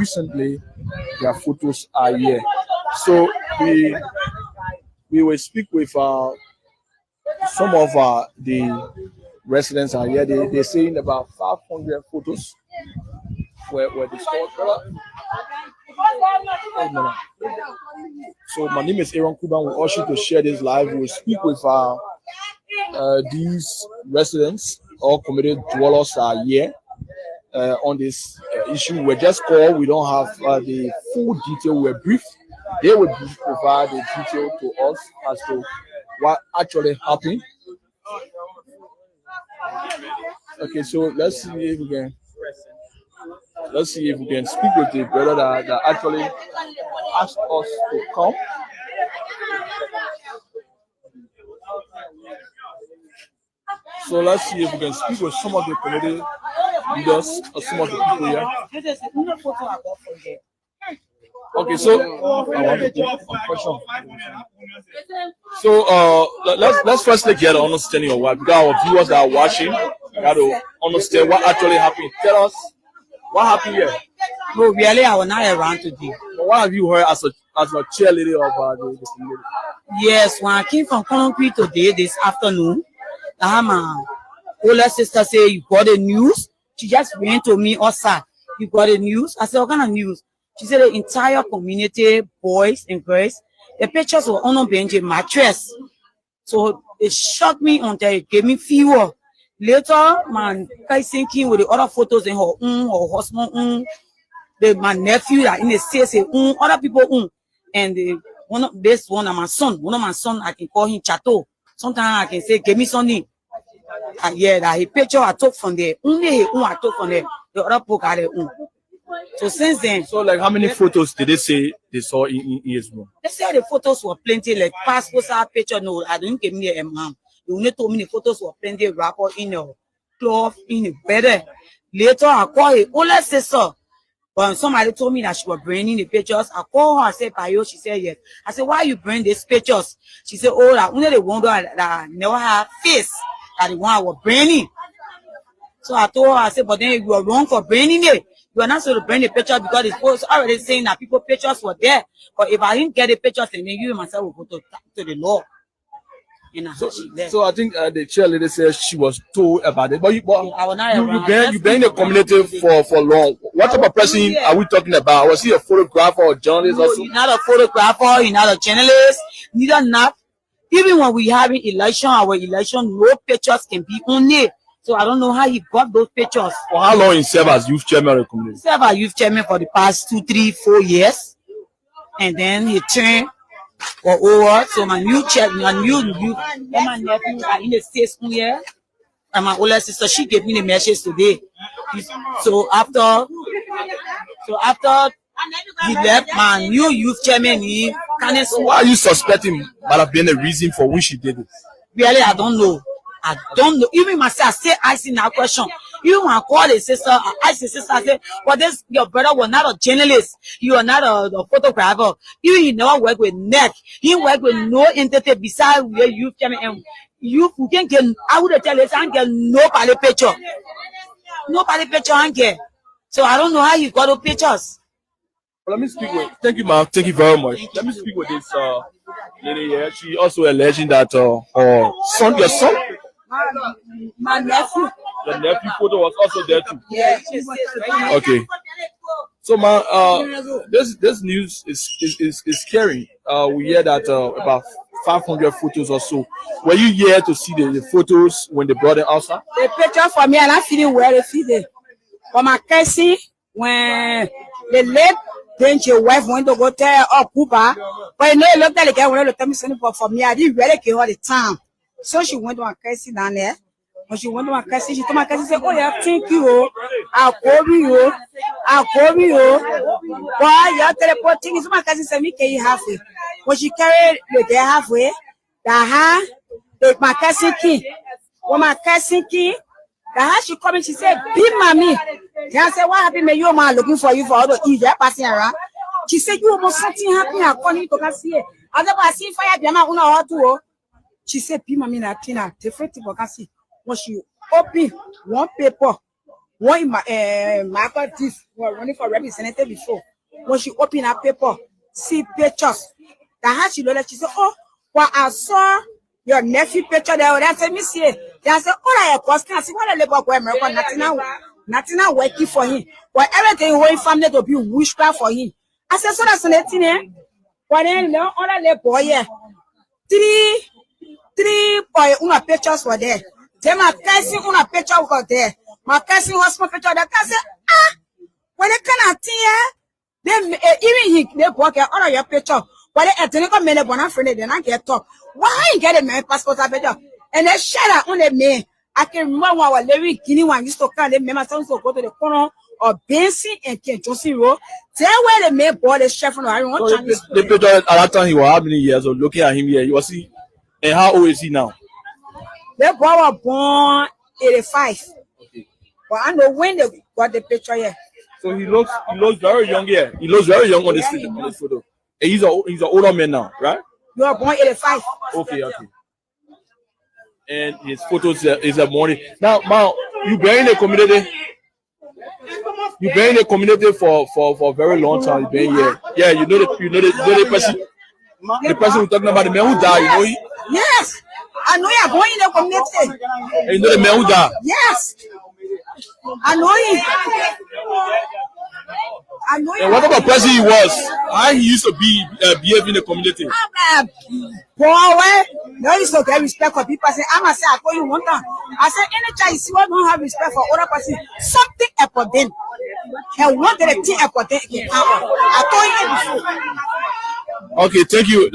recently their photos are here. So we will speak with some of the residents are here. They're saying about 500 photos were discovered. So my name is Aaron Kuban. We urge you to share this live. We'll speak with these residents or community dwellers are here on this issue. We're just called. We don't have the full detail. We're brief. They will provide the detail to us as to what actually happened. Okay, so let's see if we can speak with the brother that actually asked us to come. So let's see if we can speak with some of the community leaders or some of the people here. Okay, so let's firstly get an understanding of what, because our viewers that are watching got to understand what actually happened. Tell us what happened here. No, really, I was not around today. But what have you heard as a cheerleader of the community? Yes, when I came from Conakry today, this afternoon, I had my older sister say, "You got the news?" She just went to me, "Osa, you got the news?" I said, "What kind of news?" She said, "The entire community, boys and girls, the pictures were on a bench, a mattress." So it shocked me until it gave me fever. Later, my cousin came with the other photos in her husband, my nephew that in the state, other people, and one of my son, I can call him Chateau. Sometimes I can say, "Give me something." Yeah, that he picture I took from there. Only I took from there. The other book I So since then. So like how many photos did they say they saw in his room? They said the photos were plenty, like passport size picture. No, I didn't give me a mom. They only told me the photos were plenty, wrapper in the cloth, in the bed. Later I called her older sister. But somebody told me that she was bringing the pictures. I called her, I said, "Payo," she said yes. I said, "Why you bring these pictures?" She said, "Oh, that only the one that I never have face, that the one I was bringing." So I told her, I said, "But then you are wrong for bringing it. You are not supposed to bring the picture because it's already saying that people pictures were there. But if I didn't get the pictures, then you and myself will go to the law." So I think the cheerleader says she was told about it. But you've been in the community for long. What type of person are we talking about? Was he a photographer or journalist? No, also? He's not a photographer, he's not a journalist, neither not. Even when we having our election, no pictures can be on it. So I don't know how he got those pictures. For how long he served as youth chairman of the community? He served as youth chairman for the past 2, 3, 4 years. And then he turned over. So my new chairman, my nephew are in the States here. And my older sister, she gave me the message today. So after he left, my new youth chairman, why are you suspecting might have been the reason for which he did it? Really, I don't know. Even myself, I say I see that question. Even when I call the sister, I ask the sister, I say, "But this your brother was not a journalist. You are not a photographer. Even he never worked with NEC. He worked with no entity besides where youth chairman and you can get. I would tell you, I can't get nobody picture. Nobody picture I get. So I don't know how you got those pictures." Well, let me speak with. Thank you, ma'am. Thank you very much. Let me speak with this lady here. She also alleging that her son, your son. My nephew. The nephew photo was also there too. Yeah. Okay. So, this news is scary. We hear that about 500 photos or so. Were you here to see the photos when they brought it outside? The picture for me, and I feeling where they feel it. For my cousin, when the late your wife went to go tell Cooper, but you know, you looked at the guy when they tell me something for me. I didn't really care all the time. So she went to my cousin down there. When she went to my cousin, she told my cousin, say, "Oh yeah, thank you. I'll call you. Why you teleporting?" So my cousin said, "Me carry halfway." When she carried the girl halfway, my cousin came. When my cousin came, she come in, she said, "Be mommy." Then I said, "What happened? Me, your man looking for you for all the eat. They're passing around." She said, "You almost something happened. I'm calling you to come see it." I said, "I see fire. Be my own or two." She said, "Be mommy, na tina different thing for can see." When she opened one paper one in my Michael Diff was running for representative before. When she opened her paper, see pictures. That how she looked, she said, "Oh, well, I saw your nephew picture there." I said, "Miss here." They said, "Oh, I was I said, "What a labor boy, America, nothing now working for him. But everything whole family to be witchcraft for him." I said, "So that's nothing, eh? But then no other labor, yeah. Three boy, una pictures were there. Then my cousin, una picture was there. My cousin was my picture. The cousin, when they cannot then even he they work all of your picture. But they didn't come in a bona friend, then I get talk. Why get a man passport picture? And they shut up on the man. I can remember when I was living Guinea one used to call them my sons to go to the corner of Benson and Ken Josie Road. Tell where the man bought the chef from I want to the picture at that time he was how many years old? Looking at him here, you was see. And how old is he now? The boy was born 85. Okay. But I know when they got the picture here. So he looks very young here. He looks very young on this photo. And he's an older man now, right? You are born 85. Okay. And his photos is a morning. Now, you been in the community. You've been in the community for a very long time. You've been here. Yeah, you know the person. The person we're talking about, the man who died, you know he? Yes, I know you're born in the community. And you know the man who died? Yes, I know him. And what about person he was? How he used to behave in the community? Boy, no, used to get respect for people. I say, I told you one time. I said, any child you see what don't have respect for other person, something about them. And what did the thing about them? I told you before. Okay, thank you.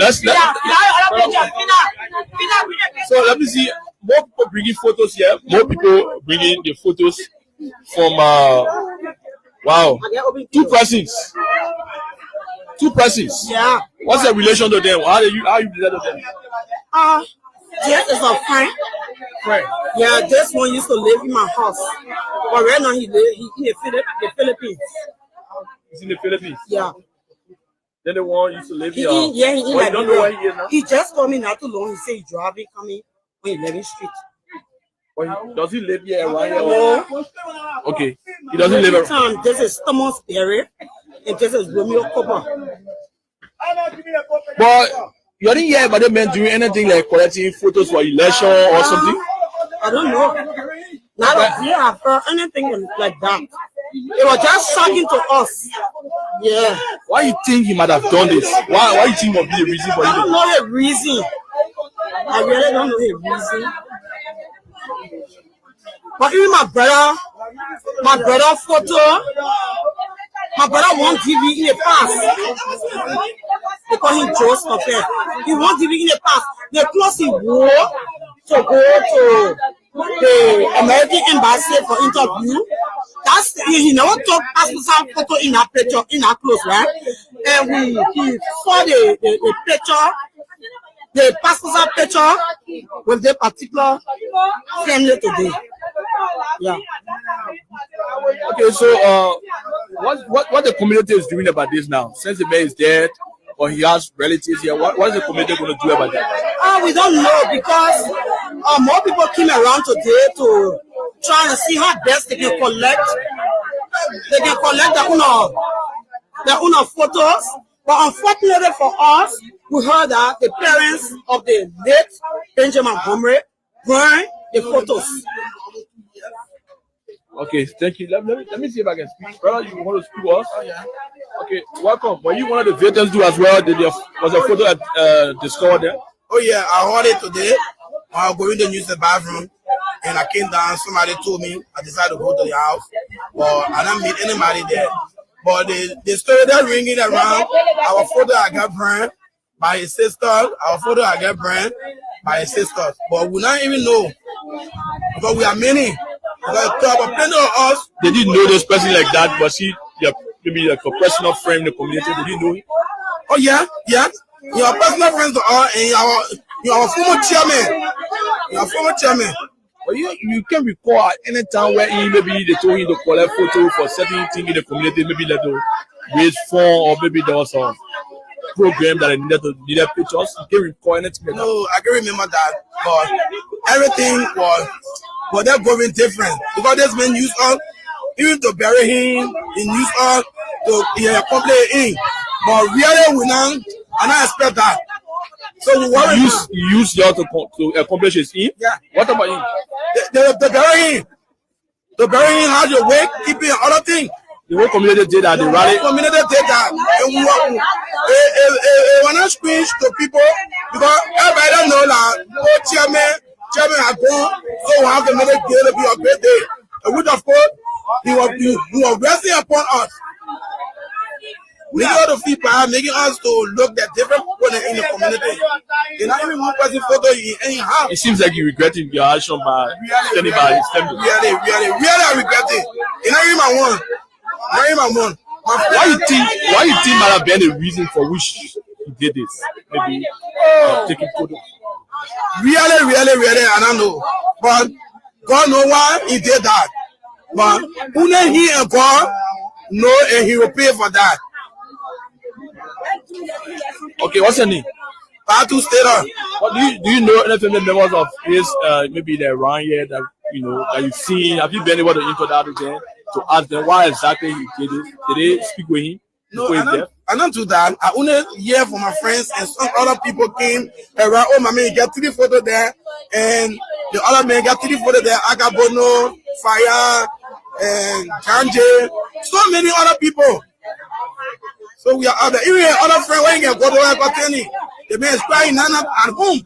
So let me see. More people bringing photos here. More people bringing the photos from. Wow, two persons. Yeah. What's the relation to them? How you relate to them? This is a friend. Friend. Yeah, this one used to live in my house, but right now he lives in the Philippines. He's in the Philippines. Yeah. Then the one used to live here. Yeah, he you don't know where he is now? He just told me not too long. He said he's driving coming on 11th Street. Does he live here around here? No. Okay. He doesn't live around. This is Thomas Perry and this is Romeo Copper. But you didn't hear about the men doing anything like collecting photos for election or something? I don't know. Not that we have heard anything like that. It was just shocking to us. Yeah. Why you think he might have done this? Why you think would be the reason for it? I don't know the reason. I really don't know the reason. But even my brother photo, my brother won TV in the past. They call him Joseph. He won TV in the past. They closed his war to go to the American embassy for interview. He never took passport photo in our picture, in our clothes, right? And he saw the picture, the passport picture with the particular family today. Yeah. Okay, so what the community is doing about this now? Since the man is dead or he has relatives here, what is the community going to do about that? We don't know because more people came around today to try to see how best they can collect. They can collect their own photos. But unfortunately for us, we heard that the parents of the late Benjamin Montgomery burned the photos. Okay, thank you. Let me see if I can speak. Brother, you want to speak to us? Oh, yeah. Okay, welcome. Were you one of the victims too as well? Was a photo discovered there? Oh yeah, I heard it today. I was going to use the bathroom and I came down. Somebody told me I decided to go to the house, but I didn't meet anybody there. But they started ringing around. Our photo I got burned by his sister. Our photo I got burned by his sister. But we don't even know because we are many. Because plenty of us. They didn't know this person like that, but maybe like a personal friend in the community. They didn't know it. Oh yeah. Your personal friends to all, and your former chairman. Your former chairman. But you can recall at any time where maybe they told him to collect photos for certain things in the community, maybe like to raise funds or maybe there was a program that needed pictures. You can recall anything like that? No, I can remember that, but everything was they're going different because this man used us even to bury him, he used us to accomplish him. But really, we not, I not expect that. So we worry. You use y'all to accomplish his aim? Yeah. What about him? The bury him. The bury him has your way, keeping other things. The whole community did that, the rally. The community did that. And we not screech to people because everybody don't know that chairman has gone, so we have to make it to be a great day. And which of course, he was resting upon us. Making all the feedback, making us to look at different people in the community. They're not even one person photo in any house. It seems like you regretting your action by standing by his family. Really, I regret it. It's not even my one. Not even my one. Why you think might have been the reason for which he did this? Maybe taking photos. Really, I don't know. But God knows why he did that. But only he and God know, and he will pay for that. Okay, what's your name? Batu Stater. What do you know any family members of his maybe they're around here that you know that you've seen? Have you been able to interact with them to ask them why exactly he did it? Did they speak with him? No, I don't do that. I only hear from my friends and some other people came around. Oh, my man, you got 3 photos there, and the other man got 3 photos there. Agabono, Fire, and Kanje, so many other people. So we are out there. Even other friends when you go to Ekoteni, the man is crying at home.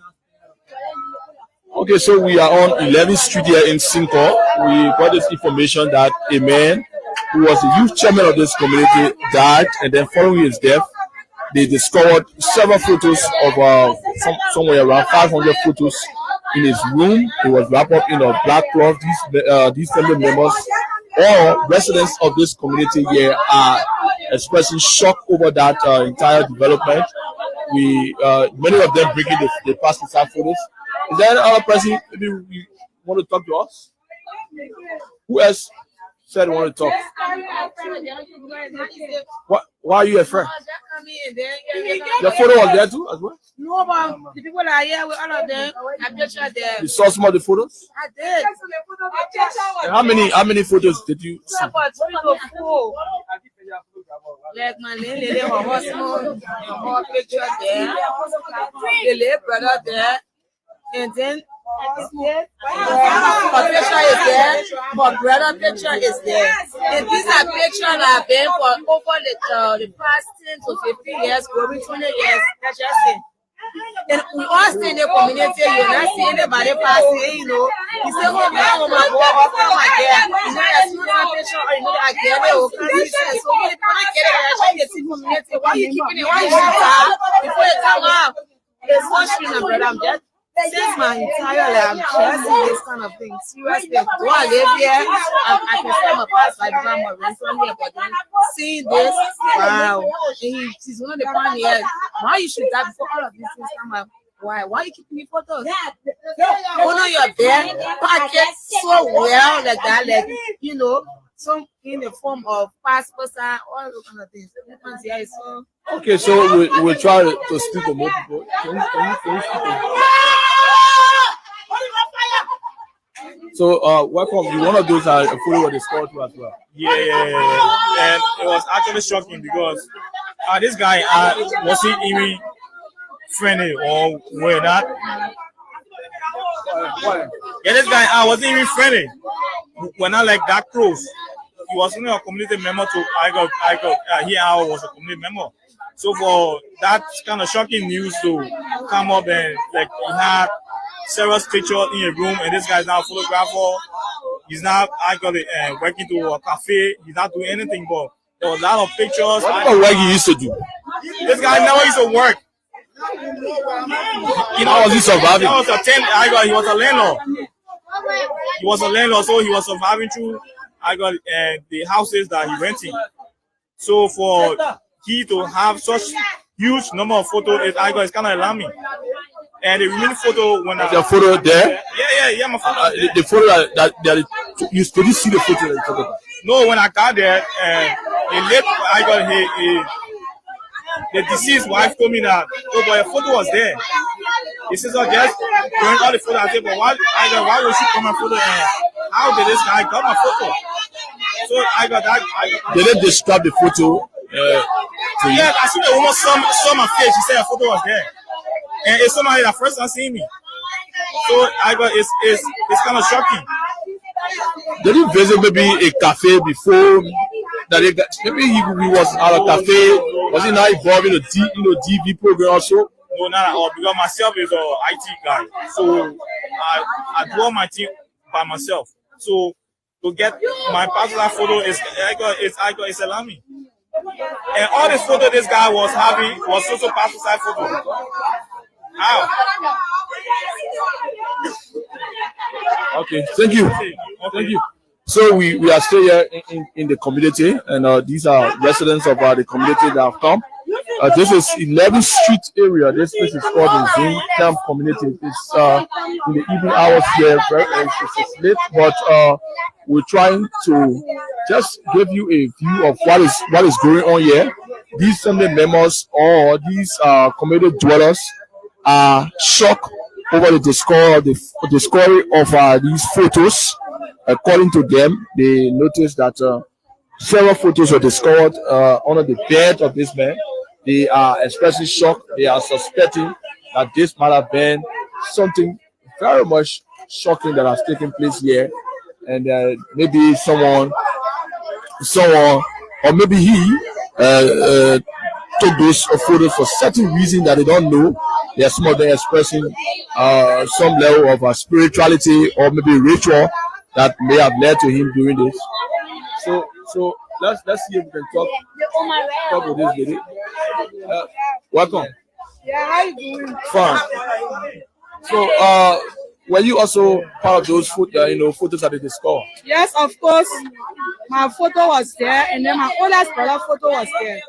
Okay, so we are on 11th Street here in Cinco. We got this information that a man who was the youth chairman of this community died, and then following his death, they discovered several photos of somewhere around 500 photos in his room. It was wrapped up in a black cloth. These family members or residents of this community here are expressing shock over that entire development. Many of them bringing the past inside photos. Is there any other person maybe you want to talk to us? Who else said they want to talk? Why are you afraid? Your photo was there too as well? No, but the people that are here with all of them, I pictured them. You saw some of the photos? I did. And how many photos did you see? About 3 to 4. Like my lady, her husband, her picture there, the late brother there, and then her picture is there, her brother picture is there. And these are pictures that have been for over the past 10 to 15 years, going 20 years. That's just it. And we all stay in the community, you're not seeing anybody passing, you know. You say, oh my God, oh my God. You know, there's no picture, or you know, I get it, okay. So when you get it, I try to see community. Why you keeping it? Why you shoot out before you come out? It's so strange, brother. I'm just, since my entire life, I'm just in this kind of thing. Seriously, do I live here? I can say my past life, I'm a rental here, but then seeing this, wow. And he's one of the pioneers. Why you should die before all of these things come up? Why? Why are you keeping me photos? Oh no, you're there. Pack it so well like that, like, you know, some in the form of passports and all those kind of things. Yeah, so. Okay, so we'll try to speak to more people. Can you speak to So, welcome. You one of those are a photo of the squad too as well. Yeah. And it was actually shocking because this guy wasn't even friendly or were not. Yeah, this guy wasn't even friendly. We're not like that close. He was only a community member to I got here I was a community member. So for that kind of shocking news to come up and like he had several pictures in a room and this guy is now a photographer. He's now working to a cafe. He's not doing anything, but there was a lot of pictures. What about what he used to do? This guy never used to work. How was he surviving? He was a landlord. He was a landlord, so he was surviving through the houses that he renting. So for he to have such huge number of photos, it's kind of alarming. And the remaining photo when the photo there? Yeah, my photo. The photo that you still see the photo that you talk about? No, when I got there, the deceased wife told me that, oh boy, a photo was there. He says, oh, just bring all the photos. I said, but why would she come my photo? And how did this guy got my photo? So I got that. Did they describe the photo? To you? Yeah, I see the woman saw my face. She said her photo was there, and it's somebody that first time seeing me. So I got it's kind of shocking. Did he visit maybe a cafe before that? Maybe he was at a cafe. Was he not involved in the DV program also? No, not at all. Because myself is an IT guy, so I do all my thing by myself. So to get my personal photo is it's alarming. And all the photo this guy was having was also passport size photo. How? Okay, thank you. Okay. Thank you. So we are still here in the community, and these are residents of the community that have come. This is 11th Street area. This place is called the Zoom Camp Community. It's in the evening hours here. It's late, but we're trying to just give you a view of what is going on here. These family members or these community dwellers are shocked over the discovery of these photos. According to them, they noticed that several photos were discovered under the bed of this man. They are especially shocked. They are suspecting that this might have been something very much shocking that has taken place here, and maybe someone, or maybe he took those photos for certain reason that they don't know. There are some of them expressing some level of spirituality or maybe ritual that may have led to him doing this. So let's see if we can talk with this lady. Welcome. Yeah, how you doing? Fine. So were you also part of those photos that they discovered? Yes, of course. My photo was there, and then my oldest brother photo was there.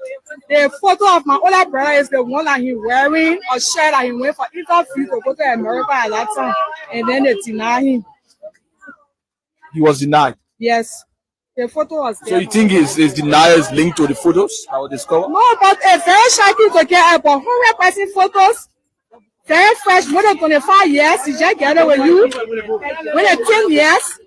The photo of my older brother is the one that he wearing a shirt that he went for interview to go to America at that time, and then they denied him. He was denied. Yes, the photo was there. So you think his denial is linked to the photos that were discovered? No, but it's very shocking to get about 100% photos. Very fresh, more than 25 years. You just get it with you. When it's 10 years.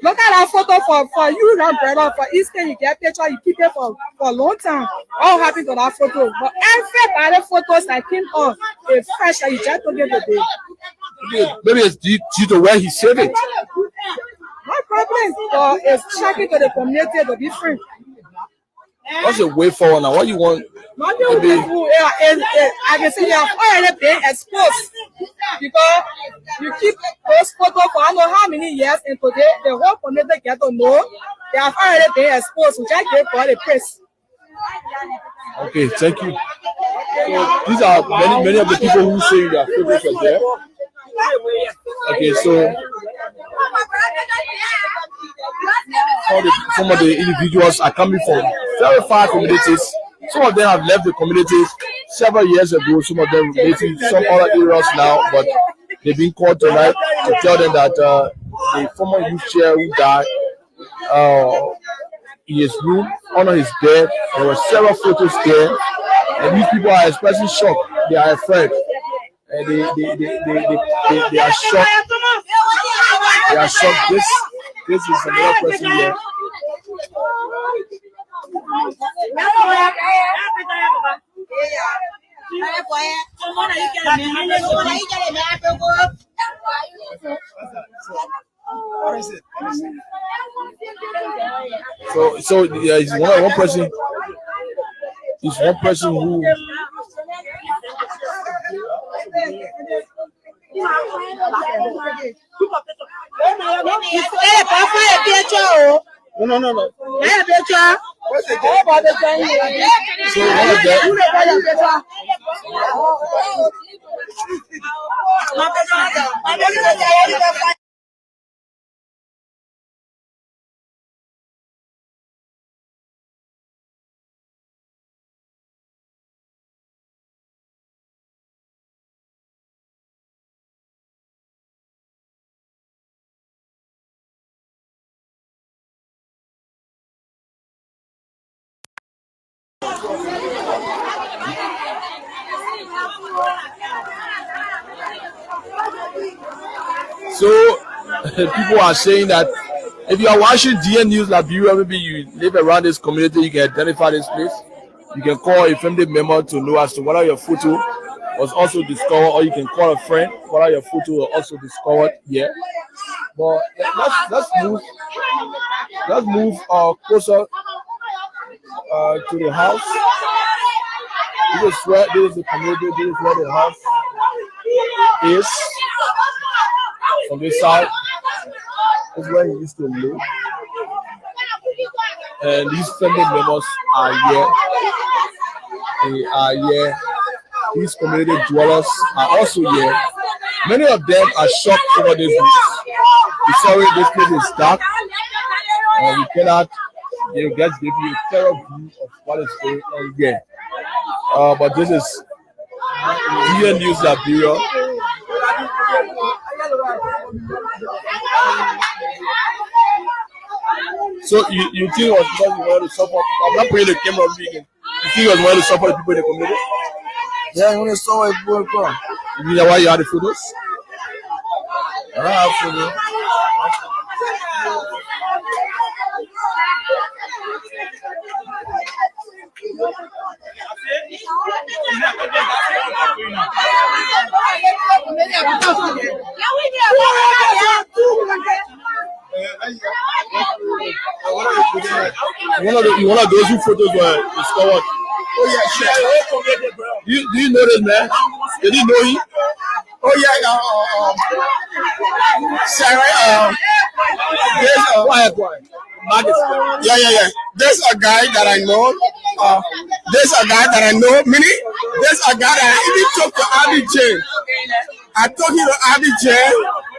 Look at that photo for you, that brother. For Easter, you get picture, you keep it for a long time. All happy to that photo. But every photos that came up, it's fresh that you just took it today. Maybe it's due to where he saved it. No problem. But it's shocking to the community to be free. What's the way forward now? What you want? Maybe, I can say you have already been exposed because you keep those photos for I don't know how many years, and today the whole community get to know they have already been exposed. We just give God a praise. Okay, thank you. So these are many of the people who say their photos are there. Okay, so some of the individuals are coming from very far communities. Some of them have left the communities several years ago. Some of them relating some other areas now, but they've been called tonight to tell them that the former youth chair who died in his room, under his bed, there were several photos there, and these people are especially shocked. They are afraid, and they are shocked. They are shocked. This is another person here. So yeah, he's one person. He's one person who. No. So people are saying that If you are watching DN News Liberia, maybe you live around this community, you can identify this place. You can call a family member to know as to whether your photo was also discovered, or you can call a friend whether your photo was also discovered here. But let's move closer to the house. This is the community. This is where the house is. From this side, this is where he used to live. And these family members are here. They are here. These community dwellers are also here. Many of them are shocked over this news. Sorry, this place is dark. We cannot just give you a clear view of what is going on here. But this is DN News Liberia. So you think it was because you wanted to support? I'm not putting the camera on vegan. You think it was wanting to support the people in the community? Yeah, you want to support people. You mean why you had the photos? I don't have photos. One of those who photos were discovered. Oh yeah, sure. Do you know this man? Did you know him? Oh yeah, Sarah. Yeah. There's a guy that I know. There's a guy that I know. Meaning, there's a guy that I even talked to Abidjan. I took him to Abidjan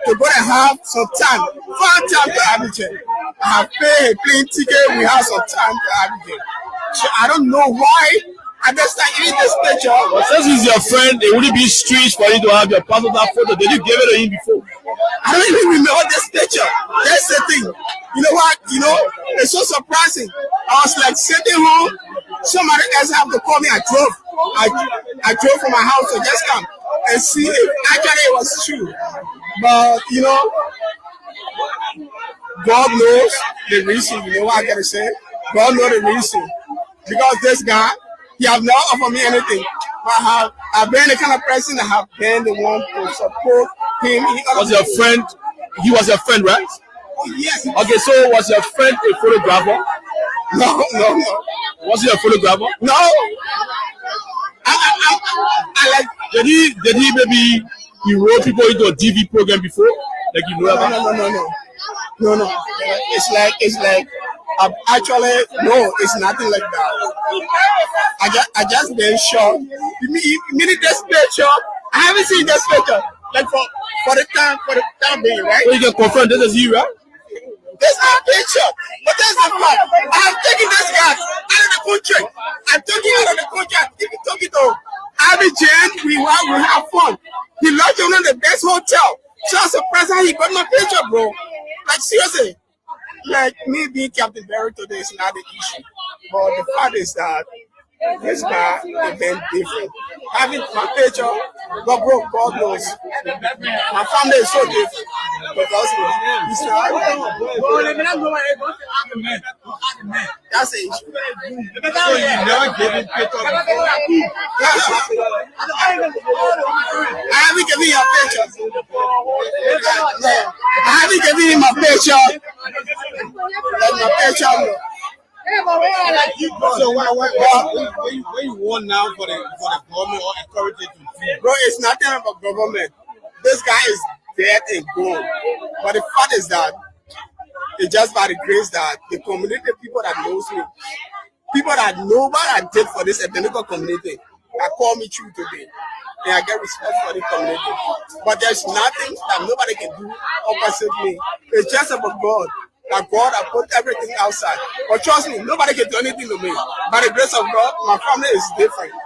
to go and have some time, fun time to Abidjan. I have paid a plane ticket. We have some time to Abidjan. So I don't know why. At this time, even this picture. But since he's your friend, it wouldn't be strange for you to have your passport photo. Did you give it to him before? I don't even remember this picture. That's the thing. You know what? It's so surprising. I was like sitting home. Somebody else have to call me. I drove from my house to just come and see if actually it was true. But God knows the reason. You know what I gotta say? God knows the reason. Because this guy, he have not offered me anything. But I've been the kind of person that have been the one to support him. Was your friend? He was your friend, right? Oh yes. Okay, so was your friend a photographer? No. Was he a photographer? No. I like. Did he maybe he wrote people into a TV program before? Like you know about? No. It's like. Actually, no, it's nothing like that. I just been shocked. Meaning this picture, I haven't seen this picture. Like for the time being, right? So you can confirm this is you, right? There's no picture, but there's the fact. I have taken this guy out of the country. I took him out of the country. I even took it to Abidjan. We have fun. He lodged in the best hotel. So I'm surprised how he got my picture, bro. Like seriously. Like me being Captain Barry today is not the issue. But the fact is that this guy is been different. Having my picture, but bro, God knows. My family is so different. Because he's not. That's the issue. So you never gave him picture before? I haven't given you a picture. I haven't given him a picture. Like my picture. So when you want now for the government or encourage it to do? Bro, it's nothing about government. This guy is dead and gone. But the fact is that it's just by the grace that the community, people that knows me, people that know what I did for this ethnical community, that call me through today. And I get respect for the community. But there's nothing that nobody can do opposite me. It's just about God. That God has put everything outside. But trust me, nobody can do anything to me. By the grace of God, my family is different.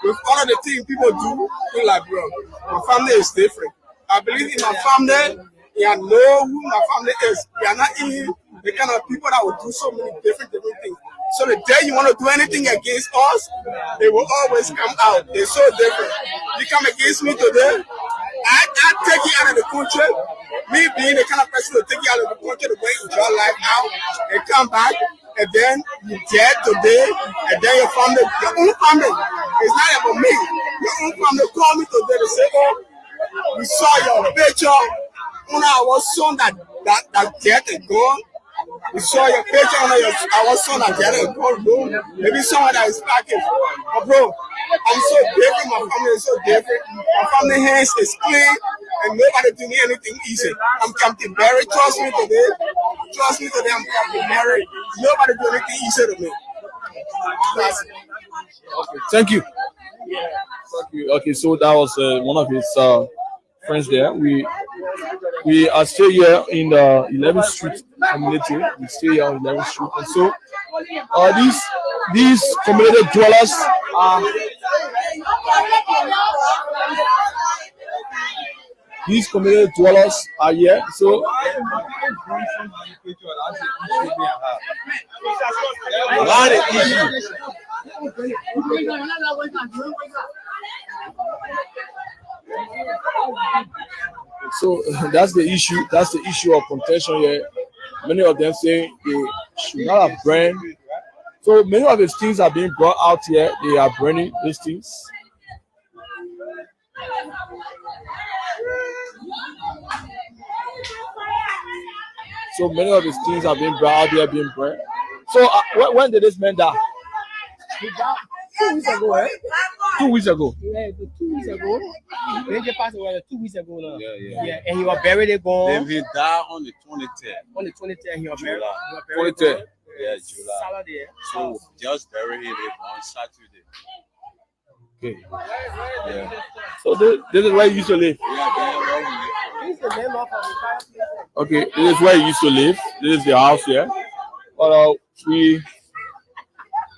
With all of the things people do in Liberia, my family is different. I believe in my family. I know who my family is. We are not in the kind of people that will do so many different things. So the day you want to do anything against us, they will always come out. They're so different. You come against me today, I take you out of the country. Me being the kind of person who take you out of the country to go enjoy life out and come back, and then you dead today, and then your family, your own family, it's not about me. Your own family call me today to say, oh, we saw your picture on our son that dead and gone. We saw your picture on our son that dead and gone, bro. Maybe someone that is packing. But bro, I'm so different. My family is so different. My family hands is clean, and nobody do me anything easy. I'm Captain Barry. Trust me today. Trust me today. I'm Captain Barry. Nobody do anything easy to me. That's it. Okay, thank you. Thank you. Okay, so that was one of his friends there. We are still here in the 11th Street community. We stay here on 11th Street, and so these community dwellers are here. So So that's the issue. That's the issue of contention here. Many of them say they should not have burned. So many of these things are being brought out here. They are burning these things. So many of these things are being brought out here, being burned. So when did this man die? He died 2 weeks ago, eh? 2 weeks ago. Yeah, 2 weeks ago. They just passed away 2 weeks ago now. Yeah, and he was buried there gone. He died on the 23rd. On the 23rd, he was buried. July. 23rd. Yeah, July. Saturday. So just buried him on Saturday. Okay. Yeah. So this is where you used to live. He's the name of the entire place. Okay, this is where you used to live. This is the house here. But we.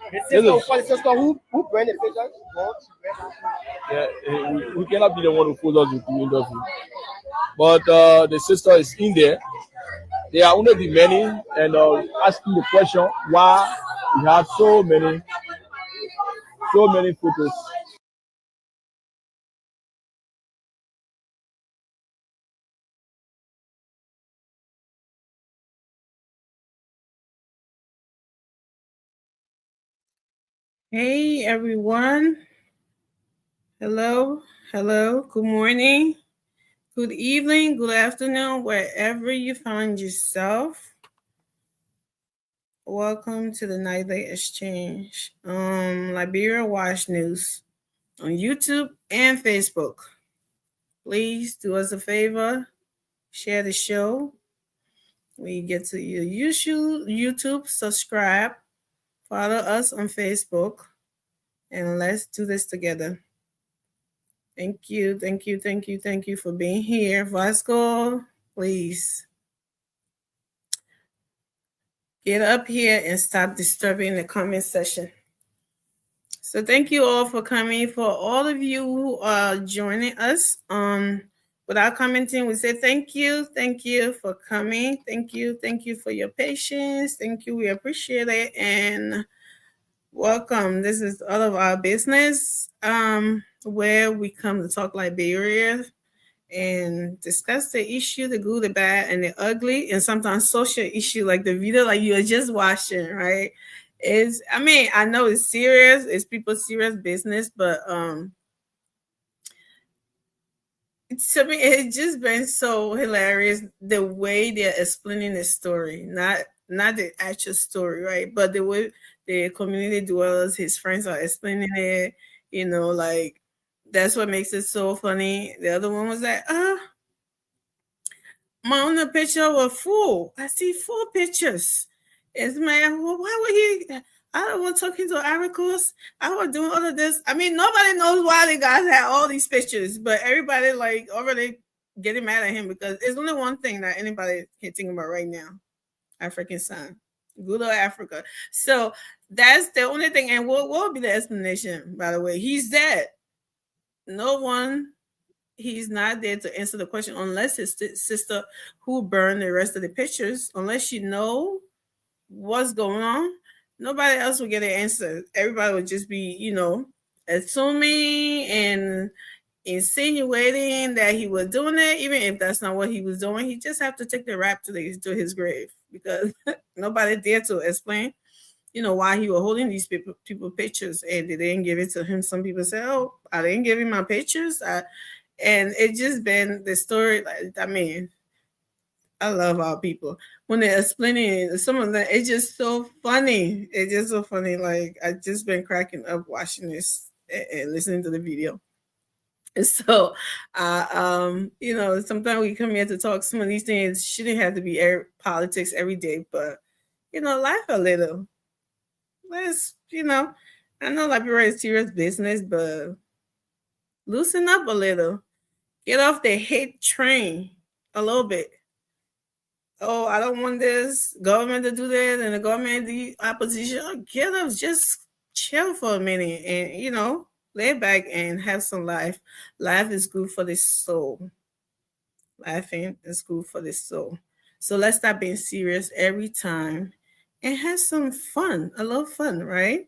The sister who burned the picture. Yeah, we cannot be the one who follows us with the industry. But the sister is in there. They are only demanding and asking the question why we have so many photos. Hey everyone. Hello. Good morning. Good evening. Good afternoon, wherever you find yourself. Welcome to the Nightly Exchange, Liberia Watch News on YouTube and Facebook. Please do us a favor, share the show. When you get to your YouTube, subscribe. Follow us on Facebook, and let's do this together. Thank you for being here. Vasco, please get up here and stop disturbing the comment section. So thank you all for coming. For all of you who are joining us, without commenting, we say thank you for coming. Thank you for your patience. Thank you, we appreciate it, and welcome. This is All of Our Business, where we come to talk Liberia and discuss the issue, the good, the bad, and the ugly, and sometimes social issue like the video like you are just watching, right? I know it's serious, it's people's serious business, but to me, it's just been so hilarious the way they're explaining the story, not the actual story, right? But the way the community dwellers, his friends are explaining it, like that's what makes it so funny. The other one was like, my own picture was full. I see 4 pictures. It's man, well, why were he? I was talking to Aricos. I was doing all of this. I mean, nobody knows why the guys had all these pictures, but everybody like already getting mad at him because there's only one thing that anybody can think about right now: African sun, good old Africa. So that's the only thing. And what will be the explanation? By the way, he's dead. He's not there to answer the question unless his sister, who burned the rest of the pictures, unless she know what's going on. Nobody else will get an answer. Everybody would just be, assuming and, insinuating that he was doing it, even if that's not what he was doing. He just have to take the rap to his grave, because nobody dared to explain, why he was holding these people pictures, and they didn't give it to him. Some people say, "Oh, I didn't give him my pictures," and it just been the story. Like, I mean, I love our people when they're explaining some of them. It's just so funny. It's just so funny. Like, I just been cracking up watching this and listening to the video. So, sometimes we come here to talk. Some of these things shouldn't have to be politics every day, but laugh a little. Let's, I know Liberia is serious business, but loosen up a little. Get off the hate train a little bit. Oh, I don't want this government to do that, and the government, the opposition. Get up, just chill for a minute, and lay back and have some life. Life is good for the soul. Laughing is good for the soul. So let's stop being serious every time and have some fun. I love fun, right?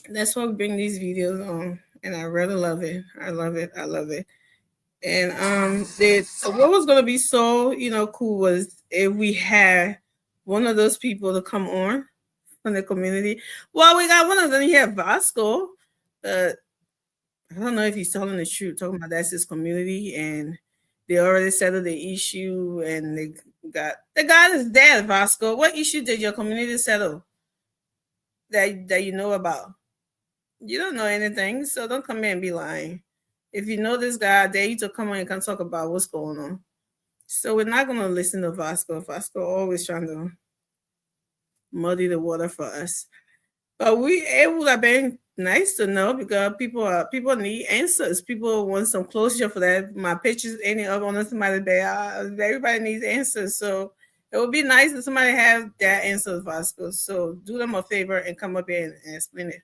That's why we bring these videos on, and I really love it. I love it. I love it. And what was gonna be so cool was if we had one of those people to come on from the community. Well, we got one of them here, Vasco. I don't know if he's telling the truth, talking about that's his community, and they already settled the issue, and the guy is dead. Vasco, what issue did your community settle that you know about? You don't know anything, so don't come in and be lying. If you know this guy, I dare you to come on and come talk about what's going on. So we're not going to listen to Vasco. Vasco always trying to muddy the water for us. But it would have been nice to know, because people need answers. People want some closure for that. My pictures ain't up on somebody there. Everybody needs answers. So it would be nice if somebody have that answer, Vasco. So do them a favor and come up here and explain it.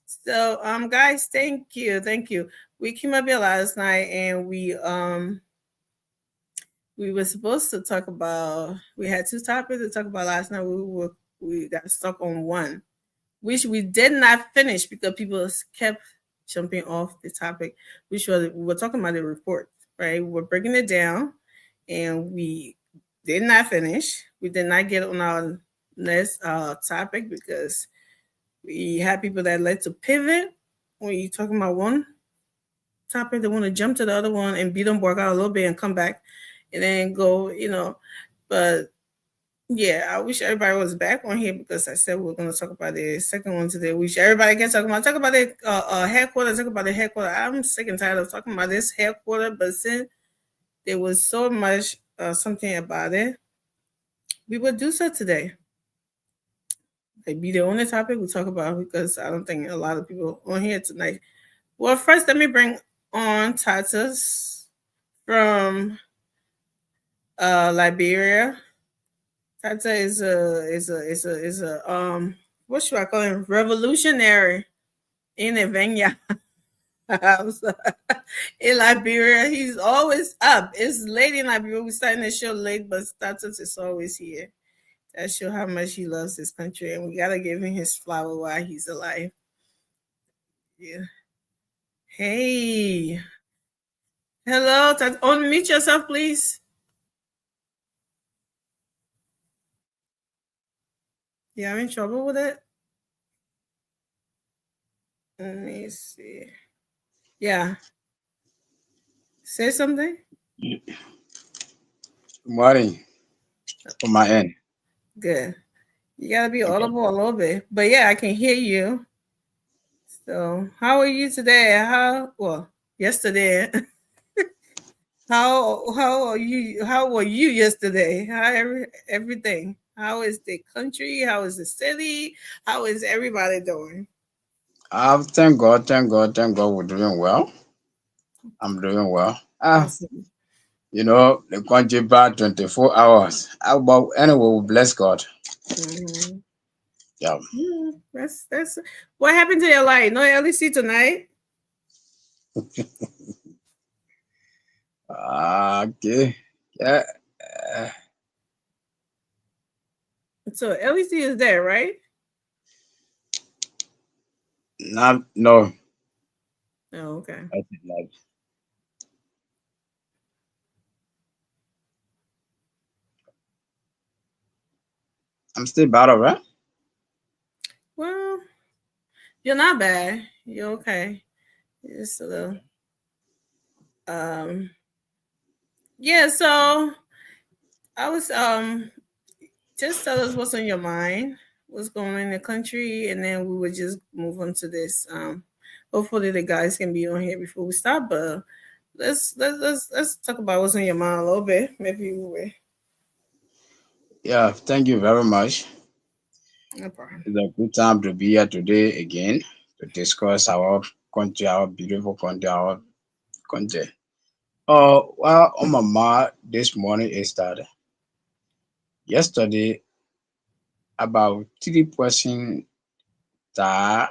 So guys, thank you. We came up here last night, and we were supposed to talk about, we had two topics to talk about last night. We got stuck on one, which we did not finish because people kept jumping off the topic, which was, we were talking about the report, right? We were breaking it down, and we did not finish. We did not get on our next topic because we had people that like to pivot when you're talking about one topic. They want to jump to the other one and beat them, work out a little bit, and come back and then go, But yeah, I wish everybody was back on here, because I said we're going to talk about the second one today. Wish everybody can talk about the headquarters. Talk about the headquarters. I'm sick and tired of talking about this headquarters, but since there was so much something about it, we will do so today. It'd be the only topic we talk about, because I don't think a lot of people on here tonight. Well, first, let me bring on Tatas from Liberia. Tata is a what should I call him? Revolutionary in Evenya. In Liberia. He's always up. It's late in Liberia. We're starting the show late, but Tatas is always here. That shows how much he loves his country, and we gotta give him his flower while he's alive. Yeah. Hey. Hello. Unmute yourself, please. You having trouble with it? Let me see. Yeah. Say something. Good morning. On my end. Good. You gotta be audible a little bit, but yeah, I can hear you. So, how are you today? Yesterday. How are you? How were you yesterday? How everything? How is the country? How is the city? How is everybody doing? Thank God. We're doing well. I'm doing well. Awesome. The country bad 24 hours. But anyway, we bless God. Mm-hmm. Yeah. That's what happened to your life? No LEC tonight? Okay. Yeah. So LEC is there, right? No. Oh, okay. I'm still better, right? Well, you're not bad. You're okay. Just a little. Yeah. So I was just tell us what's on your mind, what's going on in the country, and then we would just move on to this. Hopefully the guys can be on here before we start, but let's talk about what's on your mind a little bit. Maybe we will. Yeah, thank you very much. No problem. It's a good time to be here today again to discuss our country, our beautiful country, our country. Well, on my mind this morning is that yesterday about 3% died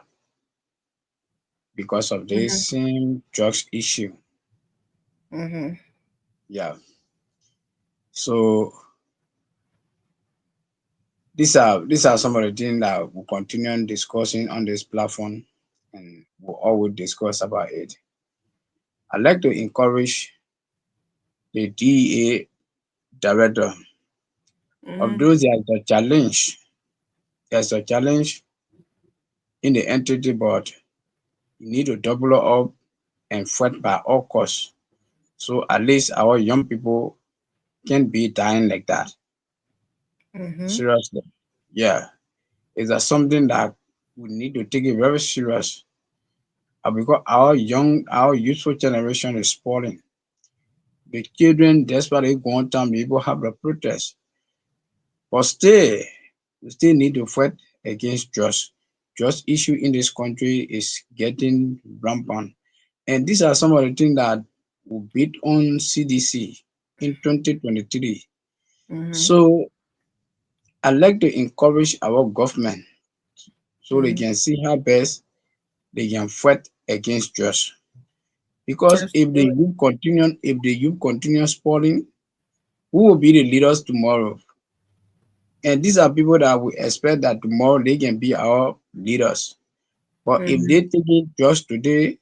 because of this same drugs issue. Mm-hmm. Yeah. So these are some of the things that we'll continue discussing on this platform, and we'll always discuss about it. I'd like to encourage the DEA director of those there's a challenge in the entity, but you need to double up and fight by all costs. So at least our young people can't be dying like that. Seriously. Yeah. Is that something that we need to take it very serious? Because our youthful generation is spoiling. The children, that's why they go on time, people have the protest. But still, we still need to fight against drugs. Drugs issue in this country is getting rampant. And these are some of the things that will beat on CDC in 2023. So I'd like to encourage our government so they can see how best they can fight against drugs. Because if the youth continue spoiling, who will be the leaders tomorrow? And these are people that we expect that tomorrow they can be our leaders. But if they take it just today,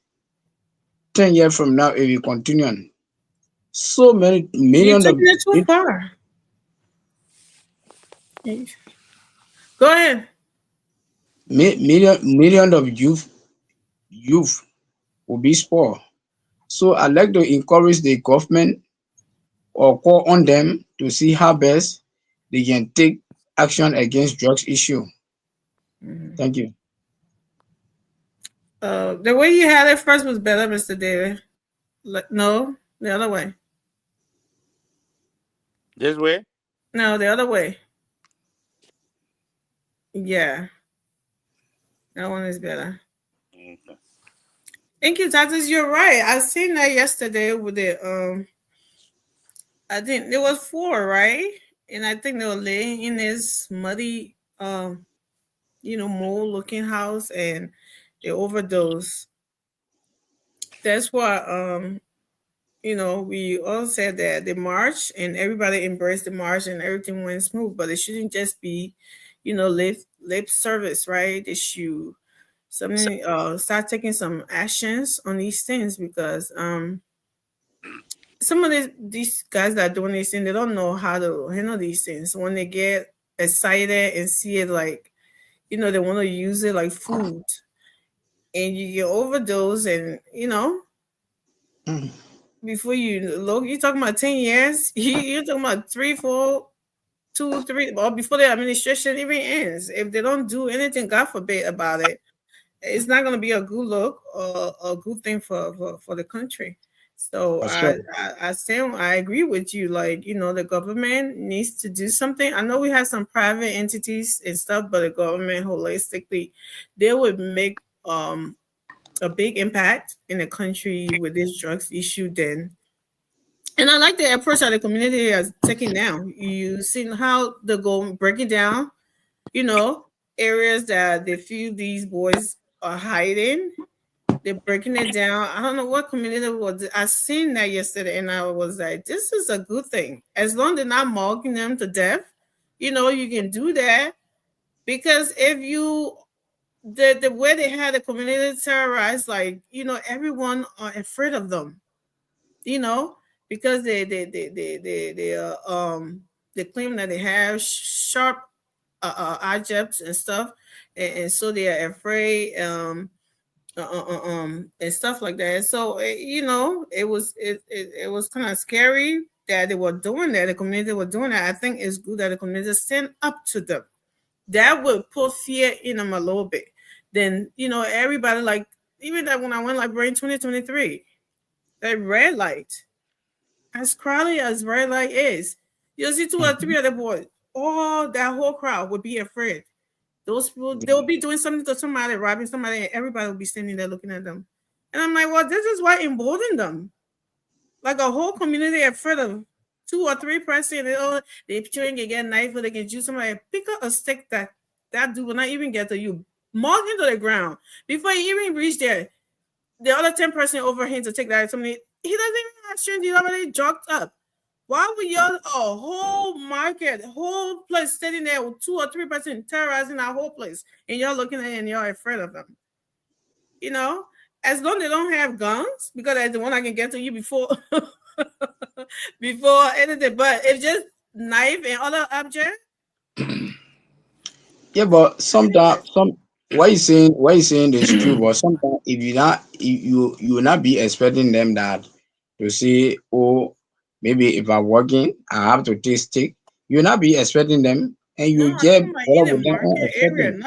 10 years from now, if we continue, so many millions You're of taking it too far. Go ahead. million of youth will be spoiled. So I'd like to encourage the government or call on them to see how best they can take action against drugs issue. Thank you. The way you had it first was better, Mr. David. No, the other way. This way? No, the other way. Yeah. That one is better. Okay. Thank you, Tatis. You're right. I seen that yesterday with the I think there was 4, right? And I think they were laying in this muddy mold looking house and they overdosed. That's why we all said that the march and everybody embraced the march and everything went smooth, but it shouldn't just be, lip service, right? They should start taking some actions on these things because some of these guys that are doing these things, they don't know how to handle these things. When they get excited and see it like, they want to use it like food, and you get overdose, and before you look, you're talking about 10 years. You're talking about 3, 4, 2, 3, or before the administration even ends. If they don't do anything, God forbid, about it, it's not going to be a good look or a good thing for the country. So I agree with you. Like, the government needs to do something. I know we have some private entities and stuff, but the government holistically, they would make a big impact in the country with this drugs issue then. And I like the approach that the community has taken now. You seen how they go breaking down, areas that they feel these boys are hiding. They're breaking it down. I don't know what community was. I seen that yesterday, and I was like, "This is a good thing. As long as they're not mocking them to death, you can do that. Because if you, the way they had the community terrorized, like everyone are afraid of them, because they claim that they have sharp objects and stuff, and so they are afraid and stuff like that. So it was kind of scary that they were doing that. The community were doing that. I think it's good that the community stand up to them. That would put fear in them a little bit. Then everybody, like, even that when I went like Brain 2023, that red light, as crowded as red light is, you'll see 2 or 3 of the boys. All that whole crowd would be afraid. Those people, they'll be doing something to somebody, robbing somebody, and everybody will be standing there looking at them. And I'm like, well, this is what emboldened them. Like a whole community afraid of 2 or 3 person. They children can get a knife or they can shoot somebody. Pick up a stick that dude will not even get to you. Mark him to the ground before he even reach there. The other 10 person over him to take that. Somebody, he doesn't even have strength. He's already jogged up. Why would y'all a whole market, whole place sitting there with 2 or 3 person terrorizing that whole place, and y'all looking at it and y'all afraid of them? As long as they don't have guns, because that's the one I can get to you before anything. But if just knife and other object. Yeah, but sometimes what you saying is true, but sometimes if you will not be expecting them that to say, oh, maybe if I'm working, I have to take stick. You will not be expecting them, and you get in better the with them market area. unexpected.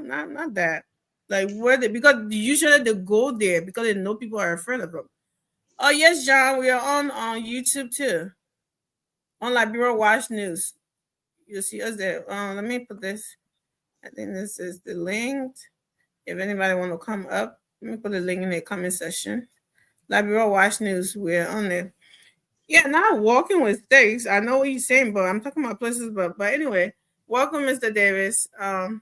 No, not that. Like where because usually they go there because they know people are afraid of them. Oh yes, John, we are on YouTube too. On Liberia Watch News. You'll see us there. Let me put this. I think this is the link. If anybody want to come up, let me put the link in the comment section. Liberia Watch News, we're on there. Yeah, not walking with stakes. I know what you're saying, but I'm talking about places. But anyway, welcome, Mr. Davis. Thank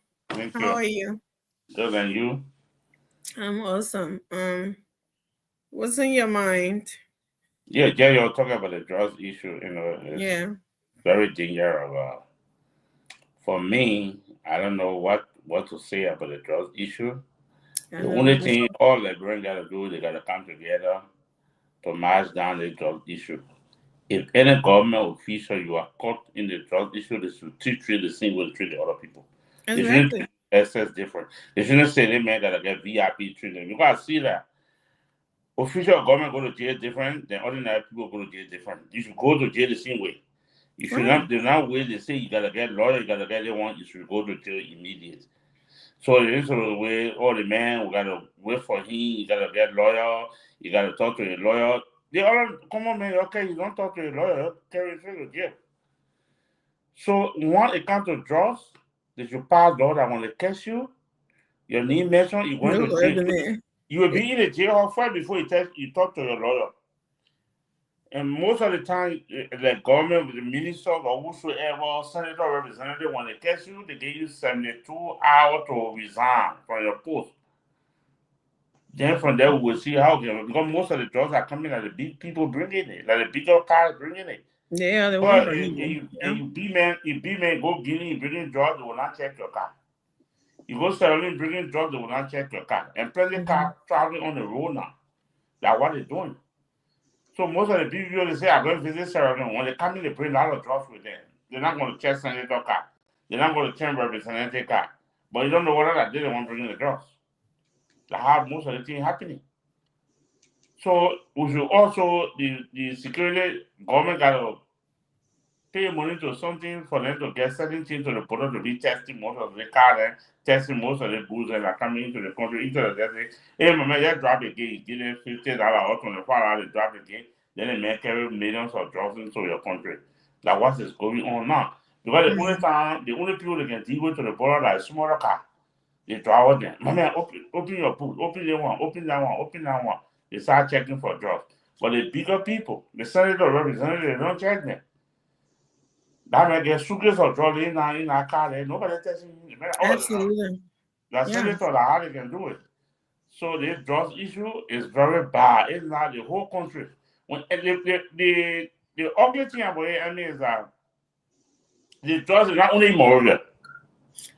you. How are you? Good, and you? I'm awesome. What's in your mind? Yeah, you're talking about the drugs issue. It's very dangerous. For me, I don't know what to say about the drugs issue. The only thing all Liberians got to do, they got to come together to march down the drug issue. If any government official you are caught in the drug issue, they should treat you the same way they treat the other people. Exactly. They shouldn't treat access different. They shouldn't say they man gotta get VIP treatment. You gotta see that official government go to jail different than ordinary people go to jail different. You should go to jail the same way. You should not. They're not way they say you gotta get lawyer, you gotta get one. You should go to jail immediately. So it is the way all the man we gotta wait for him. You gotta get lawyer. You gotta talk to a lawyer. They all come on, man. Okay, you don't talk to a lawyer. Carry to jail. So when it comes to drugs, they should pass law that when they catch you, your name mentioned, you going to jail. You will be in a jail first before you talk to your lawyer. And most of the time, the government, the minister or whosoever, senator, representative, when they catch you, they give you 72 hours to resign from your post. Then from there, we will see how, because most of the drugs are coming like the big people bringing it, like the bigger cars bringing it. Yeah, they but will. You B-man go Guinea, bringing drugs, they will not check your car. You go Sierra Leone, bringing drugs, they will not check your car. And plenty of cars traveling on the road now. That's what they're doing. So most of the people they say are going to visit Sierra Leone. When they come in, they bring a lot of drugs with them. They're not going to check senator car. They're not going to check representative car. But you don't know whether they don't want to bring the drugs. That's how most of the things happening. So we should also the security government got to pay money to something for them to get certain things to the border to be testing most of the car, testing most of the goods that are coming into the country, into the desert. Hey, my man, just drop again, give them $50 or $24, drop again. Then they may carry millions of drugs into your country. That's what is going on now. Because the only people that can deal with to the border are smaller car. They drive them. My man, open your boot, open that one, open that one, open that one. They start checking for drugs. But the bigger people, the senator representative, they don't check them. That may get suitcase of drugs in our car there. Nobody testing you. Absolutely. The senator, how they can do it. So this drugs issue is very bad. It's not the whole country. When the ugly thing about it is that the drugs is not only in Moravia.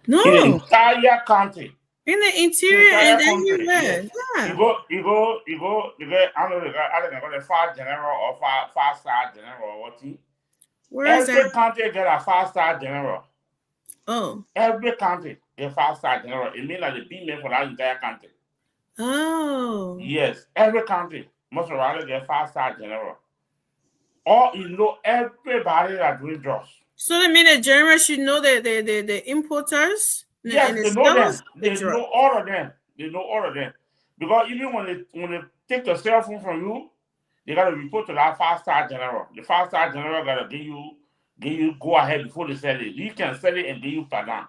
No. In the entire country. In the interior and everywhere. Yeah. You go, I don't know, I go the 5 general or 5-star general or what thing. Where is Every that? country get a 5-star general. Oh. Every county get 5-star general. It means like the B-men for that entire county. Oh. Yes, every county must rather get 5-star general. Or everybody that doing drugs. So they mean the general should know the importers. Yes, and they know them. They drugs. know all of them. They know all of them. Because even when they take your cell phone from you, they gotta report to that 5-star general. The 5-star general gotta give you go ahead before they sell it. You can sell it and give you pardon.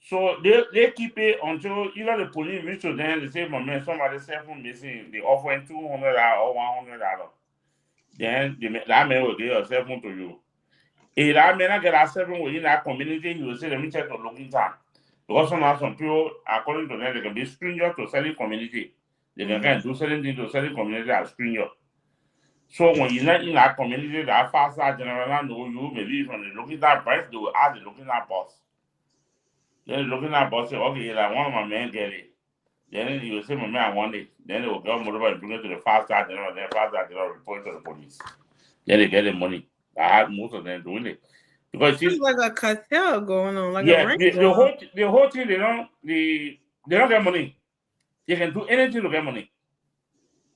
So they keep it until either the police reach to them, they say, my man, somebody's cell phone missing, they offering $200 or $100. Then that man will give a cell phone to you. If that man not get a cell phone within that community, you will say, let me check the looking time. Because some people, according to them, they can be stranger to selling community. They can do certain things to selling community as stranger. So when you're not in that community, that 5-star general know you, maybe from the looking at price, they will ask the looking at boss. Then the looking at boss say, okay, like one of my men get it. Then you will say, my man, I want it. Then they will go over and bring it to the 5-star general, then 5-star general report to the police. Then they get the money. I had most of them doing it. Because it's like a cartel going on, like yeah, a the whole thing, they don't get money. They can do anything to get money.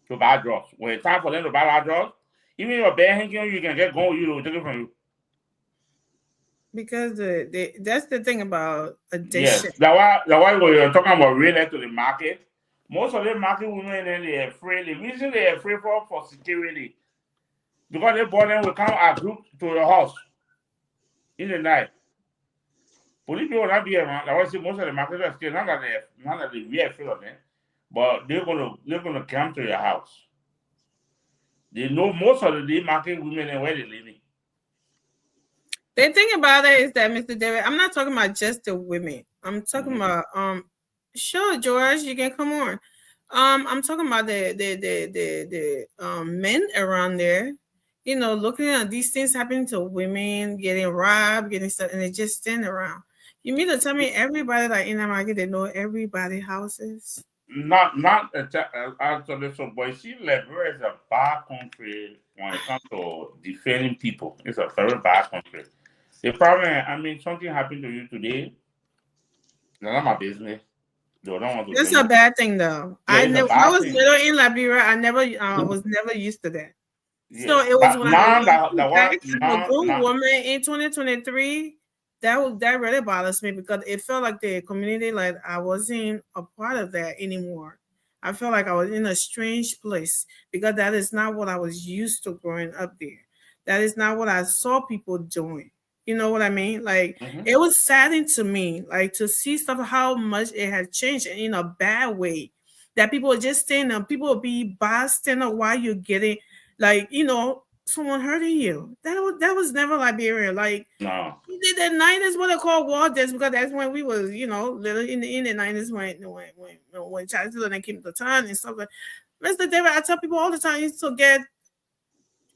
To buy drugs. When it's time for them to buy that drugs, even your bad hanging on, you can get going, you will take it from you. Because that's the thing about addiction. Yes, that's why when you're talking about relate to the market, most of the market women and they're afraid. The reason they're afraid for security, because they bought them will come a group to your house in the night. Police people will not be around. That's why I say most of the marketers are scared. Not that they're afraid of them, but they're gonna come to your house. They know most of the day market women and where they're living. The thing about it is that, Mr. David, I'm not talking about just the women. I'm talking about sure, George, you can come on. I'm talking about the men around there, looking at these things happening to women, getting robbed, getting stuff, and they just stand around. You mean to tell me everybody like in the market, they know everybody's houses? Not actually. So, but see, Liberia is a bad country when it comes to defending people. It's a very bad country. The problem, something happened to you today. It's not my business. They don't want to. That's a bad thing, though. I was little in Liberia. I was never used to that. Yeah. So it was when a grown woman in 2023. That really bothers me because it felt like the community, like I wasn't a part of that anymore. I felt like I was in a strange place because that is not what I was used to growing up there. That is not what I saw people doing. You know what I mean? Like it was saddening to me, like to see stuff, how much it had changed in a bad way. That people would just stand up, people would be bystander while you're getting, like, someone hurting you. That was never Liberia. Like no. The 90s, what they call war deaths, because that's when we was, little in the 90s when Charles Dillon came to town and stuff like. Mr. David, I tell people all the time, I used to get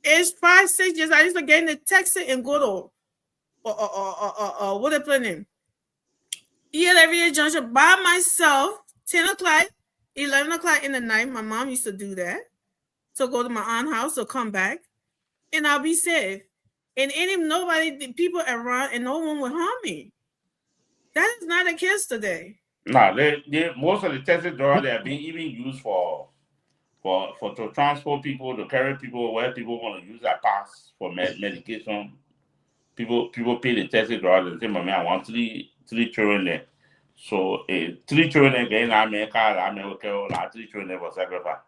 age 5, 6 years. I used to get in the taxi and go to what they planning? ELA Junction by myself, 10 o'clock, 11 o'clock in the night. My mom used to do that. So go to my aunt's house or come back, and I'll be safe. And the people around, and no one will harm me. That is not the case today. No, they most of the tested drugs they are being even used for to transport people, to carry people where people want to use their pass for medication. People pay the tested drugs and say, "Mommy, I want three children there." So 3 children getting America, 3 children for sacrifice.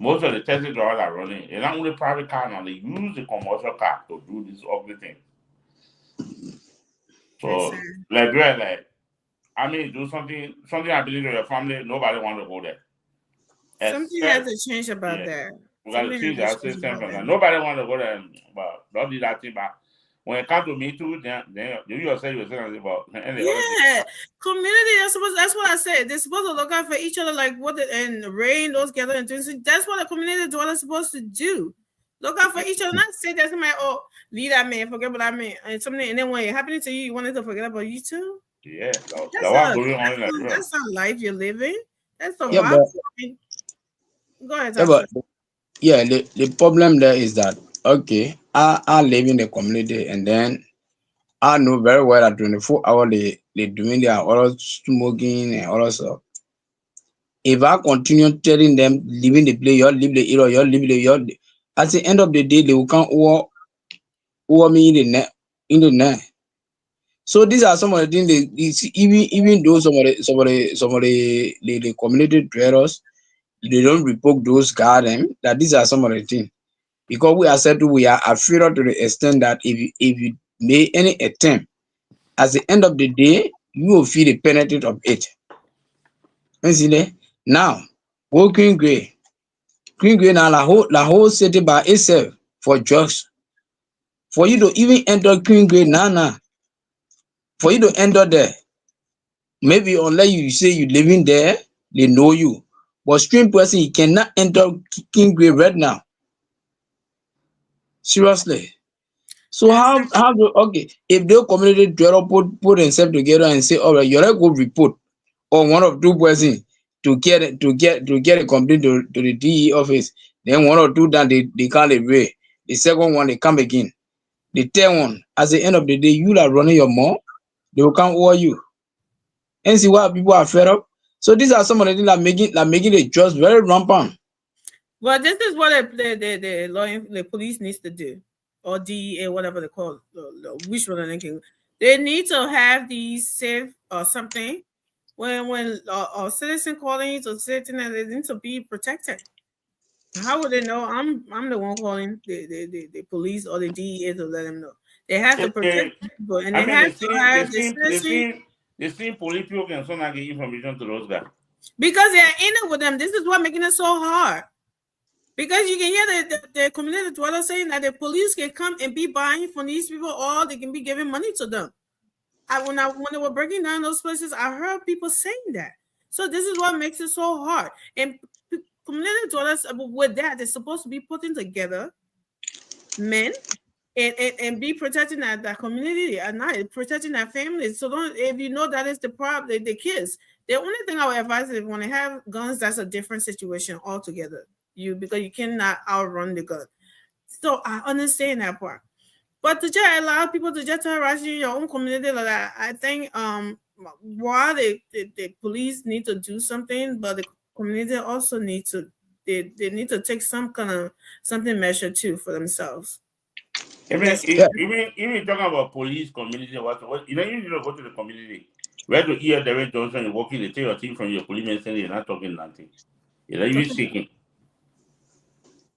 Most of the tested drivers are running. It's not only private car now, they use the commercial car to do this ugly thing. So, do something happening to your family, nobody wants to go there. Something has to change about that. We got to change our system from that. Nobody wants to go there, but don't do that thing. But when it comes to me too, then you yourself about. Yeah, community. That's what I said. They're supposed to look out for each other, like and rain those gather and things. That's what a community is supposed to do. Look out for each other. Not say that somebody, leave that man, forget about that man, and something. And then when it happening to you, you wanted to forget about you too. Yeah, that's not life you're living. That's the Go ahead. The problem there is that I live in the community, and then I know very well that 24 hours they doing their all smoking and all that stuff. If I continue telling them leaving the place, you leave the area, you leave the at the end of the day, they will come over me in the net. So these are some of the things they see, even though some of the community dwellers, they don't report those gardens, that these are some of the things. Because we are said we are afraid to the extent that if you make any attempt, at the end of the day, you will feel the penalty of it. You see that? Now, go Queen Grey. Queen Grey now the whole city by itself for drugs. For you to even enter Queen Grey now, for you to enter there, maybe unless you say you living there, they know you. But stream person, you cannot enter King Grey right now. Seriously. So how do okay if the community dweller put themselves together and say, all right, you're not go report on one of two persons to get a complaint to the DE office, then one or two that they can't away. The second one they come again. The third one, at the end of the day, you are running your mouth, they will come over you. And see why people are fed up. So these are some of the things that making the just very rampant. Well, this is what the police needs to do, or DEA, whatever they call it, which one they can. They need to have these safe or something. When a citizen calling to say that they need to be protected. How would they know? I'm the one calling the police or the DEA to let them know. They have to protect people, and they have to have the citizen. The same police people can somehow get information to those guys. Because they are in it with them. This is what making it so hard. Because you can hear the community dwellers saying that the police can come and be buying from these people, or they can be giving money to them. When they were breaking down those places, I heard people saying that. So this is what makes it so hard. And community dwellers, with that, they're supposed to be putting together men and be protecting that community at night, protecting their families. So if you know that is the problem, the kids. The only thing I would advise is when they have guns, that's a different situation altogether. Because you cannot outrun the gun. So I understand that part. But to just allow people to just terrorize you in your own community like that, I think while the police need to do something, but the community also need to they need to take some kind of something measure too for themselves. Even talking about police community, what you don't go to the community. Where to hear Derek Johnson walking, they take your team from your policeman saying you're not talking nothing. You're speaking.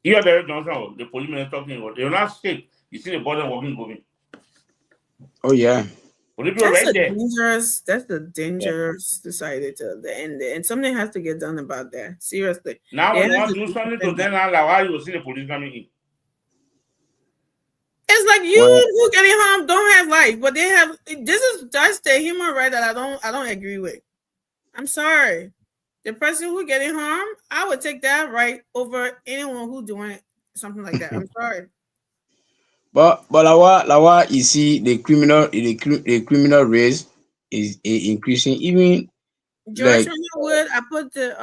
Here Derek Johnson, the policeman is talking, they're not sick. You see the border walking, going. Oh yeah. That's the dangerous society to the end, and something has to get done about that. Seriously. Now we want to do something to them. Now, why you see the police coming in? It's like you who getting harmed don't have life, but they have. That's the human right that I don't agree with. I'm sorry. The person who getting harmed, I would take that right over anyone who doing something like that. I'm sorry. But Lawa, you see the criminal race is increasing. Even George Underwood, I put the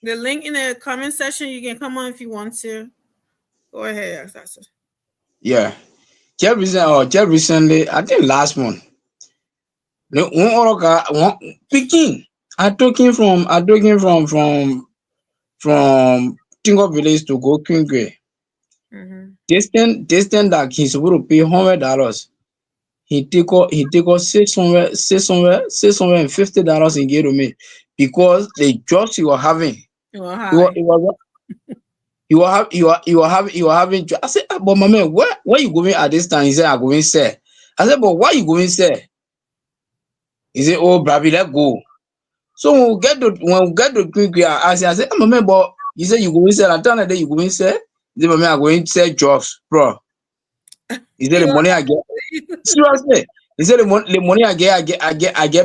link in the comment section. You can come on if you want to. Go ahead, Pastor. Yeah, just recently, I think last month. Picking. I took him from Tingo Village to go Queen Grey. Distance that he's supposed to pay $100. He take off $650 and give to me because the jobs he was having. You are having. I said, but my man, where you going at this time? He said, I'm going sir. I said, but why you going sir? He said, oh, Bravi, let's go. So when we get to Queen Grey, I said, my man, but you said you going sell. I tell that you going sell. He said, my man, I'm going to sell jobs, bro. He said, the money I get. Seriously. He said, the money I get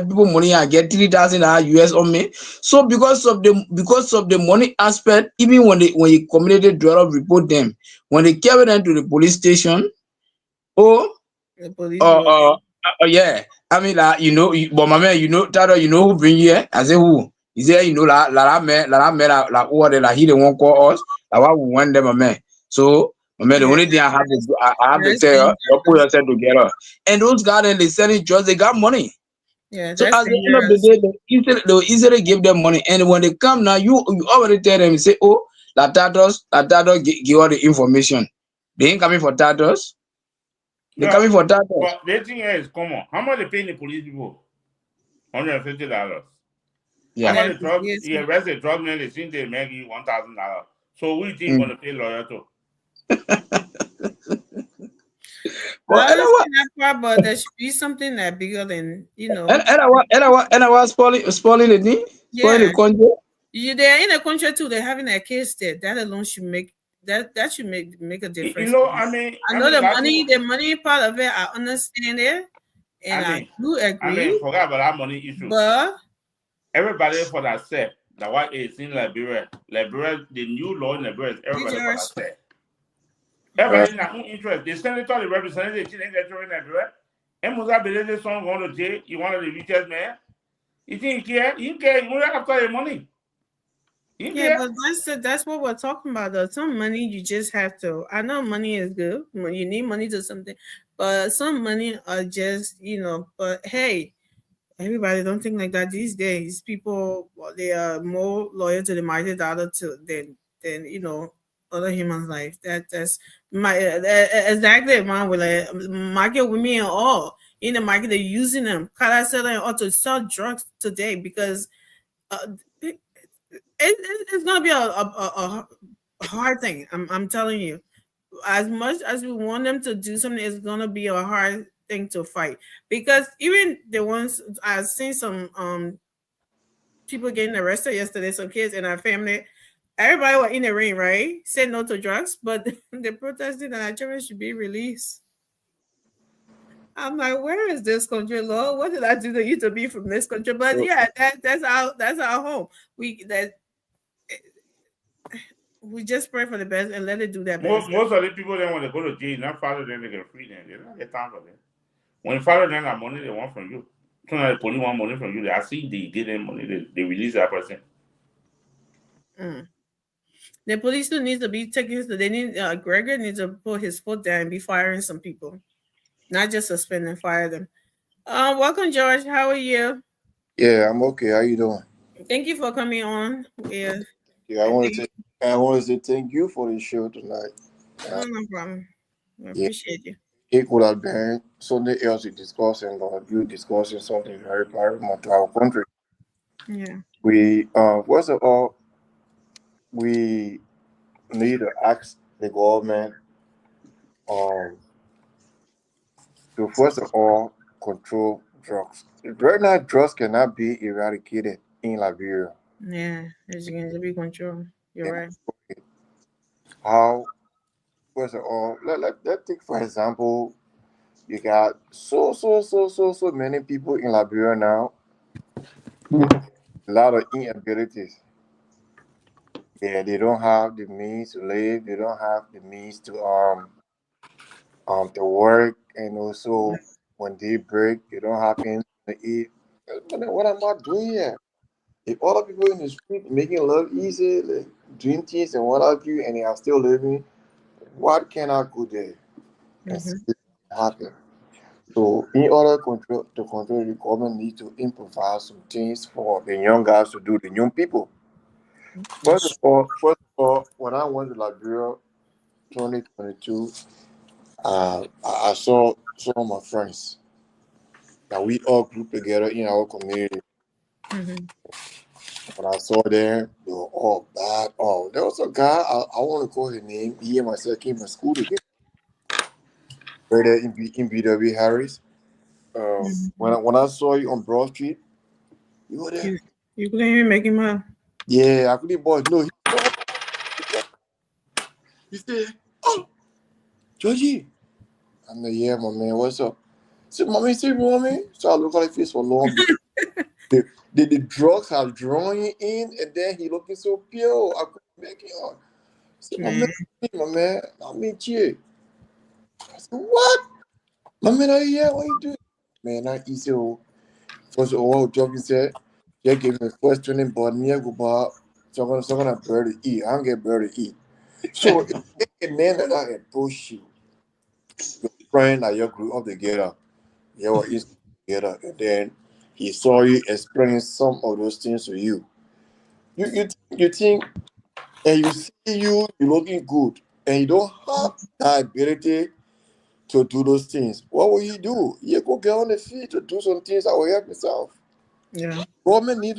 people money. I get $3,000 US on me. So because of the money aspect, even when you community dweller report them, when they carry them to the police station, yeah. I mean, but my man, Tado, who bring you here? I say who? He said, he the one call us. Why we want them, my man. So I mean, the only thing I have to tell you, put yourself together. And those guys that they selling drugs, they got money. Yeah, So that's at the end of the day, they'll easily give them money. And when they come now, you already tell them, say, oh, that give all the information. They ain't coming for titles. They're coming for titles. But the thing is, come on, how much they paying the police people? $150. Yeah. How much the drug? You arrest the drug man, they think they make you $1,000. So we think you're gonna pay lawyer too. Well, I understand that part, but there should be something that bigger than, you know. And I was spoiling the thing, spoiling the country. They're in a country too. They're having a case there. That alone should make that should make a difference. You know, I mean, the money part of it. I understand it, and I do agree. I mean, forget about that money issue. But everybody for that set. That what is in Liberia. Liberia, the new law in Liberia is everybody for that set. Everybody in their own interest. The senator, the representative, they get in Liberia. And Musa Beleze son going to jail. You want the richest man. You think he care? You care? You have to the money. But that's what we're talking about. Though some money you just have to. I know money is good. You need money to something, but some money are just But hey, everybody don't think like that these days. People they are more loyal to the mighty dollar than other humans' life. That's my exactly man with like market women and all in the market. They're using them. Kala selling or to sell drugs today because it's gonna be a hard thing. I'm telling you. As much as we want them to do something, it's gonna be a hard thing to fight because even the ones I've seen some people getting arrested yesterday, some kids in our family. Everybody was in the ring, right? Said no to drugs, but they protested that Nigerians should be released. I'm like, where is this country, Lord? What did I do to you to be from this country? But yeah, that's our home. We just pray for the best and let it do that. Most of the people then when they go to jail, not follow them, they get free them. They don't get time for them. When you follow them, that money they want from you. So the police want money from you. I see they give them money. They release that person. The police still needs to be taking. They need Gregor needs to put his foot down and be firing some people, not just suspend and fire them. Welcome, George. How are you? Yeah, I'm okay. How you doing? Thank you for coming on. Yeah. Yeah, I want to say thank you for the show tonight. No problem. I appreciate you. It could have been something else you discussing, or you discussing something very paramount to our country. Yeah. We first of all, we need to ask the government to first of all control drugs. Right now, drugs cannot be eradicated in Liberia. Yeah, it's going to be controlled. You're right. How? First of all, let's take for example, you got so many people in Liberia now. A lot of inabilities. Yeah, they don't have the means to live. They don't have the means to work, and also when they break, they don't have anything to eat. What am I doing here? If other people in the street making life easy, like doing things and what have you, and they are still living, what can I go there and see happen? So in order to control the government needs to improvise some things for the young guys to do, the young people. First of all, when I went to Liberia 2022, I saw some of my friends that we all grouped together in our community. When I saw them, they were all bad. Oh, there was a guy, I want to call his name. He and myself came to school together. Right there in BW Harris. When I saw you on Broad Street, you were there. You couldn't even make him up. Yeah, I couldn't, boy. No, he said, "Oh, Georgie." I'm like, "Yeah, my man, what's up?" Say, "Mommy." So I look at his face for long. The drugs have drawn him in, and then he looking so pure. I couldn't make it up. Say, my man, I'll meet you. I said, "What? My man, are you here? What you doing?" Man, not easy. First of all, joking said, "They gave me the first training, but me I go back. So I'm gonna bread to eat. I don't get bread to eat." So if a man like that approach you, your friend that you grew up together, you were eating together, and then he saw you explain some of those things to you. You think, and you see you looking good, and you don't have that ability to do those things. What will you do? You go get on the feet to do some things that will help yourself. Yeah. The government need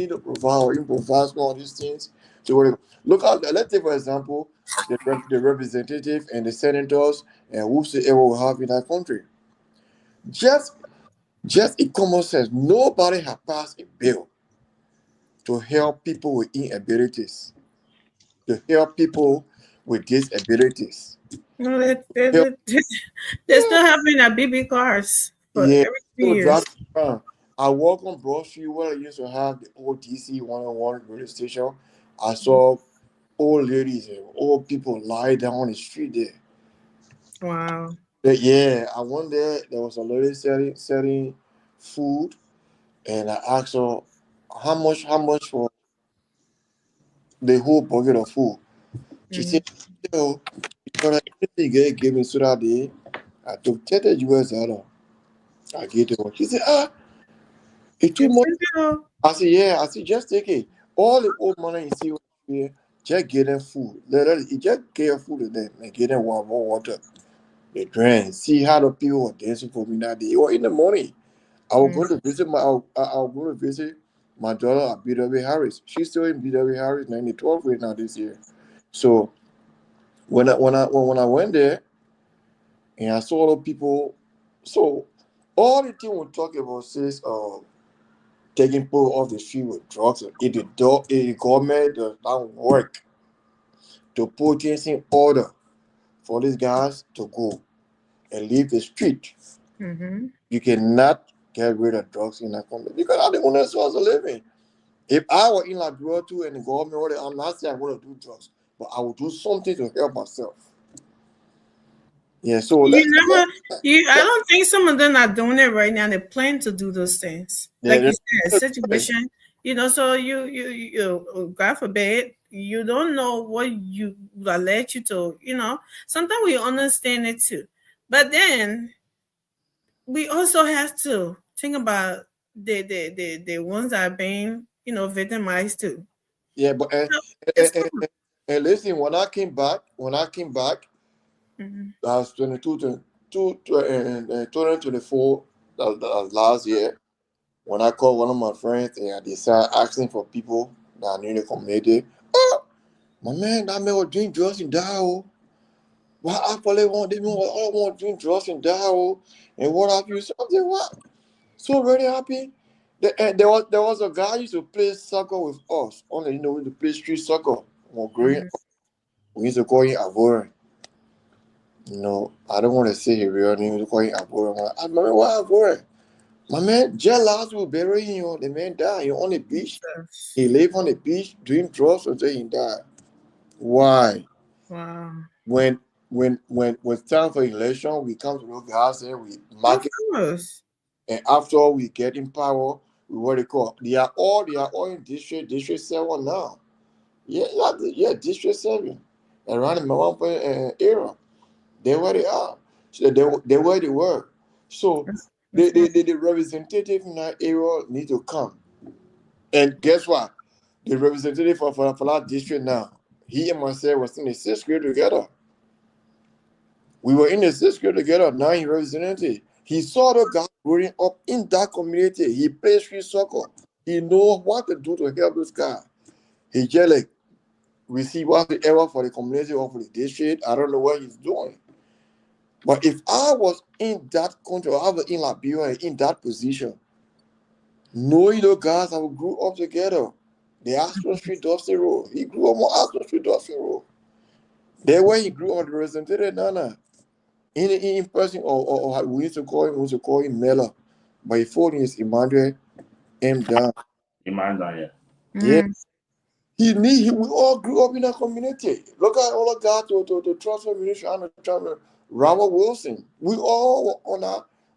to provide or improvise all these things. So look at, let's take for example the representative and the senators and whosoever we have in our country. Just in common sense, nobody has passed a bill to help people with inabilities, to help people with disabilities. No, they're still having a BB cars for Yeah, every 3 years. drive around. I walk on Broad Street where I used to have the old DC 101 radio station. I saw old ladies and old people lie down on the street there. Wow. But yeah, I went there. There was a lady selling food, and I asked her how much for the whole bucket of food. She said, "Yo, you get give me so that day, I took $30. I gave it her. She said, it's too much. I said, yeah. I said, just take it. All the old money you see here, just get them food. Just get food to them and get them more water. They drink. See how the people were dancing for me that day. Or in the morning, I was going to visit my daughter at BW Harris. She's still in BW Harris, 12th grade now this year. So when I went there and I saw all the people, so all the thing we talk about says taking people off the street with drugs. If the government does not work to put things in order for these guys to go and leave the street, you cannot get rid of drugs in that country because that's the only source of living. If I were in Liberia too and the government, I'm not saying I'm going to do drugs, but I will do something to help myself. Yeah, so I don't think some of them are doing it right now. They plan to do those things. Yeah, like you said, situation, so you God forbid, you don't know what you will let you to, sometimes we understand it too. But then we also have to think about the ones that are being, victimized too. Yeah, but and listen, when I came back, that was 2024, that was last year, when I called one of my friends and I decided asking for people that I knew in the community. Oh, my man, that man was doing drugs in Dao. Why I probably want them all want to drink drugs in Dao and what have you? So I said, what? So very happy. There was a guy who used to play soccer with us. Only we used to play street soccer. We used to call him Avoren. I don't want to say his real name. We used to call him Avoren. I remember why Avoren. My man, just last week burying him. The man died. He on the beach. He lived on the beach doing drugs until he died. Why? Wow. When time for election, we come to those guys and we market. And after we get in power, we what they call. They are all in district 7 now. Yeah, district 7 around the Mawampa area. They where they are. So they where they were. So the representative in that area need to come. And guess what? The representative for that district now, he and myself was in the 6th grade together. We were in the 6th grade together. Now he represented. He saw the guy growing up in that community. He plays street soccer. He knows what to do to help this guy. He just receive whatever for the community or for the district. I don't know what he's doing. But if I was in that country, or I was in Liberia in that position, knowing the guys that we grew up together, the Aspen Street Dusty Road, he grew up on Aspen Street Dusty Road. There where he grew up, represented Nana. In person, or we used to call him Mela, but his full name is Emmanuel M. Dan. Emmanuel, yeah. We all grew up in that community. Look at all the guys to transfer ministry and Robert Wilson. We all were on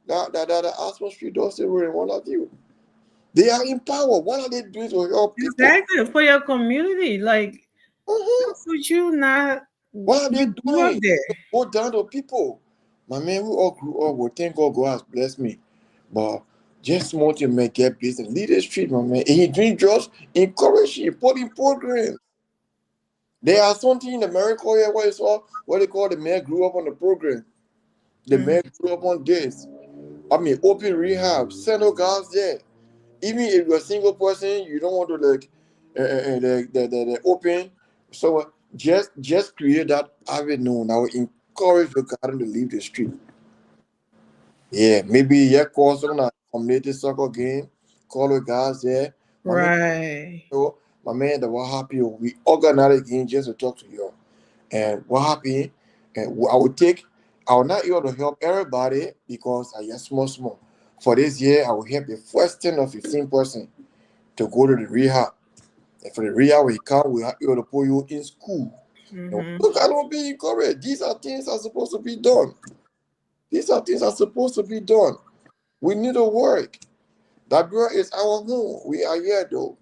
that Aspen Street Dusty Road and what have you. They are in power. What are they doing to help people? Exactly, for your community. Like, Would you not? What are they doing? There. Go down to people. My man, we all grew up. Well, thank God, God has blessed me. But just small to make get business. Lead the street, my man. And he drink drugs, encourage him, put in programs. There are something in America here where it's all what they call the man grew up on the program. The man grew up on this. I mean, open rehab, send no guys there. Even if you're a single person, you don't want to like the open. So just create that avenue. Now encourage the garden to leave the street. Yeah, maybe call someone at community soccer game, call the guys there. Right. So my man, that what happy we organize a game just to talk to you. And what happy, and I will not able to help everybody because I am small. For this year, I will help the first 10 or 15% to go to the rehab. And for the rehab, we are able to put you in school. Look, I don't be encouraged. These are things that are supposed to be done. We need to work. Liberia is our home. We are here though.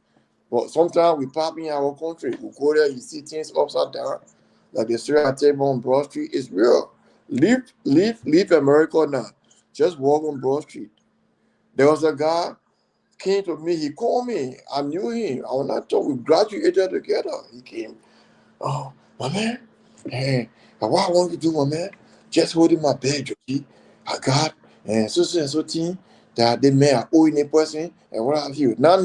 But sometimes we pop in our country. We go there, you see things upside down. Like the Syria table on Broad Street. It's real. Leave America now. Just walk on Broad Street. There was a guy came to me. He called me. I knew him. I was not told we graduated together. He came. Oh, my man. Hey, what I want you to do, my man? Just holding my bag, Joji. I got and so team that they may have owing a person and what have you. Now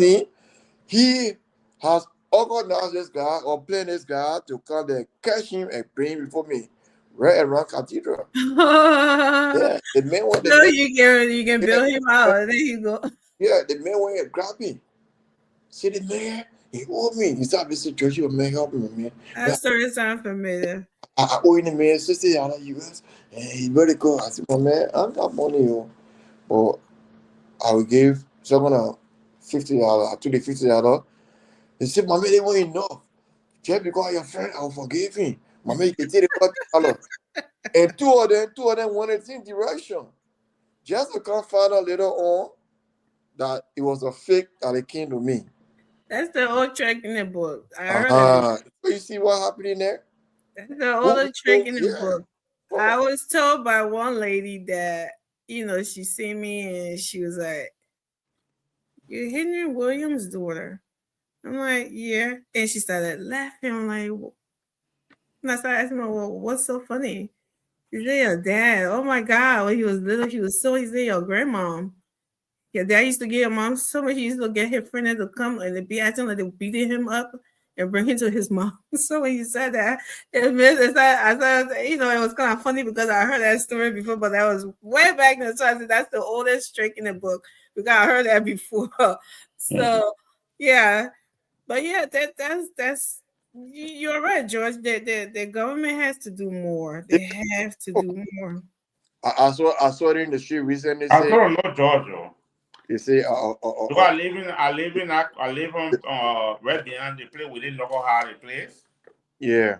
he has organized this guy or planned this guy to come there, catch him and bring him before me. Right around Cathedral. Yeah, the man went. You can build him out. There you go. Yeah, the man went and grabbed me. See the man, he owed me. He said, "Mr. George, your man help me, man." That story sounds familiar. I owe the man $60 US, and he better go. I said, "My man, I got money, yo." But I will give someone $50. I took the $50. He said, "My man, it wasn't enough. Just because your friend, I will forgive him. My man, you can take the $40." And two of them went in the same direction. Just to come find out later on that it was a fake that it came to me. That's the old trick in the book. I heard of it. So you see what happened in there? That's the old trick in the book. I was told by one lady that, she seen me and she was like, "You're Henry Williams' daughter." I'm like, "Yeah." And she started laughing. I'm like, and I started asking her, "Well, what's so funny?" She said, "Your dad. Oh my God. When he was little, he said your grandmom. Your dad used to get your mom so much. He used to get his friends to come and be acting like they beating him up and bring him to his mom." So when you said that, it was kind of funny because I heard that story before, but that was way back then. So I said, that's the oldest trick in the book because I heard that before. So yeah, but yeah, that's. You're right, George. The government has to do more. They have to do more. I saw it in the street recently. I don't know, Georgia. You say, I live on right behind the place. We didn't know how the place. Yeah.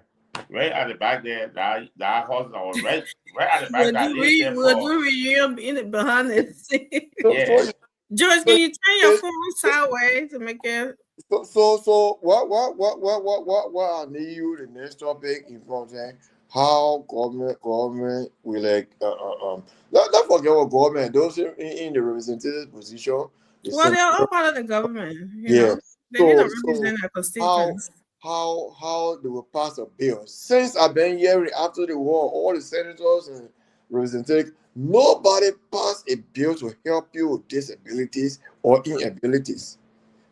Right at the back there, that house was right at the back. We'll do reunion in the behind the scenes. Yeah. George, can you turn your phone sideways to make it? So what I need you the next topic in front of how government will like don't forget what government those in the representative position. Well, they're all part of the government. Yeah. They need to represent their constituents. How they will pass a bill. Since I've been hearing after the war, all the senators and representatives, nobody passed a bill to help you with disabilities or inabilities.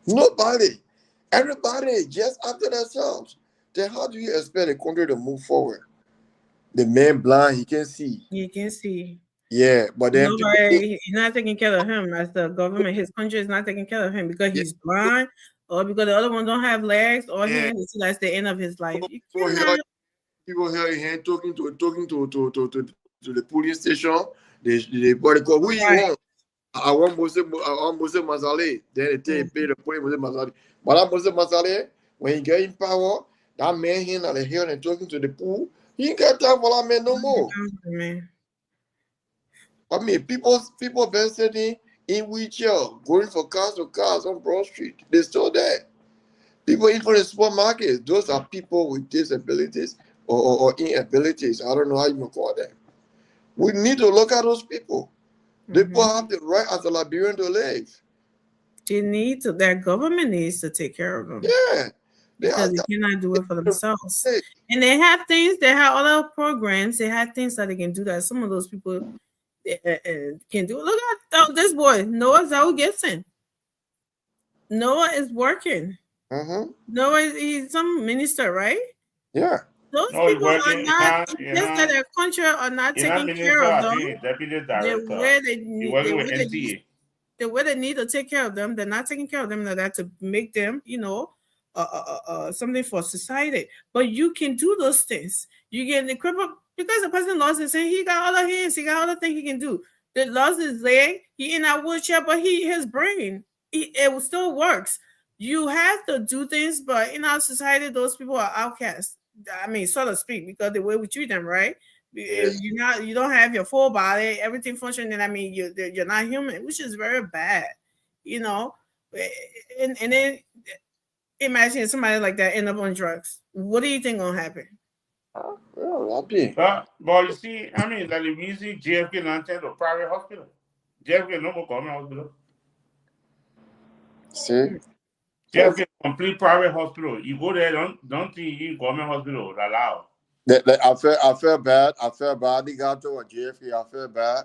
Nobody. Everybody just after themselves. Then how do you expect a country to move forward? The man blind, he can see. He can see. Yeah, but then he's not taking care of him as the government. His country is not taking care of him because he's blind, or because the other one don't have legs or hands. So that's the end of his life. People here talking to the police station. They call who you want. I want Mose Mazale. Then they pay the police Mose Mazale. But that Mose Mazale, when he get in power, that man here at the hill and talking to the pool, he ain't got time for that man no more. I mean, people been sitting in wheelchair, going for cars on Broad Street. They still there. People in the supermarkets, those are people with disabilities or inabilities. I don't know how you can call them. We need to look at those people. They people have the right as a Liberian to live. They need to, their government needs to take care of them. Yeah. Because they cannot do it for themselves. And they have things, they have other programs, they have things that they can do that some of those people can do. Look at this boy, Noah Zhao Gibson. Noah is working. Noah, he's some minister, right? Yeah. Those people are not, just that their country are not taking care of them. The way they need to take care of them, they're not taking care of them. That to make them, something for society. But you can do those things. You get the cripple because the person lost his hand. He got other hands. He got other things he can do. They lost his leg. He in a wheelchair, but his brain it still works. You have to do things, but in our society, those people are outcasts. I mean, so to speak, because the way we treat them, right? If you don't have your full body, everything functioning. I mean, you're not human, which is very bad, And then imagine somebody like that end up on drugs. What do you think gonna happen? But you see, I mean, like the reason JFK not to private hospital. JFK no more government hospital. See, JFK complete private hospital. You go there, don't think you government hospital allow. I feel bad. They got to a JFK. I feel bad.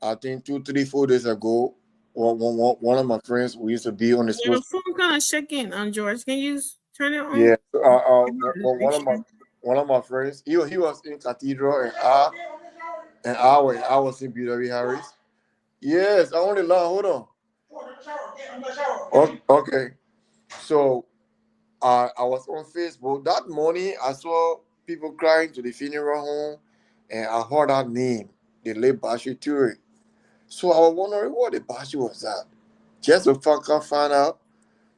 I think 2, 3, 4 days ago, one of my friends we used to be on the Your phone kind of shaking, George. Can you turn it on? Yeah. One of my friends, he was in Cathedral and I was in BW Harris. Yes, I only line. Hold on. Okay. So I was on Facebook that morning. I saw people crying to the funeral home, and I heard that name, the late Bashi Ture. So I was wondering what the Bashi was at. Just to find out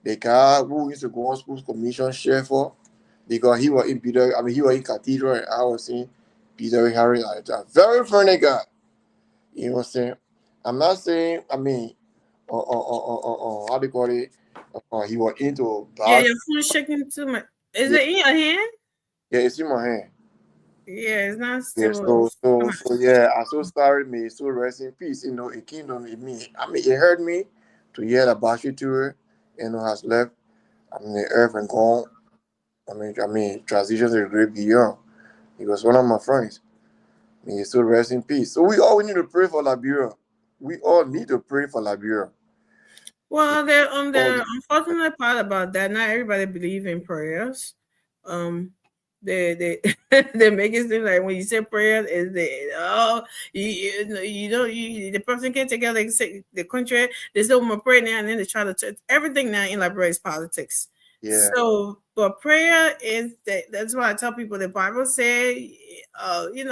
the guy who used to go on school commission share for, because he was in Peter. I mean, he was in Cathedral, and I was in Peter Harry. A very friendly guy. You know what I'm saying? I'm not saying. I mean, how do you call it? He was into. Yeah, your phone shaking too much. Is it in your hand? Yeah, it's in my hand. Yeah, it's not still. Yeah, so yeah, I'm so sorry, me. So rest in peace. It came on me. I mean, it hurt me to hear that Bashi Ture, has left. I mean, the earth and gone. I mean, transition to the great beyond. He was one of my friends. May he still rest in peace. So we all need to pray for Liberia. We all need to pray for Liberia. Well, the unfortunate part about that, not everybody believes in prayers. They make it seem like when you say prayer, is the person can't take out the country. They say we're praying now, and then they try to touch everything now in Liberia is politics. Yeah. So, but prayer is that's why I tell people the Bible say, in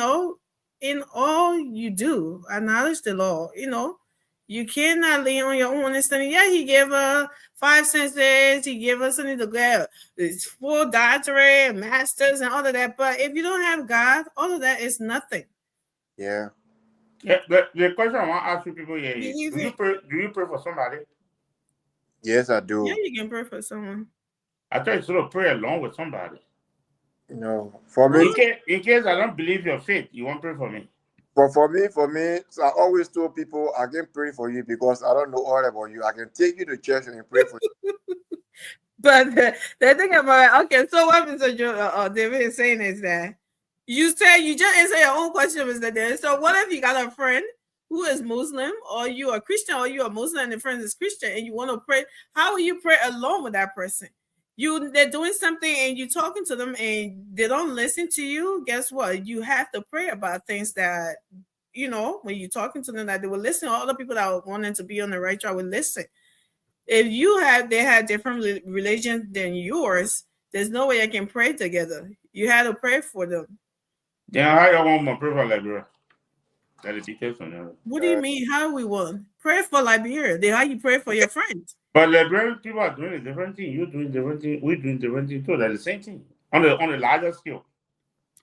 all you do, acknowledge the Lord. You cannot lean on your own understanding. Yeah, he gave us 5 senses. He gave us something to get this full doctorate, masters, and all of that. But if you don't have God, all of that is nothing. Yeah. The question I want to ask you people here is: do you pray for somebody? Yes, I do. Yeah, you can pray for someone. I thought you sort of pray along with somebody. No, for me. In case I don't believe your faith, you won't pray for me. But for me, so I always told people I can pray for you because I don't know all about you. I can take you to church and pray for you. But the thing about okay, so what Mr. David is saying is that you say you just answer your own question, Mr. David. So what if you got a friend who is Muslim, or you are Christian, or you are Muslim and the friend is Christian, and you want to pray? How will you pray alone with that person? They're doing something and you're talking to them and they don't listen to you. Guess what? You have to pray about things that, when you're talking to them, that they will listen. All the people that are wanting to be on the right track will listen. If they had different religions than yours, there's no way I can pray together. You had to pray for them. Yeah, how you want to pray for Liberia? What do you mean? How we want? Pray for Liberia. How you pray for your friends? But Liberian people are doing a different thing. You're doing different thing. We're doing different thing too. That's the same thing on the larger scale.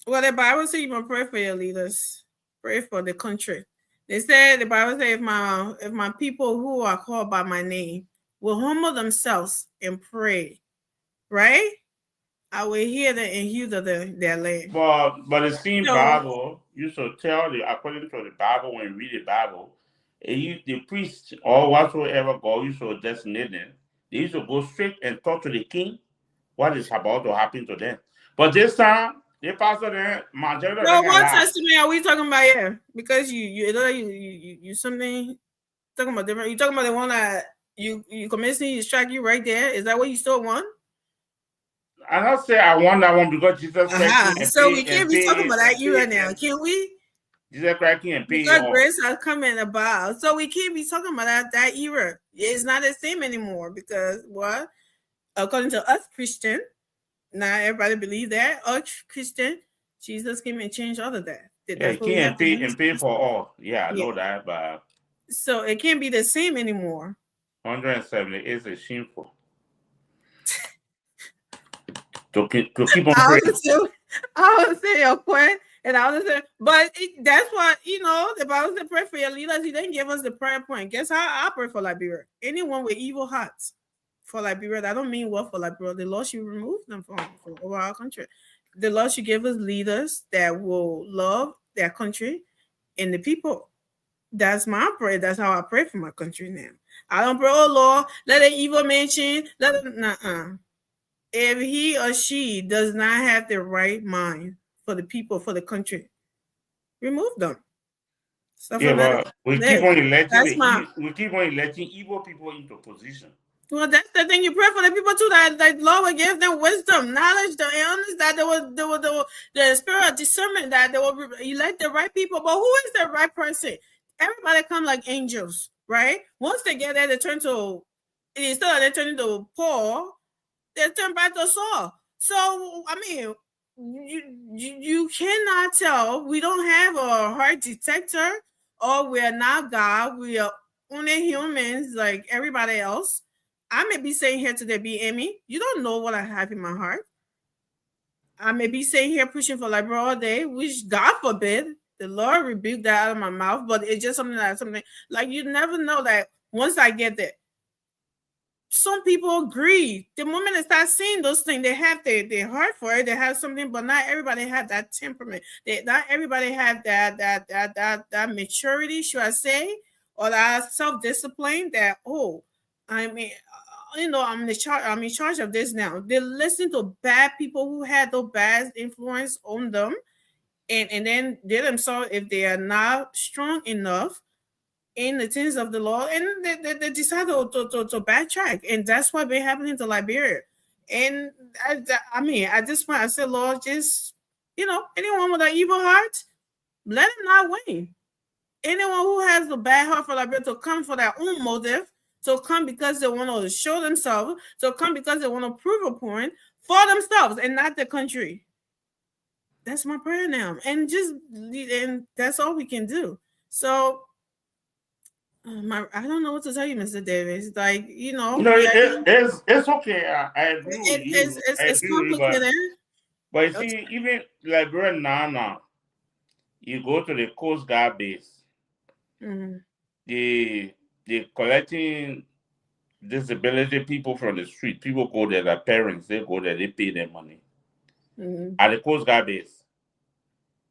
Well, the Bible says you must pray for your leaders. Pray for the country. The Bible says if my people who are called by my name will humble themselves and pray, right? I will hear them and hear their land. But the same Bible, you should tell the according to the Bible, when you read the Bible, the priest or whatsoever God you should designate them, they used to go straight and talk to the king what is about to happen to them. But this time, the pastor there, majority. So what testament are we talking about here? Because you something talking about different. You talking about the one that you commissioning you strike you right there? Is that what you still want? I don't say I want that one because Jesus Christ. So we can't be talking about that era now, can we? Jesus Christ and pay. Because grace are coming about, so we can't be talking about that era. It's not the same anymore because what? According to us Christian, not everybody believe that. Us Christian, Jesus came and changed all of that. Yeah, he can't pay for all. Yeah, I know that, but so it can't be the same anymore. 170 is a shameful. To keep on praying. I would say your point, and I would say, but that's what the Bible said. Pray for your leaders. He didn't give us the prayer point. Guess how I pray for Liberia? Anyone with evil hearts for Liberia. That don't mean what for Liberia. The Lord should remove them from over our country. The Lord should give us leaders that will love their country and the people. That's my prayer. That's how I pray for my country now. I don't pray, oh Lord, let an evil man change. If he or she does not have the right mind for the people, for the country, remove them. We keep on electing evil people into position. Well, that's the thing. You pray for the people too, that Lord will give them wisdom, knowledge, the illness, that the spirit of discernment, that they will elect the right people. But who is the right person? Everybody come like angels, right? Once they get there, instead of they turn into Paul, they turn back to Saul. So, I mean, you cannot tell. We don't have a heart detector, or we're not God. We are only humans like everybody else. I may be saying here today, be Amy. You don't know what I have in my heart. I may be saying here preaching for Liberia all day, which God forbid, the Lord rebuked that out of my mouth. But it's just something like you never know that once I get there. Some people agree. The moment they start seeing those things, they have their heart for it. They have something, but not everybody have that temperament. Not everybody have that maturity, should I say, or that self-discipline. That I'm in charge of this now. They listen to bad people who had those bad influence on them, and then they themselves, if they are not strong enough in the things of the Lord, and they decide to backtrack, and that's what been happening to Liberia. And at this point, I said, Lord, just anyone with an evil heart, let him not win. Anyone who has a bad heart for Liberia to come for their own motive, to come because they want to show themselves, to come because they want to prove a point for themselves and not the country. That's my prayer now, and that's all we can do. So. I don't know what to tell you, Mr. Davis. Like, it's okay. I agree with you. It's complicated. But you see, even Liberia now, you go to the Coast Guard base. Mm-hmm. They collecting disability people from the street. People go there, their parents, they go there, they pay their money. Mm-hmm. At the Coast Guard base.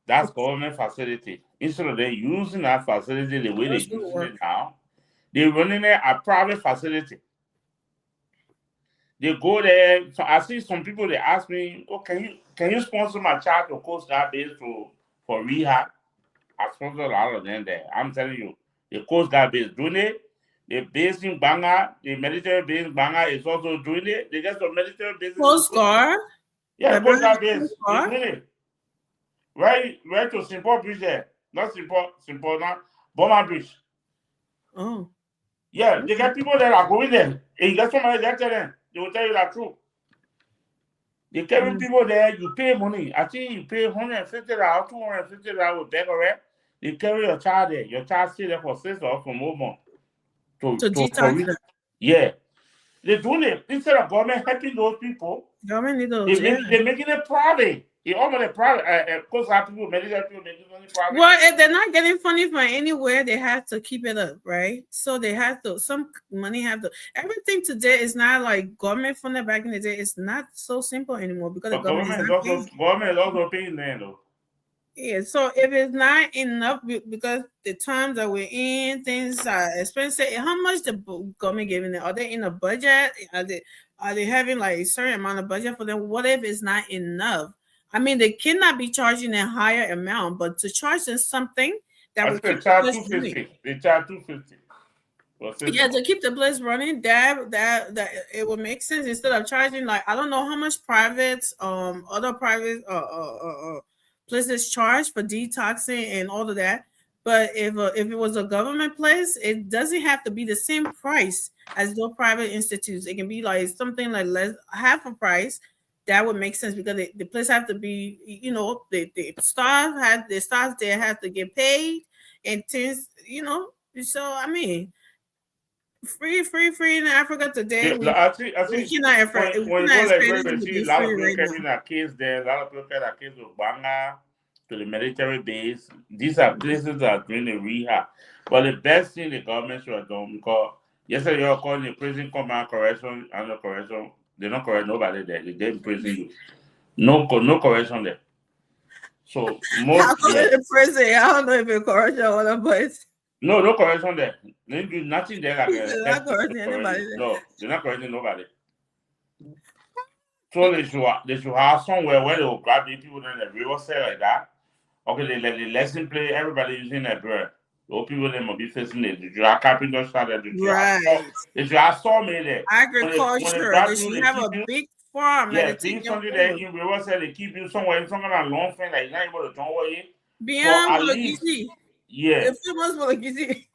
That's government facility. Instead of them using that facility the way they're using it now, they're running it a private facility. They go there. So I see some people, they ask me, can you sponsor my child to Coast Guard base for rehab? I sponsor a lot of them there. I'm telling you, the Coast Guard base doing it. The base in Banga, the military base in Banga is also doing it. They get some military base. Coast Guard? Yeah, Coast Guard base is doing it. Right to St. Paul Bridge there. Not St. Paul, not Boma Bridge. Oh. Yeah, they get people that are going there. And you get somebody there, they will tell you the truth. They carry people there, you pay money. I think you pay $150, $250 with bag of rent. They carry your child there. Your child stay there for 6 or for more months. Yeah. They're doing it. Instead of government helping those people, government need those, they're making it private. It almost private. Because people, medical people, making money private. Well, if they're not getting funding from anywhere, they have to keep it up, right? So they have to. Some money have to. Everything today is not like government funded back in the day. It's not so simple anymore because the government is also paying them though. Yeah, so if it's not enough because the times that we're in, things are expensive. How much the government giving them? Are they in a budget? Are they having like a certain amount of budget for them? What if it's not enough? I mean, they cannot be charging a higher amount, but to charge them something that would keep charge $250. They charge $250. Yeah, to keep the place running, that it would make sense instead of charging like I don't know how much other private places charge for detoxing and all of that. But if it was a government place, it doesn't have to be the same price as those private institutes. It can be like something like half a price. That would make sense because the place have to be, the staff there have to get paid and things, So I mean, free in Africa today. I think when you go like see a lot of people carrying their kids there, a lot of people carry their kids to Banga, to the military base. These are places that are doing the rehab. But the best thing the government should have done, because yesterday you're calling the prison command correction and the correction. They don't correct nobody there. They didn't prison you. No correction there. So most the prison. I don't know if it's correction or not, but no correction there. They do nothing there. They're not correcting anybody. No, they're not correcting nobody. So they should have somewhere where they will grab the people in the river cell like that. Okay, they let the lesson play. Everybody using their brain. Those people that might be facing it. You have carpenter started. Right. If you have sawmill there. Agriculture. They should have a big farm. Yeah, big something there in river cell. They keep you somewhere. Somewhere on long fence like you're not able to jump away. Beyond Bologisi. Yeah. The famous Bologisi.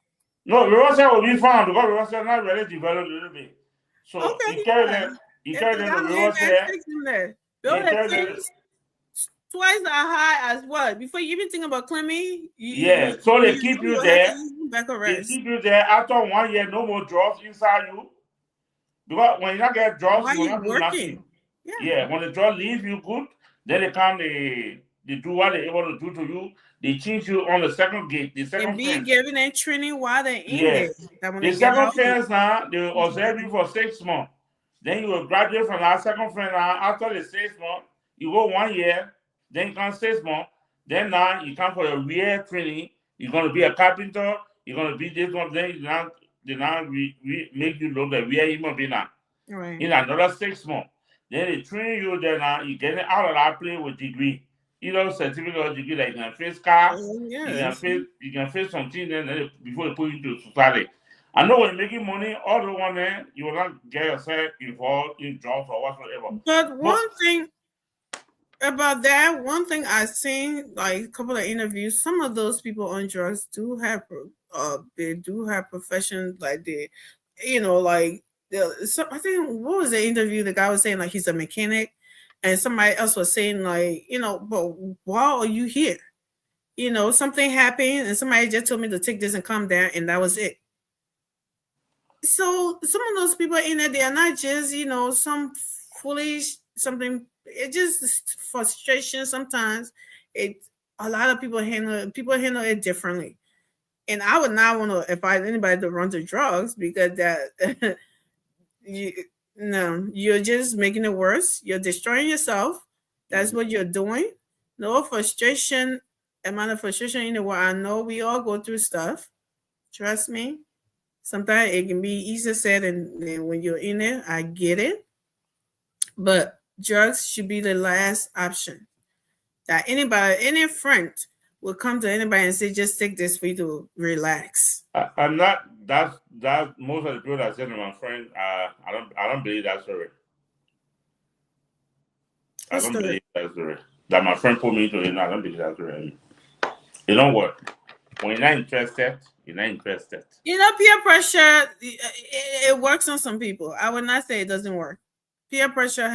No, river cell will be found because river cell not really developed a little bit. So okay, you carry them to river cell. Twice as high as what? Before you even think about claiming? So they keep you there. They keep you there. After 1 year, no more drugs inside you. Because when you not get drugs, you not do nothing. Yeah, when the drugs leave you good, then they come, they do what they're able to do to you. They change you on the second gate. The second fence. Giving them training while they're in there. The second fence now, they will observe you for 6 months. Then you will graduate from that second fence now. After the 6 months, you go 1 year. Then you come 6 months. Then now you come for your real training. You're going to be a carpenter. You're going to be this one. Then they now make you look like where you might be now. Right. In another 6 months. Then they train you. Then now you get out of that place with degree. Certificate or degree like you can face car. You can face something then before they put you into society. I know when you're making money, all the one there, you will not get yourself involved in jobs or whatsoever. But one thing about that, one thing I've seen, like a couple of interviews, some of those people on drugs do have professions like they, I think what was the interview? The guy was saying like he's a mechanic, and somebody else was saying like, but why are you here? Something happened, and somebody just told me to take this and calm down, and that was it. So some of those people in there, they are not just some foolish something. It just frustration sometimes. A lot of people handle it differently, and I would not want to advise anybody to run to drugs because that you're just making it worse. You're destroying yourself. That's what you're doing. No frustration, amount of frustration in the world. I know we all go through stuff. Trust me. Sometimes it can be easier said than when you're in it. I get it, but drugs should be the last option. That any friend will come to anybody and say, just take this for you to relax. I'm not. That's most of the people that said to my friend. I don't believe that story. I don't believe that story. That my friend put me into it. No, I don't believe that story. It don't work. When you're not interested, you're not interested. Peer pressure. It works on some people. I would not say it doesn't work. Peer pressure